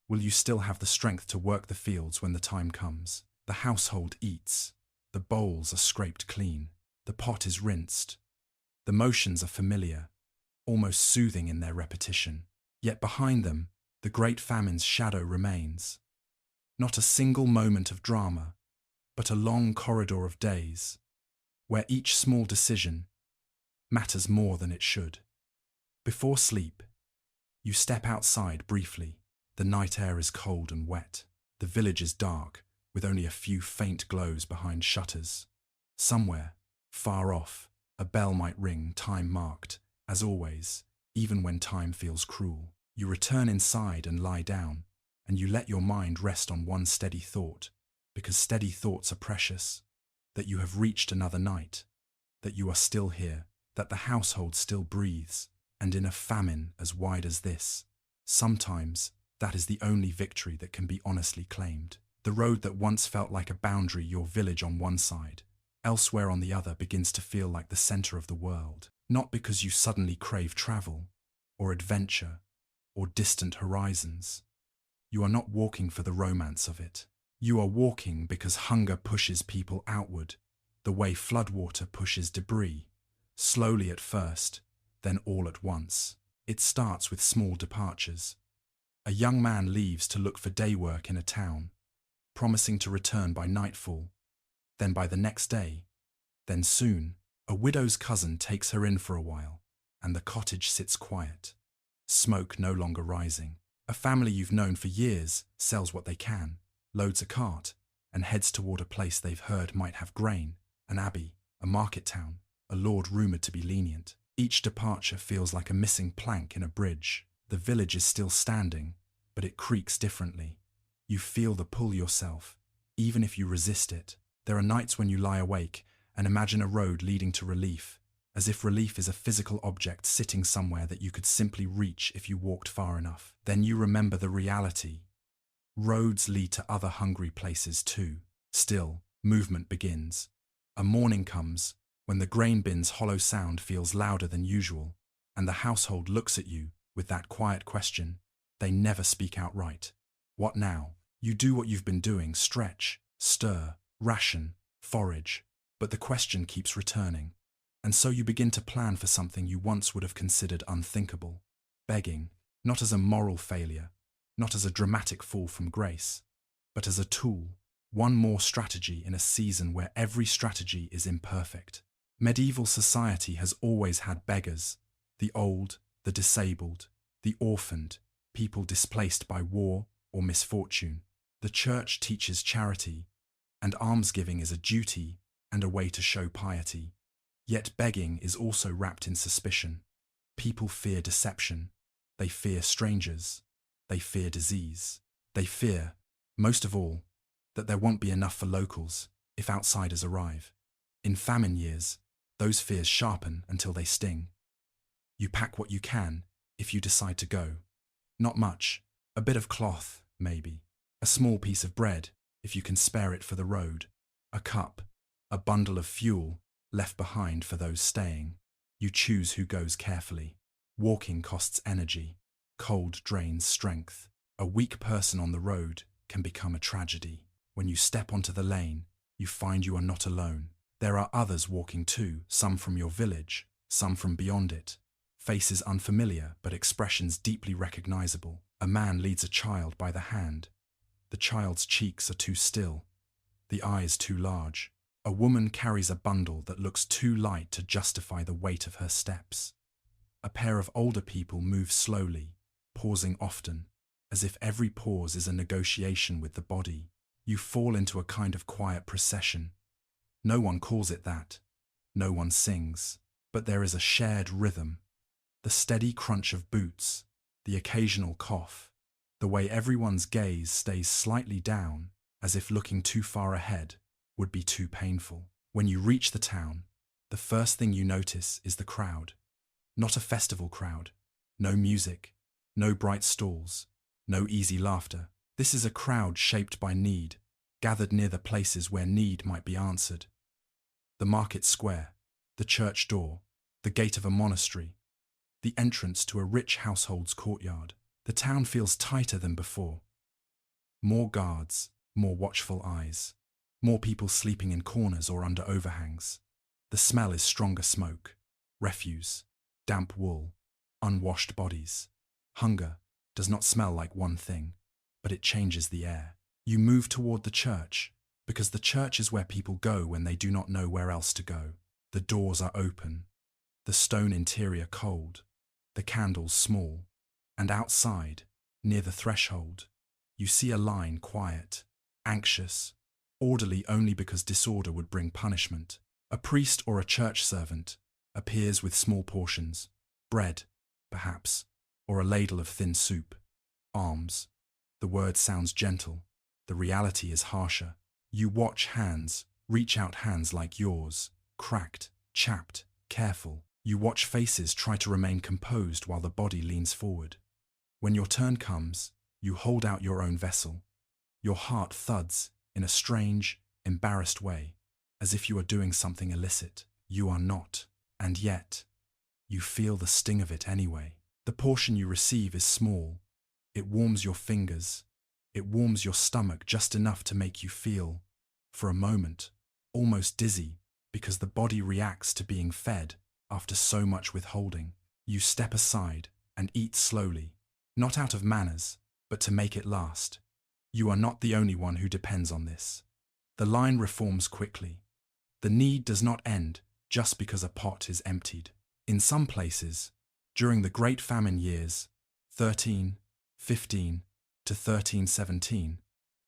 Will you still have the strength to work the fields when the time comes? The household eats. The bowls are scraped clean. The pot is rinsed. The motions are familiar, almost soothing in their repetition. Yet behind them, the Great Famine's shadow remains. Not a single moment of drama, but a long corridor of days, where each small decision matters more than it should. Before sleep, you step outside briefly. The night air is cold and wet. The village is dark, with only a few faint glows behind shutters. Somewhere, far off, a bell might ring, time marked, as always, even when time feels cruel. You return inside and lie down, and you let your mind rest on one steady thought, because steady thoughts are precious, that you have reached another night, that you are still here, that the household still breathes, and in a famine as wide as this, sometimes that is the only victory that can be honestly claimed. The road that once felt like a boundary, your village on one side, elsewhere on the other, begins to feel like the center of the world. Not because you suddenly crave travel, or adventure, or distant horizons. You are not walking for the romance of it. You are walking because hunger pushes people outward, the way floodwater pushes debris, slowly at first, then all at once. It starts with small departures. A young man leaves to look for day work in a town, promising to return by nightfall, then by the next day, then soon. A widow's cousin takes her in for a while, and the cottage sits quiet, smoke no longer rising. A family you've known for years sells what they can, loads a cart, and heads toward a place they've heard might have grain, an abbey, a market town, a lord rumoured to be lenient. Each departure feels like a missing plank in a bridge. The village is still standing, but it creaks differently. You feel the pull yourself, even if you resist it. There are nights when you lie awake and imagine a road leading to relief, as if relief is a physical object sitting somewhere that you could simply reach if you walked far enough. Then you remember the reality. Roads lead to other hungry places too. Still, movement begins. A morning comes when the grain bin's hollow sound feels louder than usual, and the household looks at you with that quiet question. They never speak outright. What now? You do what you've been doing: stretch, stir, ration, forage. But the question keeps returning. And so you begin to plan for something you once would have considered unthinkable. Begging, not as a moral failure, not as a dramatic fall from grace, but as a tool, one more strategy in a season where every strategy is imperfect. Medieval society has always had beggars, the old, the disabled, the orphaned, people displaced by war or misfortune. The church teaches charity, and almsgiving is a duty and a way to show piety. Yet begging is also wrapped in suspicion. People fear deception. They fear strangers. They fear disease. They fear, most of all, that there won't be enough for locals if outsiders arrive. In famine years, those fears sharpen until they sting. You pack what you can if you decide to go. Not much, a bit of cloth, maybe, a small piece of bread if you can spare it for the road, a cup, a bundle of fuel left behind for those staying. You choose who goes carefully. Walking costs energy. Cold drains strength. A weak person on the road can become a tragedy. When you step onto the lane, you find you are not alone. There are others walking too, some from your village, some from beyond it. Faces unfamiliar, but expressions deeply recognizable. A man leads a child by the hand. The child's cheeks are too still, the eyes too large. A woman carries a bundle that looks too light to justify the weight of her steps. A pair of older people move slowly, pausing often, as if every pause is a negotiation with the body. You fall into a kind of quiet procession. No one calls it that. No one sings. But there is a shared rhythm. The steady crunch of boots, the occasional cough, the way everyone's gaze stays slightly down, as if looking too far ahead would be too painful. When you reach the town, the first thing you notice is the crowd. Not a festival crowd. No music. No bright stalls. No easy laughter. This is a crowd shaped by need, gathered near the places where need might be answered. The market square, the church door, the gate of a monastery, the entrance to a rich household's courtyard. The town feels tighter than before. More guards, more watchful eyes, more people sleeping in corners or under overhangs. The smell is stronger smoke, refuse, damp wool, unwashed bodies. Hunger does not smell like one thing, but it changes the air. You move toward the church, because the church is where people go when they do not know where else to go. The doors are open, the stone interior cold, the candles small, and outside, near the threshold, you see a line quiet, anxious, orderly only because disorder would bring punishment. A priest or a church servant appears with small portions, bread, perhaps, or a ladle of thin soup. Alms. The word sounds gentle. The reality is harsher. You watch hands, reach out hands like yours, cracked, chapped, careful. You watch faces try to remain composed while the body leans forward. When your turn comes, you hold out your own vessel. Your heart thuds in a strange, embarrassed way, as if you are doing something illicit. You are not, and yet, you feel the sting of it anyway. The portion you receive is small. It warms your fingers. It warms your stomach just enough to make you feel, for a moment, almost dizzy, because the body reacts to being fed after so much withholding. You step aside and eat slowly, not out of manners, but to make it last. You are not the only one who depends on this. The line reforms quickly. The need does not end just because a pot is emptied. In some places, during the Great Famine years, 1315 to 1317,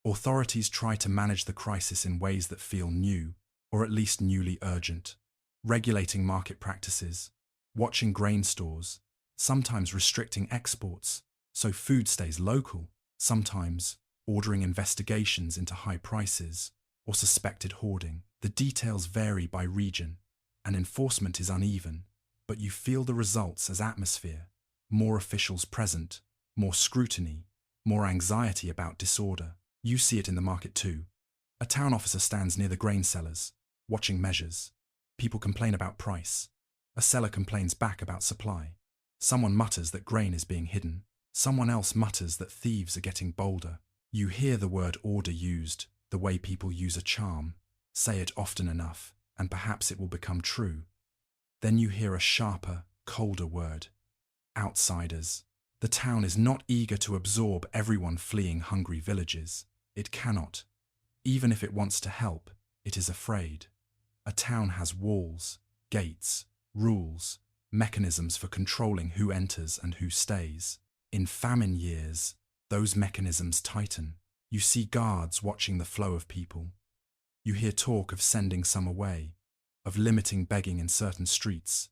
authorities try to manage the crisis in ways that feel new, or at least newly urgent. Regulating market practices, watching grain stores, sometimes restricting exports so food stays local, sometimes ordering investigations into high prices or suspected hoarding. The details vary by region, and enforcement is uneven, but you feel the results as atmosphere. More officials present, more scrutiny, more anxiety about disorder. You see it in the market too. A town officer stands near the grain sellers, watching measures. People complain about price. A seller complains back about supply. Someone mutters that grain is being hidden. Someone else mutters that thieves are getting bolder. You hear the word order used, the way people use a charm. Say it often enough, and perhaps it will become true. Then you hear a sharper, colder word. Outsiders. The town is not eager to absorb everyone fleeing hungry villages. It cannot. Even if it wants to help, it is afraid. A town has walls, gates, rules, mechanisms for controlling who enters and who stays. In famine years, those mechanisms tighten. You see guards watching the flow of people. You hear talk of sending some away, of limiting begging in certain streets,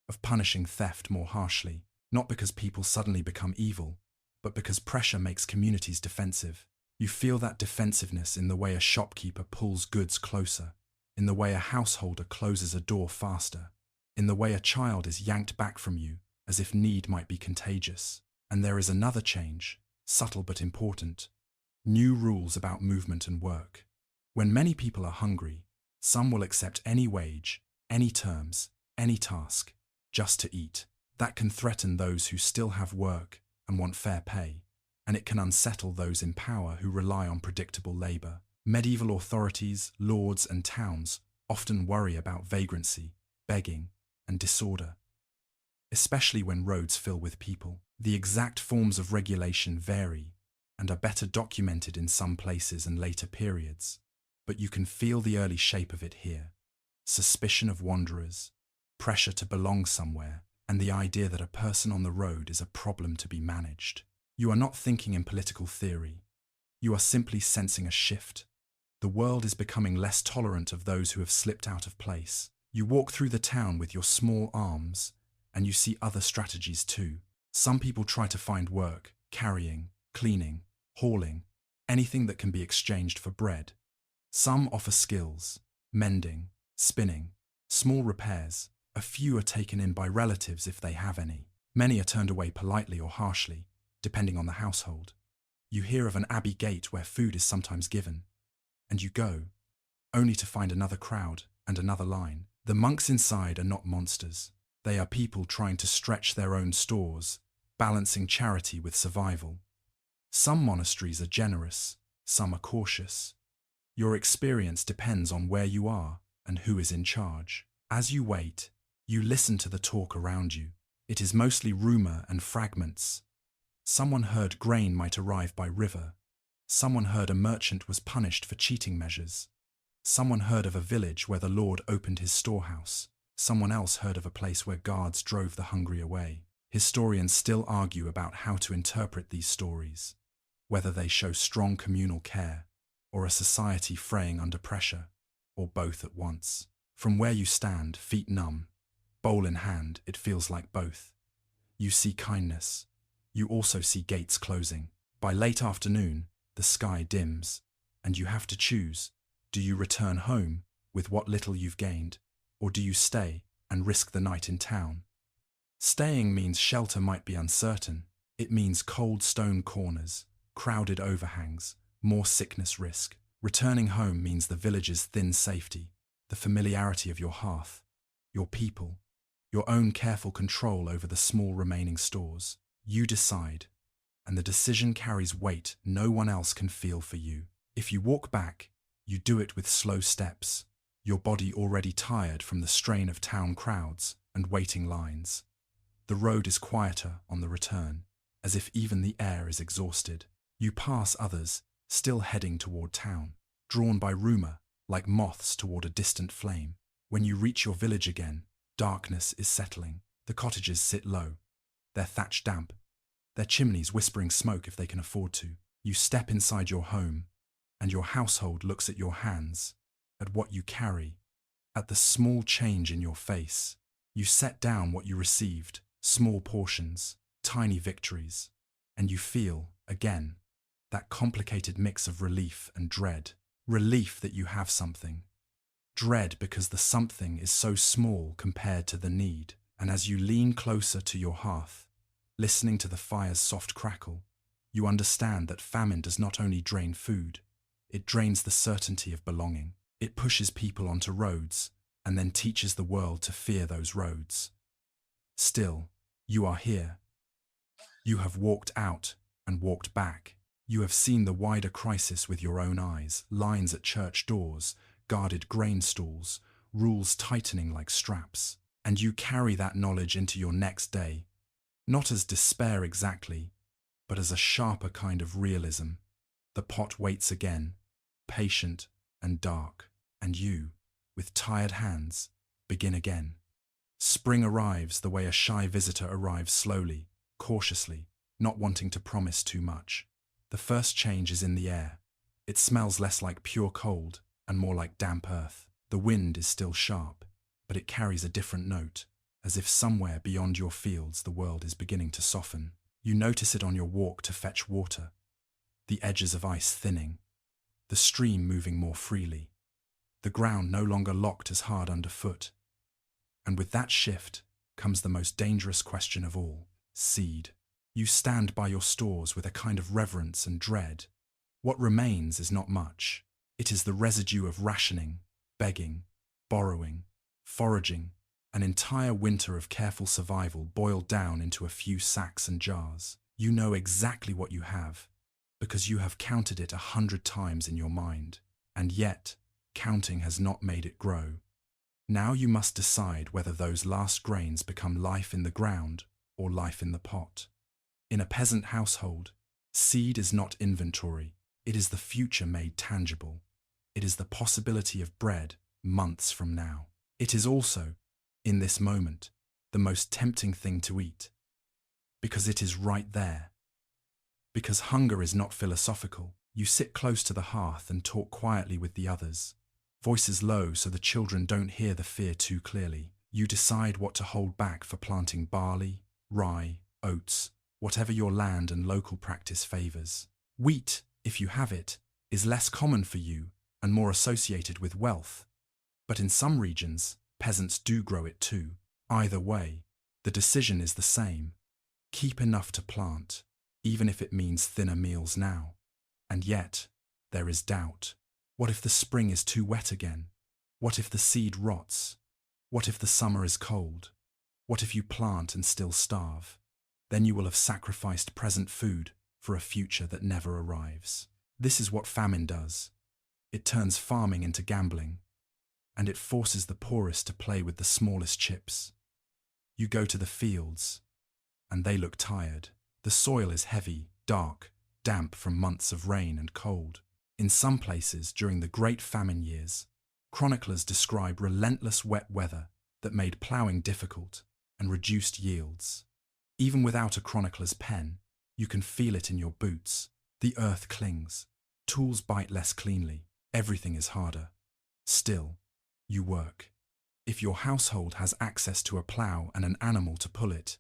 of punishing theft more harshly, not because people suddenly become evil, but because pressure makes communities defensive. You feel that defensiveness in the way a shopkeeper pulls goods closer, in the way a householder closes a door faster, in the way a child is yanked back from you as if need might be contagious. And there is another change, subtle but important. New rules about movement and work. When many people are hungry, some will accept any wage, any terms, any task, just to eat. That can threaten those who still have work and want fair pay, and it can unsettle those in power who rely on predictable labor. Medieval authorities, lords, and towns often worry about vagrancy, begging, and disorder, especially when roads fill with people. The exact forms of regulation vary and are better documented in some places and later periods, but you can feel the early shape of it here. Suspicion of wanderers, pressure to belong somewhere, and the idea that a person on the road is a problem to be managed. You are not thinking in political theory. You are simply sensing a shift. The world is becoming less tolerant of those who have slipped out of place. You walk through the town with your small arms, and you see other strategies too. Some people try to find work, carrying, cleaning, hauling, anything that can be exchanged for bread. Some offer skills, mending, spinning, small repairs. A few are taken in by relatives if they have any. Many are turned away politely or harshly, depending on the household. You hear of an abbey gate where food is sometimes given, and you go, only to find another crowd and another line. The monks inside are not monsters. They are people trying to stretch their own stores, balancing charity with survival. Some monasteries are generous, some are cautious. Your experience depends on where you are and who is in charge. As you wait, you listen to the talk around you. It is mostly rumor and fragments. Someone heard grain might arrive by river. Someone heard a merchant was punished for cheating measures. Someone heard of a village where the Lord opened his storehouse. Someone else heard of a place where guards drove the hungry away. Historians still argue about how to interpret these stories, whether they show strong communal care, or a society fraying under pressure, or both at once. From where you stand, feet numb, bowl in hand, it feels like both. You see kindness. You also see gates closing. By late afternoon, the sky dims, and you have to choose. Do you return home with what little you've gained, or do you stay and risk the night in town? Staying means shelter might be uncertain. It means cold stone corners, crowded overhangs, more sickness risk. Returning home means the village's thin safety, the familiarity of your hearth, your people, your own careful control over the small remaining stores. You decide, and the decision carries weight no one else can feel for you. If you walk back, you do it with slow steps, your body already tired from the strain of town crowds and waiting lines. The road is quieter on the return, as if even the air is exhausted. You pass others, still heading toward town, drawn by rumor, like moths toward a distant flame. When you reach your village again, darkness is settling. The cottages sit low, their thatch damp, their chimneys whispering smoke if they can afford to. You step inside your home, and your household looks at your hands, at what you carry, at the small change in your face. You set down what you received, small portions, tiny victories, and you feel, again, that complicated mix of relief and dread. Relief that you have something. Dread because the something is so small compared to the need. And as you lean closer to your hearth, listening to the fire's soft crackle, you understand that famine does not only drain food, it drains the certainty of belonging. It pushes people onto roads and then teaches the world to fear those roads. Still, you are here. You have walked out and walked back. You have seen the wider crisis with your own eyes, lines at church doors, guarded grain stalls, rules tightening like straps, and you carry that knowledge into your next day, not as despair exactly, but as a sharper kind of realism. The pot waits again, patient and dark, and you, with tired hands, begin again. Spring arrives the way a shy visitor arrives slowly, cautiously, not wanting to promise too much. The first change is in the air. It smells less like pure cold and more like damp earth. The wind is still sharp, but it carries a different note, as if somewhere beyond your fields the world is beginning to soften. You notice it on your walk to fetch water, the edges of ice thinning, the stream moving more freely, the ground no longer locked as hard underfoot. And with that shift comes the most dangerous question of all: seed. You stand by your stores with a kind of reverence and dread. What remains is not much. It is the residue of rationing, begging, borrowing, foraging, an entire winter of careful survival boiled down into a few sacks and jars. You know exactly what you have, because you have counted it 100 times in your mind, and yet counting has not made it grow. Now you must decide whether those last grains become life in the ground or life in the pot. In a peasant household, seed is not inventory, it is the future made tangible. It is the possibility of bread months from now. It is also, in this moment, the most tempting thing to eat, because it is right there. Because hunger is not philosophical. You sit close to the hearth and talk quietly with the others, voices low so the children don't hear the fear too clearly. You decide what to hold back for planting barley, rye, oats, whatever your land and local practice favors. Wheat, if you have it, is less common for you and more associated with wealth. But in some regions, peasants do grow it too. Either way, the decision is the same. Keep enough to plant, even if it means thinner meals now. And yet, there is doubt. What if the spring is too wet again? What if the seed rots? What if the summer is cold? What if you plant and still starve? Then you will have sacrificed present food for a future that never arrives. This is what famine does. It turns farming into gambling, and it forces the poorest to play with the smallest chips. You go to the fields, and they look tired. The soil is heavy, dark, damp from months of rain and cold. In some places during the Great Famine years, chroniclers describe relentless wet weather that made ploughing difficult and reduced yields. Even without a chronicler's pen, you can feel it in your boots. The earth clings, tools bite less cleanly, everything is harder. Still, you work. If your household has access to a plough and an animal to pull it,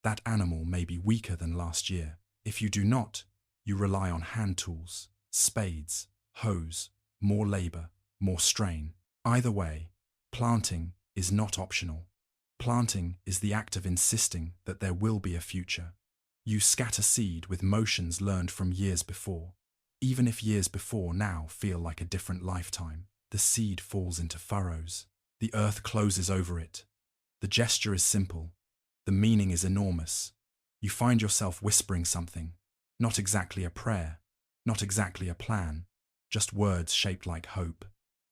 that animal may be weaker than last year. If you do not, you rely on hand tools, spades, hoes, more labor, more strain. Either way, planting is not optional. Planting is the act of insisting that there will be a future. You scatter seed with motions learned from years before. Even if years before now feel like a different lifetime, the seed falls into furrows. The earth closes over it. The gesture is simple. The meaning is enormous. You find yourself whispering something, not exactly a prayer, not exactly a plan, just words shaped like hope.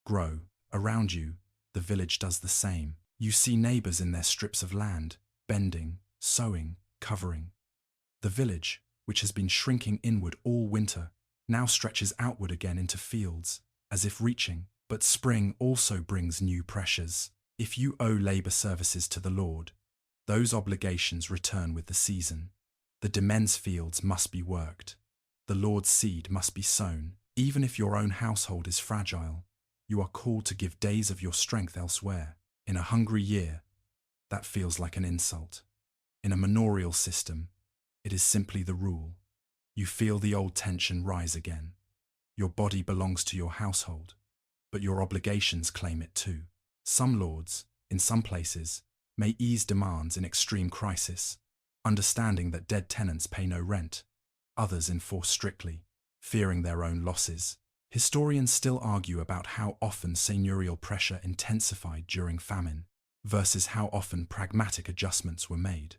Grow. Around you, the village does the same. You see neighbors in their strips of land, bending, sowing, covering. The village, which has been shrinking inward all winter, now stretches outward again into fields, as if reaching. But spring also brings new pressures. If you owe labor services to the Lord, those obligations return with the season. The demesnes fields must be worked. The Lord's seed must be sown. Even if your own household is fragile, you are called to give days of your strength elsewhere. In a hungry year, that feels like an insult. In a manorial system, it is simply the rule. You feel the old tension rise again. Your body belongs to your household, but your obligations claim it too. Some lords, in some places, may ease demands in extreme crisis, understanding that dead tenants pay no rent. Others enforce strictly, fearing their own losses. Historians still argue about how often seigneurial pressure intensified during famine, versus how often pragmatic adjustments were made.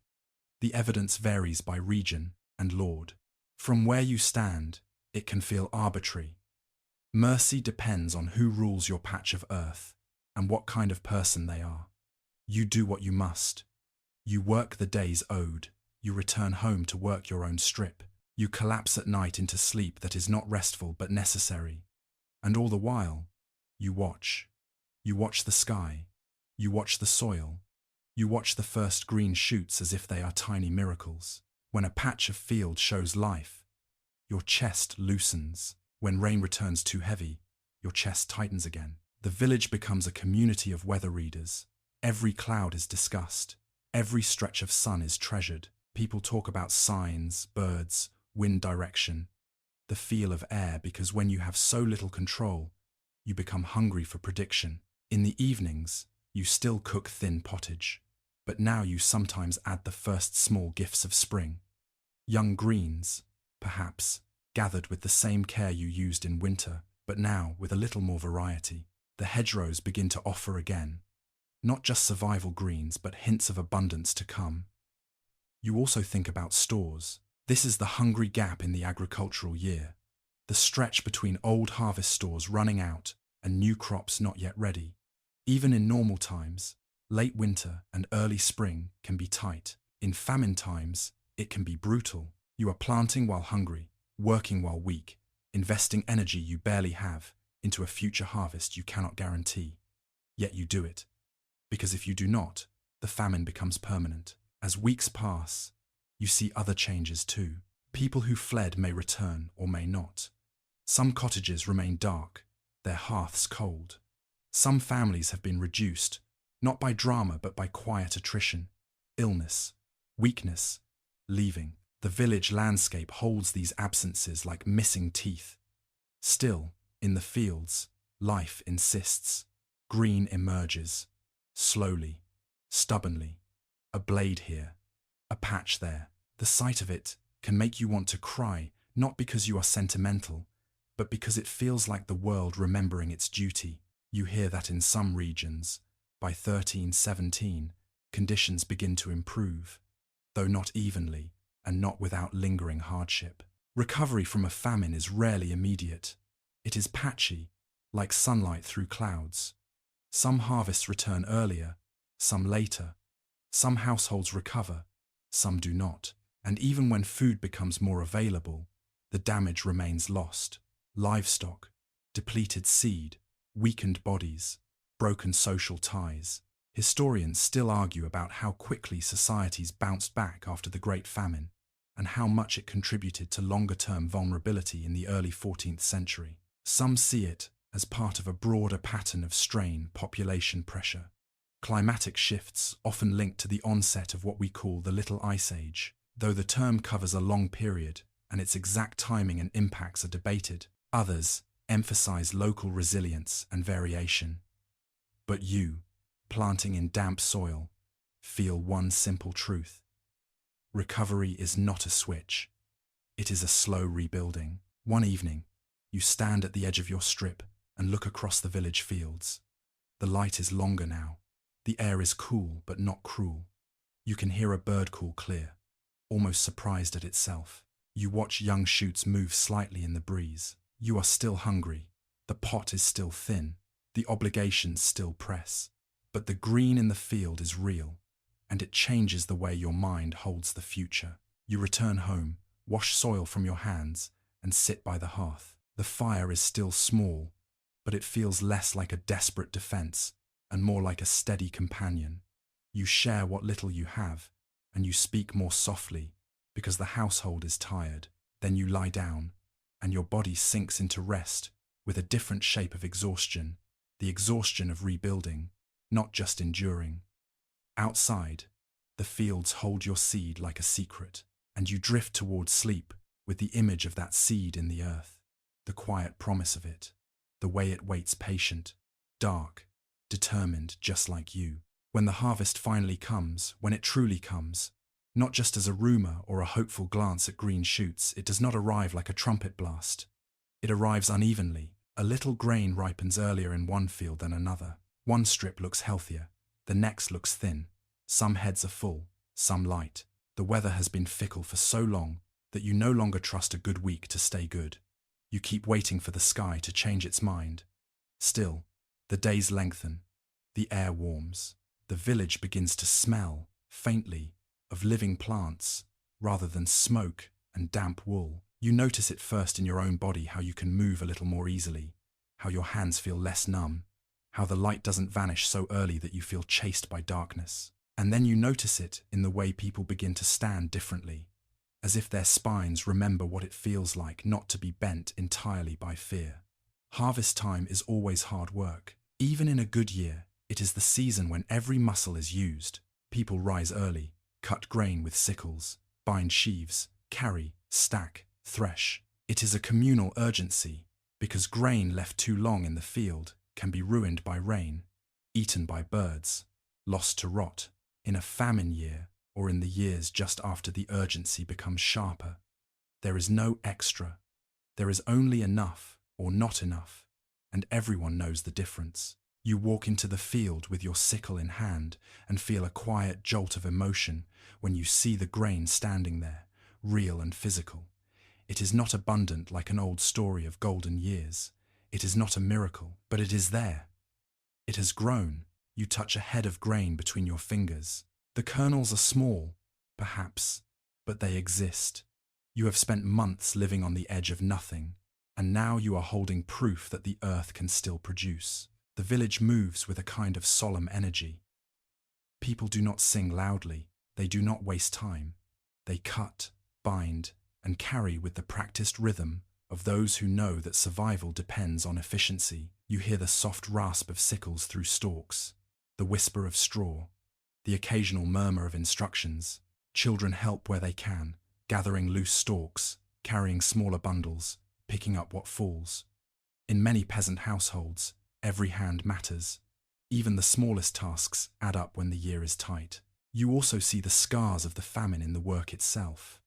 The evidence varies by region and lord. From where you stand, it can feel arbitrary. Mercy depends on who rules your patch of earth. and what kind of person they are. You do what you must. You work the days owed. You return home to work your own strip. You collapse at night into sleep that is not restful but necessary. And all the while, you watch. You watch the sky. You watch the soil. You watch the first green shoots as if they are tiny miracles. When a patch of field shows life, your chest loosens. When rain returns too heavy, your chest tightens again. The village becomes a community of weather readers. Every cloud is discussed. Every stretch of sun is treasured. People talk about signs, birds, wind direction, the feel of air, because when you have so little control, you become hungry for prediction. In the evenings, you still cook thin pottage, but now you sometimes add the first small gifts of spring. Young greens, perhaps, gathered with the same care you used in winter, but now with a little more variety. The hedgerows begin to offer again, not just survival greens, but hints of abundance to come. You also think about stores. This is the hungry gap in the agricultural year, the stretch between old harvest stores running out and new crops not yet ready. Even in normal times, late winter and early spring can be tight. In famine times, it can be brutal. You are planting while hungry, working while weak, investing energy you barely have into a future harvest you cannot guarantee. Yet you do it, because if you do not, the famine becomes permanent. As weeks pass, you see other changes too. People who fled may return or may not. Some cottages remain dark, their hearths cold. Some families have been reduced, not by drama but by quiet attrition, illness, weakness, leaving. The village landscape holds these absences like missing teeth. Still, in the fields, life insists. Green emerges, slowly, stubbornly. A blade here, a patch there. The sight of it can make you want to cry, not because you are sentimental, but because it feels like the world remembering its duty. You hear that in some regions, by 1317, conditions begin to improve, though not evenly and not without lingering hardship. Recovery from a famine is rarely immediate. It is patchy, like sunlight through clouds. Some harvests return earlier, some later. Some households recover, some do not. And even when food becomes more available, the damage remains lost. Livestock, depleted seed, weakened bodies, broken social ties. Historians still argue about how quickly societies bounced back after the Great Famine, and how much it contributed to longer-term vulnerability in the early 14th century. Some see it as part of a broader pattern of strain, population pressure. Climatic shifts often linked to the onset of what we call the Little Ice Age. Though the term covers a long period and its exact timing and impacts are debated, others emphasize local resilience and variation. But you, planting in damp soil, feel one simple truth. Recovery is not a switch. It is a slow rebuilding. One evening, you stand at the edge of your strip and look across the village fields. The light is longer now. The air is cool but not cruel. You can hear a bird call clear, almost surprised at itself. You watch young shoots move slightly in the breeze. You are still hungry. The pot is still thin. The obligations still press. But the green in the field is real, and it changes the way your mind holds the future. You return home, wash soil from your hands, and sit by the hearth. The fire is still small, but it feels less like a desperate defense and more like a steady companion. You share what little you have, and you speak more softly because the household is tired. Then you lie down, and your body sinks into rest with a different shape of exhaustion, the exhaustion of rebuilding, not just enduring. Outside, the fields hold your seed like a secret, and you drift towards sleep with the image of that seed in the earth, the quiet promise of it, the way it waits patient, dark, determined just like you. When the harvest finally comes, when it truly comes, not just as a rumor or a hopeful glance at green shoots, it does not arrive like a trumpet blast. It arrives unevenly. A little grain ripens earlier in one field than another. One strip looks healthier, the next looks thin. Some heads are full, some light. The weather has been fickle for so long that you no longer trust a good week to stay good. You keep waiting for the sky to change its mind. Still, the days lengthen, The air warms. The village begins to smell, faintly, of living plants, rather than smoke and damp wool. You notice it first in your own body, how you can move a little more easily, how your hands feel less numb, how the light doesn't vanish so early that you feel chased by darkness. And then you notice it in the way people begin to stand differently, as if their spines remember what it feels like not to be bent entirely by fear. Harvest time is always hard work. Even in a good year, it is the season when every muscle is used. People rise early, cut grain with sickles, bind sheaves, carry, stack, thresh. It is a communal urgency, because grain left too long in the field can be ruined by rain, eaten by birds, lost to rot. In a famine year, or in the years just after the urgency becomes sharper, there is no extra. There is only enough or not enough, and everyone knows the difference. You walk into the field with your sickle in hand and feel a quiet jolt of emotion when you see the grain standing there, real and physical. It is not abundant like an old story of golden years. It is not a miracle, but it is there. It has grown. You touch a head of grain between your fingers. The kernels are small, perhaps, but they exist. You have spent months living on the edge of nothing, and now you are holding proof that the earth can still produce. The village moves with a kind of solemn energy. People do not sing loudly. They do not waste time. They cut, bind, and carry with the practiced rhythm of those who know that survival depends on efficiency. You hear the soft rasp of sickles through stalks, the whisper of straw, the occasional murmur of instructions. Children help where they can, gathering loose stalks, carrying smaller bundles, picking up what falls. In many peasant households, every hand matters. Even the smallest tasks add up when the year is tight. You also see the scars of the famine in the work itself.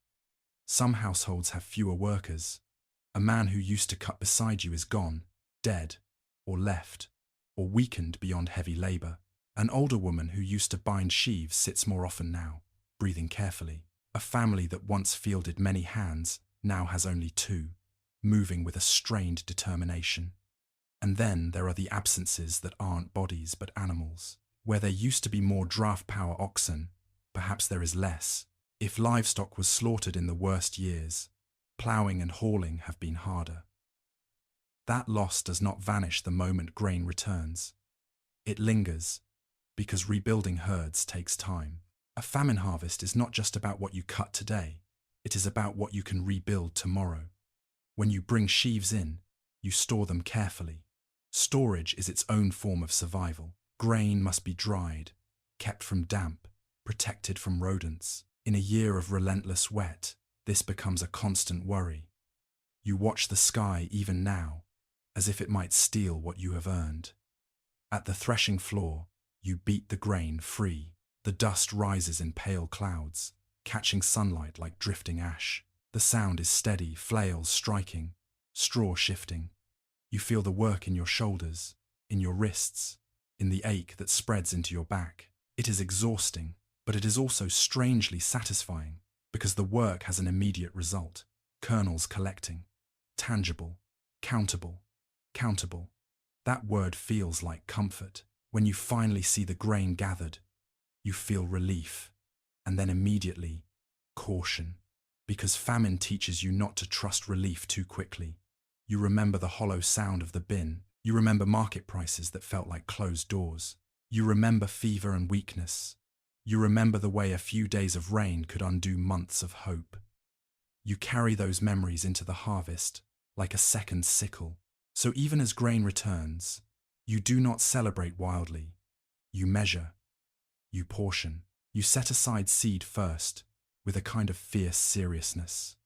Some households have fewer workers. A man who used to cut beside you is gone, dead, or left, or weakened beyond heavy labor. An older woman who used to bind sheaves sits more often now, breathing carefully. A family that once fielded many hands now has only two, moving with a strained determination. And then there are the absences that aren't bodies but animals. Where there used to be more draft power oxen, perhaps there is less. If livestock was slaughtered in the worst years, ploughing and hauling have been harder. That loss does not vanish the moment grain returns. It lingers, because rebuilding herds takes time. A famine harvest is not just about what you cut today, it is about what you can rebuild tomorrow. When you bring sheaves in, you store them carefully. Storage is its own form of survival. Grain must be dried, kept from damp, protected from rodents. In a year of relentless wet, this becomes a constant worry. You watch the sky even now, as if it might steal what you have earned. At the threshing floor, you beat the grain free. The dust rises in pale clouds, catching sunlight like drifting ash. The sound is steady, flails striking, straw shifting. You feel the work in your shoulders, in your wrists, in the ache that spreads into your back. It is exhausting, but it is also strangely satisfying, because the work has an immediate result. Kernels collecting. Tangible. Countable. Countable. That word feels like comfort. When you finally see the grain gathered, you feel relief, and then immediately, caution. Because famine teaches you not to trust relief too quickly. You remember the hollow sound of the bin. You remember market prices that felt like closed doors. You remember fever and weakness. You remember the way a few days of rain could undo months of hope. You carry those memories into the harvest, like a second sickle. So even as grain returns, you do not celebrate wildly. You measure. You portion. You set aside seed first, with a kind of fierce seriousness.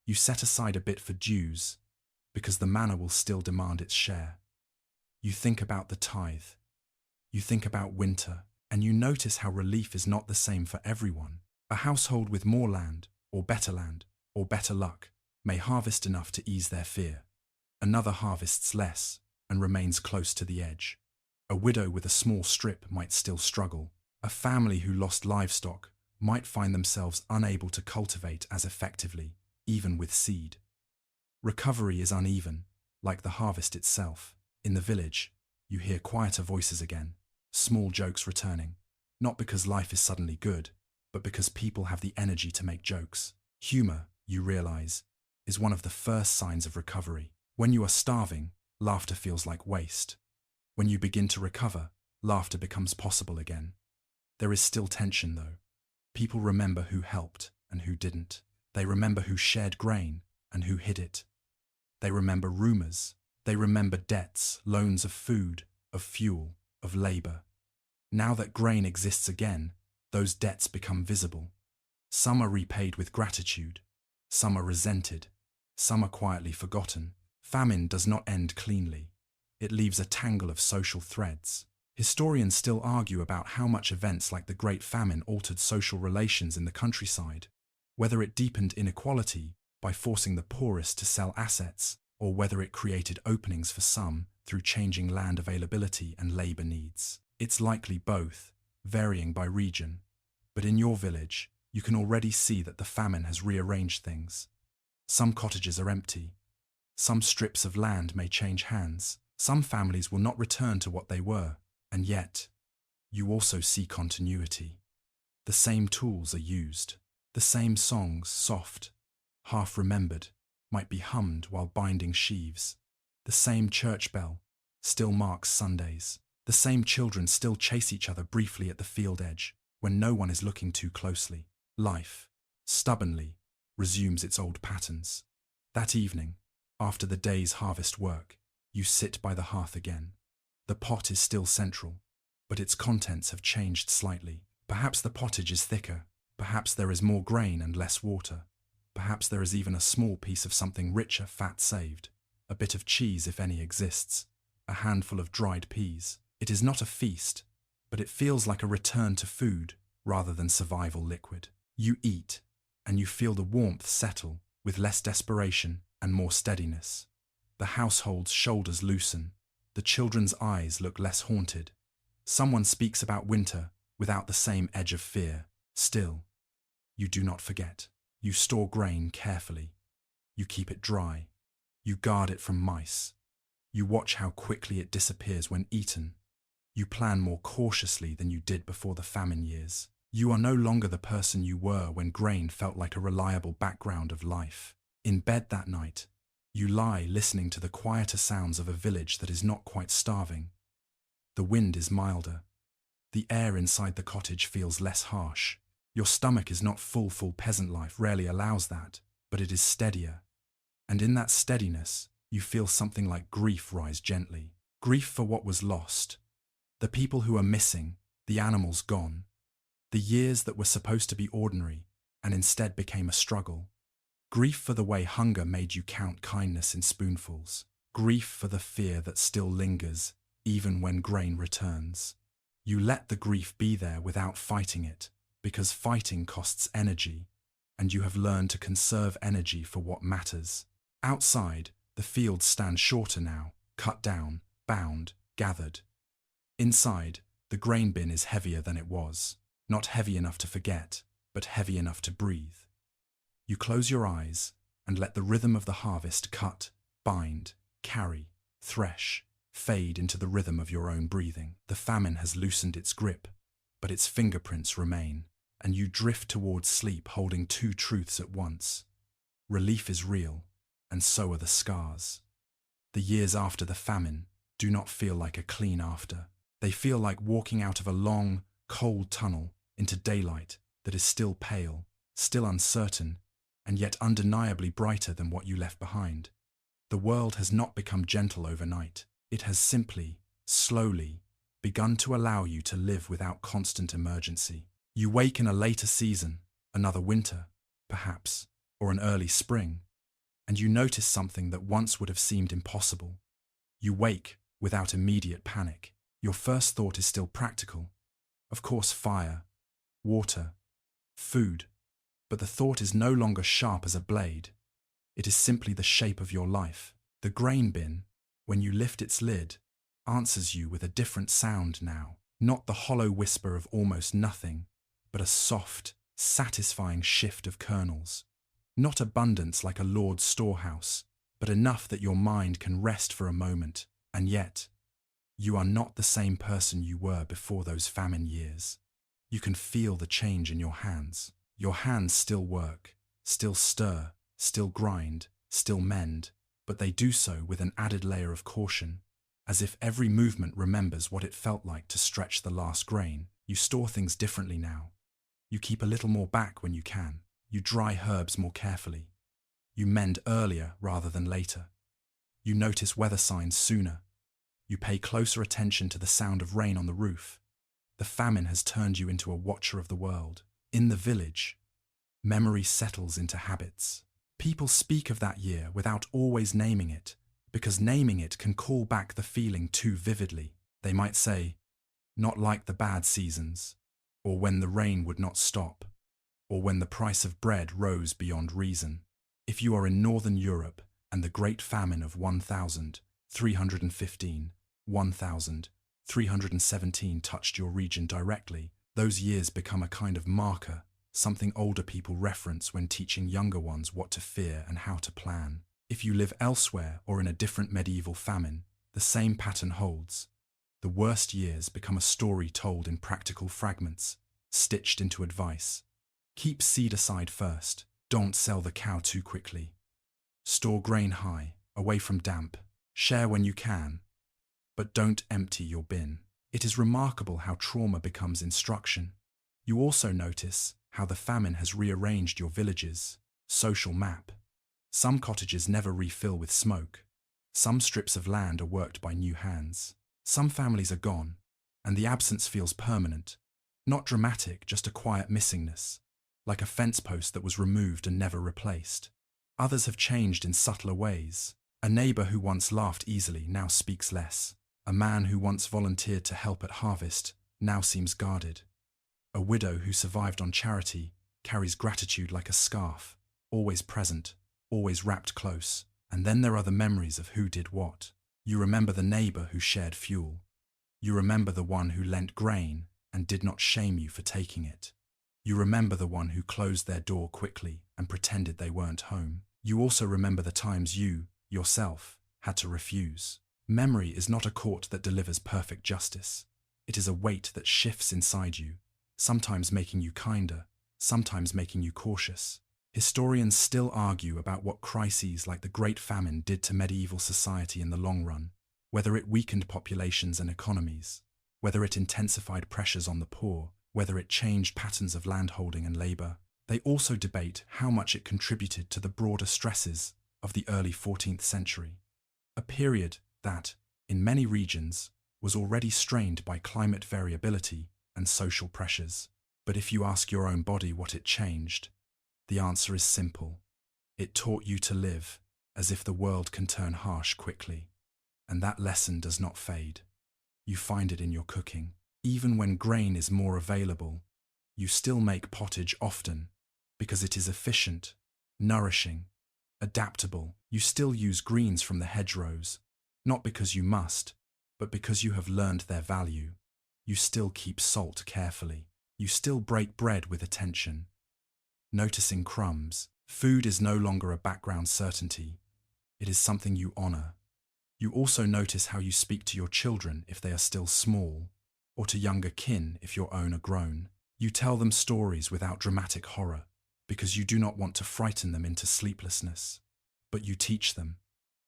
You set aside a bit for dues, because the manor will still demand its share. You think about the tithe. You think about winter, and you notice how relief is not the same for everyone. A household with more land, or better luck, may harvest enough to ease their fear. Another harvests less, and remains close to the edge. A widow with a small strip might still struggle. A family who lost livestock might find themselves unable to cultivate as effectively, even with seed. Recovery is uneven, like the harvest itself. In the village, you hear quieter voices again, small jokes returning. Not because life is suddenly good, but because people have the energy to make jokes. Humor, you realize, is one of the first signs of recovery. When you are starving, laughter feels like waste. When you begin to recover, laughter becomes possible again. There is still tension, though. People remember who helped and who didn't. They remember who shared grain and who hid it. They remember rumors. They remember debts, loans of food, of fuel, of labor. Now that grain exists again, those debts become visible. Some are repaid with gratitude. Some are resented. Some are quietly forgotten. Famine does not end cleanly. It leaves a tangle of social threads. Historians still argue about how much events like the Great Famine altered social relations in the countryside, whether it deepened inequality by forcing the poorest to sell assets, or whether it created openings for some through changing land availability and labor needs. It's likely both, varying by region. But in your village, you can already see that the famine has rearranged things. Some cottages are empty. Some strips of land may change hands. Some families will not return to what they were. And yet, you also see continuity. The same tools are used. The same songs, soft, half-remembered, might be hummed while binding sheaves. The same church bell still marks Sundays. The same children still chase each other briefly at the field edge when no one is looking too closely. Life, stubbornly, resumes its old patterns. That evening, after the day's harvest work, you sit by the hearth again. The pot is still central, but its contents have changed slightly. Perhaps the pottage is thicker. Perhaps there is more grain and less water. Perhaps there is even a small piece of something richer, fat saved. A bit of cheese, if any exists. A handful of dried peas. It is not a feast, but it feels like a return to food rather than survival liquid. You eat, and you feel the warmth settle with less desperation and more steadiness. The household's shoulders loosen. The children's eyes look less haunted. Someone speaks about winter without the same edge of fear. Still, you do not forget. You store grain carefully. You keep it dry. You guard it from mice. You watch how quickly it disappears when eaten. You plan more cautiously than you did before the famine years. You are no longer the person you were when grain felt like a reliable background of life. In bed that night, you lie listening to the quieter sounds of a village that is not quite starving. The wind is milder. The air inside the cottage feels less harsh. Your stomach is not full peasant life rarely allows that, but it is steadier. And in that steadiness, you feel something like grief rise gently. Grief for what was lost. The people who are missing, the animals gone. The years that were supposed to be ordinary and instead became a struggle. Grief for the way hunger made you count kindness in spoonfuls. Grief for the fear that still lingers, even when grain returns. You let the grief be there without fighting it, because fighting costs energy, and you have learned to conserve energy for what matters. Outside, the fields stand shorter now, cut down, bound, gathered. Inside, the grain bin is heavier than it was. Not heavy enough to forget, but heavy enough to breathe. You close your eyes and let the rhythm of the harvest cut, bind, carry, thresh, fade into the rhythm of your own breathing. The famine has loosened its grip, but its fingerprints remain, and you drift towards sleep holding two truths at once. Relief is real, and so are the scars. The years after the famine do not feel like a clean after. They feel like walking out of a long, cold tunnel into daylight that is still pale, still uncertain, and yet undeniably brighter than what you left behind. The world has not become gentle overnight. It has simply, slowly, begun to allow you to live without constant emergency. You wake in a later season, another winter, perhaps, or an early spring, and you notice something that once would have seemed impossible. You wake without immediate panic. Your first thought is still practical. Of course, fire, water, food. But the thought is no longer sharp as a blade. It is simply the shape of your life. The grain bin, when you lift its lid, answers you with a different sound now. Not the hollow whisper of almost nothing, but a soft, satisfying shift of kernels. Not abundance like a lord's storehouse, but enough that your mind can rest for a moment. And yet, You are not the same person you were before those famine years. You can feel the change in your hands. Your hands still work, still stir, still grind, still mend, but they do so with an added layer of caution, as if every movement remembers what it felt like to stretch the last grain. You store things differently now. You keep a little more back when you can. You dry herbs more carefully. You mend earlier rather than later. You notice weather signs sooner. You pay closer attention to the sound of rain on the roof. The famine has turned you into a watcher of the world. In the village, memory settles into habits. People speak of that year without always naming it, because naming it can call back the feeling too vividly. They might say, "Not like the bad seasons," or "when the rain would not stop," or "when the price of bread rose beyond reason." If you are in Northern Europe and the Great Famine of 1315, 1317 touched your region directly, those years become a kind of marker, something older people reference when teaching younger ones what to fear and how to plan. If you live elsewhere or in a different medieval famine, the same pattern holds. The worst years become a story told in practical fragments, stitched into advice. Keep seed aside first. Don't sell the cow too quickly. Store grain high, away from damp. Share when you can, but don't empty your bin. It is remarkable how trauma becomes instruction. You also notice how the famine has rearranged your village's social map. Some cottages never refill with smoke. Some strips of land are worked by new hands. Some families are gone, and the absence feels permanent. Not dramatic, just a quiet missingness, like a fence post that was removed and never replaced. Others have changed in subtler ways. A neighbor who once laughed easily now speaks less. A man who once volunteered to help at harvest now seems guarded. A widow who survived on charity carries gratitude like a scarf, always present, always wrapped close. And then there are the memories of who did what. You remember the neighbor who shared fuel. You remember the one who lent grain and did not shame you for taking it. You remember the one who closed their door quickly and pretended they weren't home. You also remember the times you, yourself, had to refuse. Memory is not a court that delivers perfect justice. It is a weight that shifts inside you, sometimes making you kinder, sometimes making you cautious. Historians still argue about what crises like the Great Famine did to medieval society in the long run, whether it weakened populations and economies, whether it intensified pressures on the poor, whether it changed patterns of landholding and labor. They also debate how much it contributed to the broader stresses of the early 14th century, a period that, in many regions, was already strained by climate variability and social pressures. But if you ask your own body what it changed, the answer is simple. It taught you to live as if the world can turn harsh quickly. And that lesson does not fade. You find it in your cooking. Even when grain is more available, you still make pottage often because it is efficient, nourishing, adaptable. You still use greens from the hedgerows, not because you must, but because you have learned their value. You still keep salt carefully. You still break bread with attention, noticing crumbs. Food is no longer a background certainty. It is something you honor. You also notice how you speak to your children if they are still small, or to younger kin if your own are grown. You tell them stories without dramatic horror, because you do not want to frighten them into sleeplessness. But you teach them.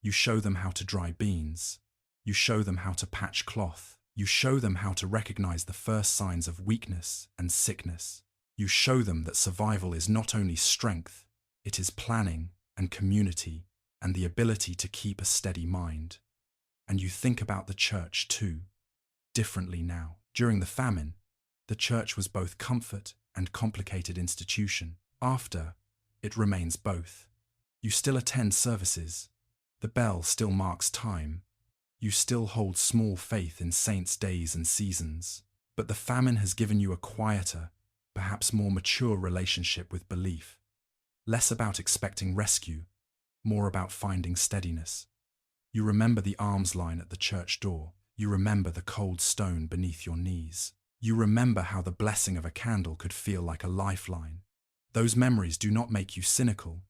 You show them how to dry beans. You show them how to patch cloth. You show them how to recognize the first signs of weakness and sickness. You show them that survival is not only strength, it is planning and community and the ability to keep a steady mind. And you think about the church too, differently now. During the famine, the church was both comfort and complicated institution. After, it remains both. You still attend services. The bell still marks time. You still hold small faith in saints' days and seasons. But the famine has given you a quieter, perhaps more mature relationship with belief. Less about expecting rescue, more about finding steadiness. You remember the alms line at the church door. You remember the cold stone beneath your knees. You remember how the blessing of a candle could feel like a lifeline. Those memories do not make you cynical.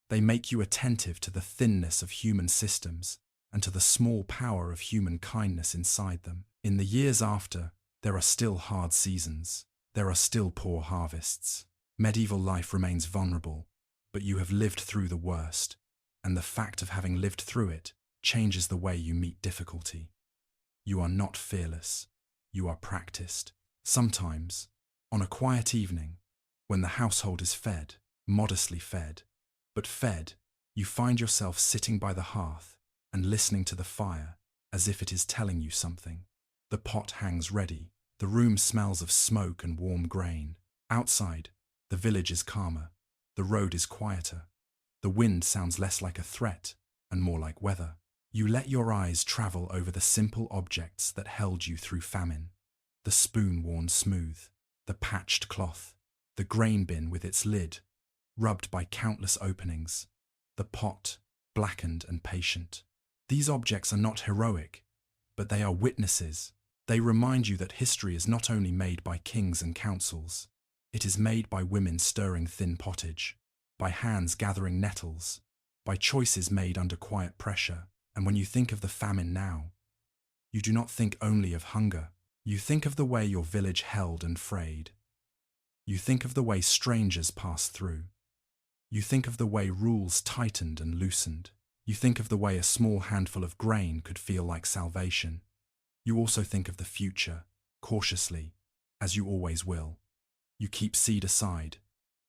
They make you attentive to the thinness of human systems and to the small power of human kindness inside them. In the years after, there are still hard seasons. There are still poor harvests. Medieval life remains vulnerable, but you have lived through the worst, and the fact of having lived through it changes the way you meet difficulty. You are not fearless. You are practiced. Sometimes, on a quiet evening, when the household is fed, modestly fed, but fed, you find yourself sitting by the hearth and listening to the fire as if it is telling you something. The pot hangs ready. The room smells of smoke and warm grain. Outside, the village is calmer. The road is quieter. The wind sounds less like a threat and more like weather. You let your eyes travel over the simple objects that held you through famine. The spoon worn smooth, the patched cloth, the grain bin with its lid, rubbed by countless openings, the pot, blackened and patient. These objects are not heroic, but they are witnesses. They remind you that history is not only made by kings and councils, it is made by women stirring thin pottage, by hands gathering nettles, by choices made under quiet pressure. And when you think of the famine now, you do not think only of hunger. You think of the way your village held and frayed. You think of the way strangers passed through. You think of the way rules tightened and loosened. You think of the way a small handful of grain could feel like salvation. You also think of the future, cautiously, as you always will. You keep seed aside.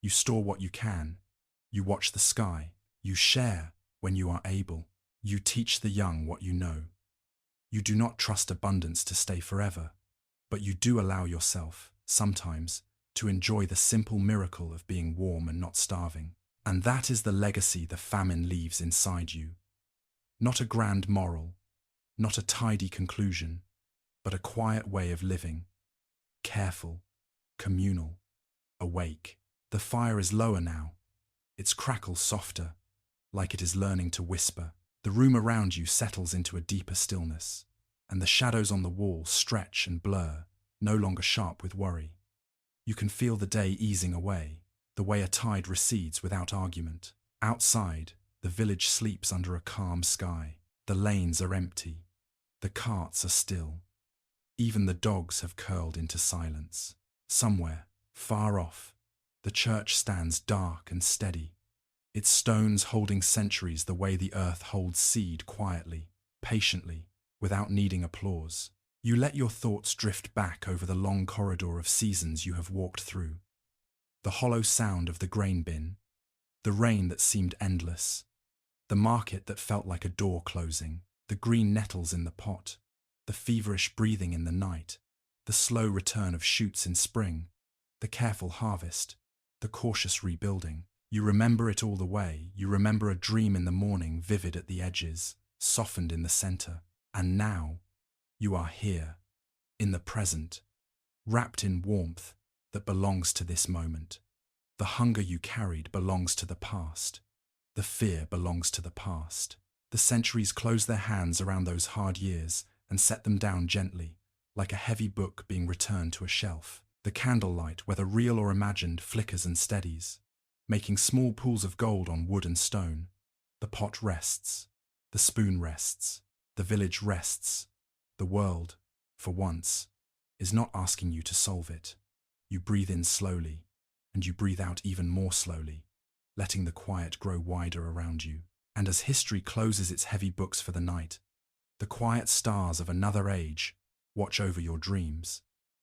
You store what you can. You watch the sky. You share when you are able. You teach the young what you know. You do not trust abundance to stay forever, but you do allow yourself, sometimes, to enjoy the simple miracle of being warm and not starving. And that is the legacy the famine leaves inside you. Not a grand moral, not a tidy conclusion, but a quiet way of living, careful, communal, awake. The fire is lower now, its crackle softer, like it is learning to whisper. The room around you settles into a deeper stillness, and the shadows on the wall stretch and blur, no longer sharp with worry. You can feel the day easing away, the way a tide recedes without argument. Outside, the village sleeps under a calm sky. The lanes are empty. The carts are still. Even the dogs have curled into silence. Somewhere, far off, the church stands dark and steady, its stones holding centuries the way the earth holds seed quietly, patiently, without needing applause. You let your thoughts drift back over the long corridor of seasons you have walked through. The hollow sound of the grain bin, the rain that seemed endless, the market that felt like a door closing, the green nettles in the pot, the feverish breathing in the night, the slow return of shoots in spring, the careful harvest, the cautious rebuilding. You remember it all the way. You remember a dream in the morning, vivid at the edges, softened in the center. And now, you are here, in the present, wrapped in warmth that belongs to this moment. The hunger you carried belongs to the past. The fear belongs to the past. The centuries close their hands around those hard years and set them down gently, like a heavy book being returned to a shelf. The candlelight, whether real or imagined, flickers and steadies, making small pools of gold on wood and stone. The pot rests. The spoon rests. The village rests. The world, for once, is not asking you to solve it. You breathe in slowly, and you breathe out even more slowly, letting the quiet grow wider around you. And as history closes its heavy books for the night, the quiet stars of another age watch over your dreams.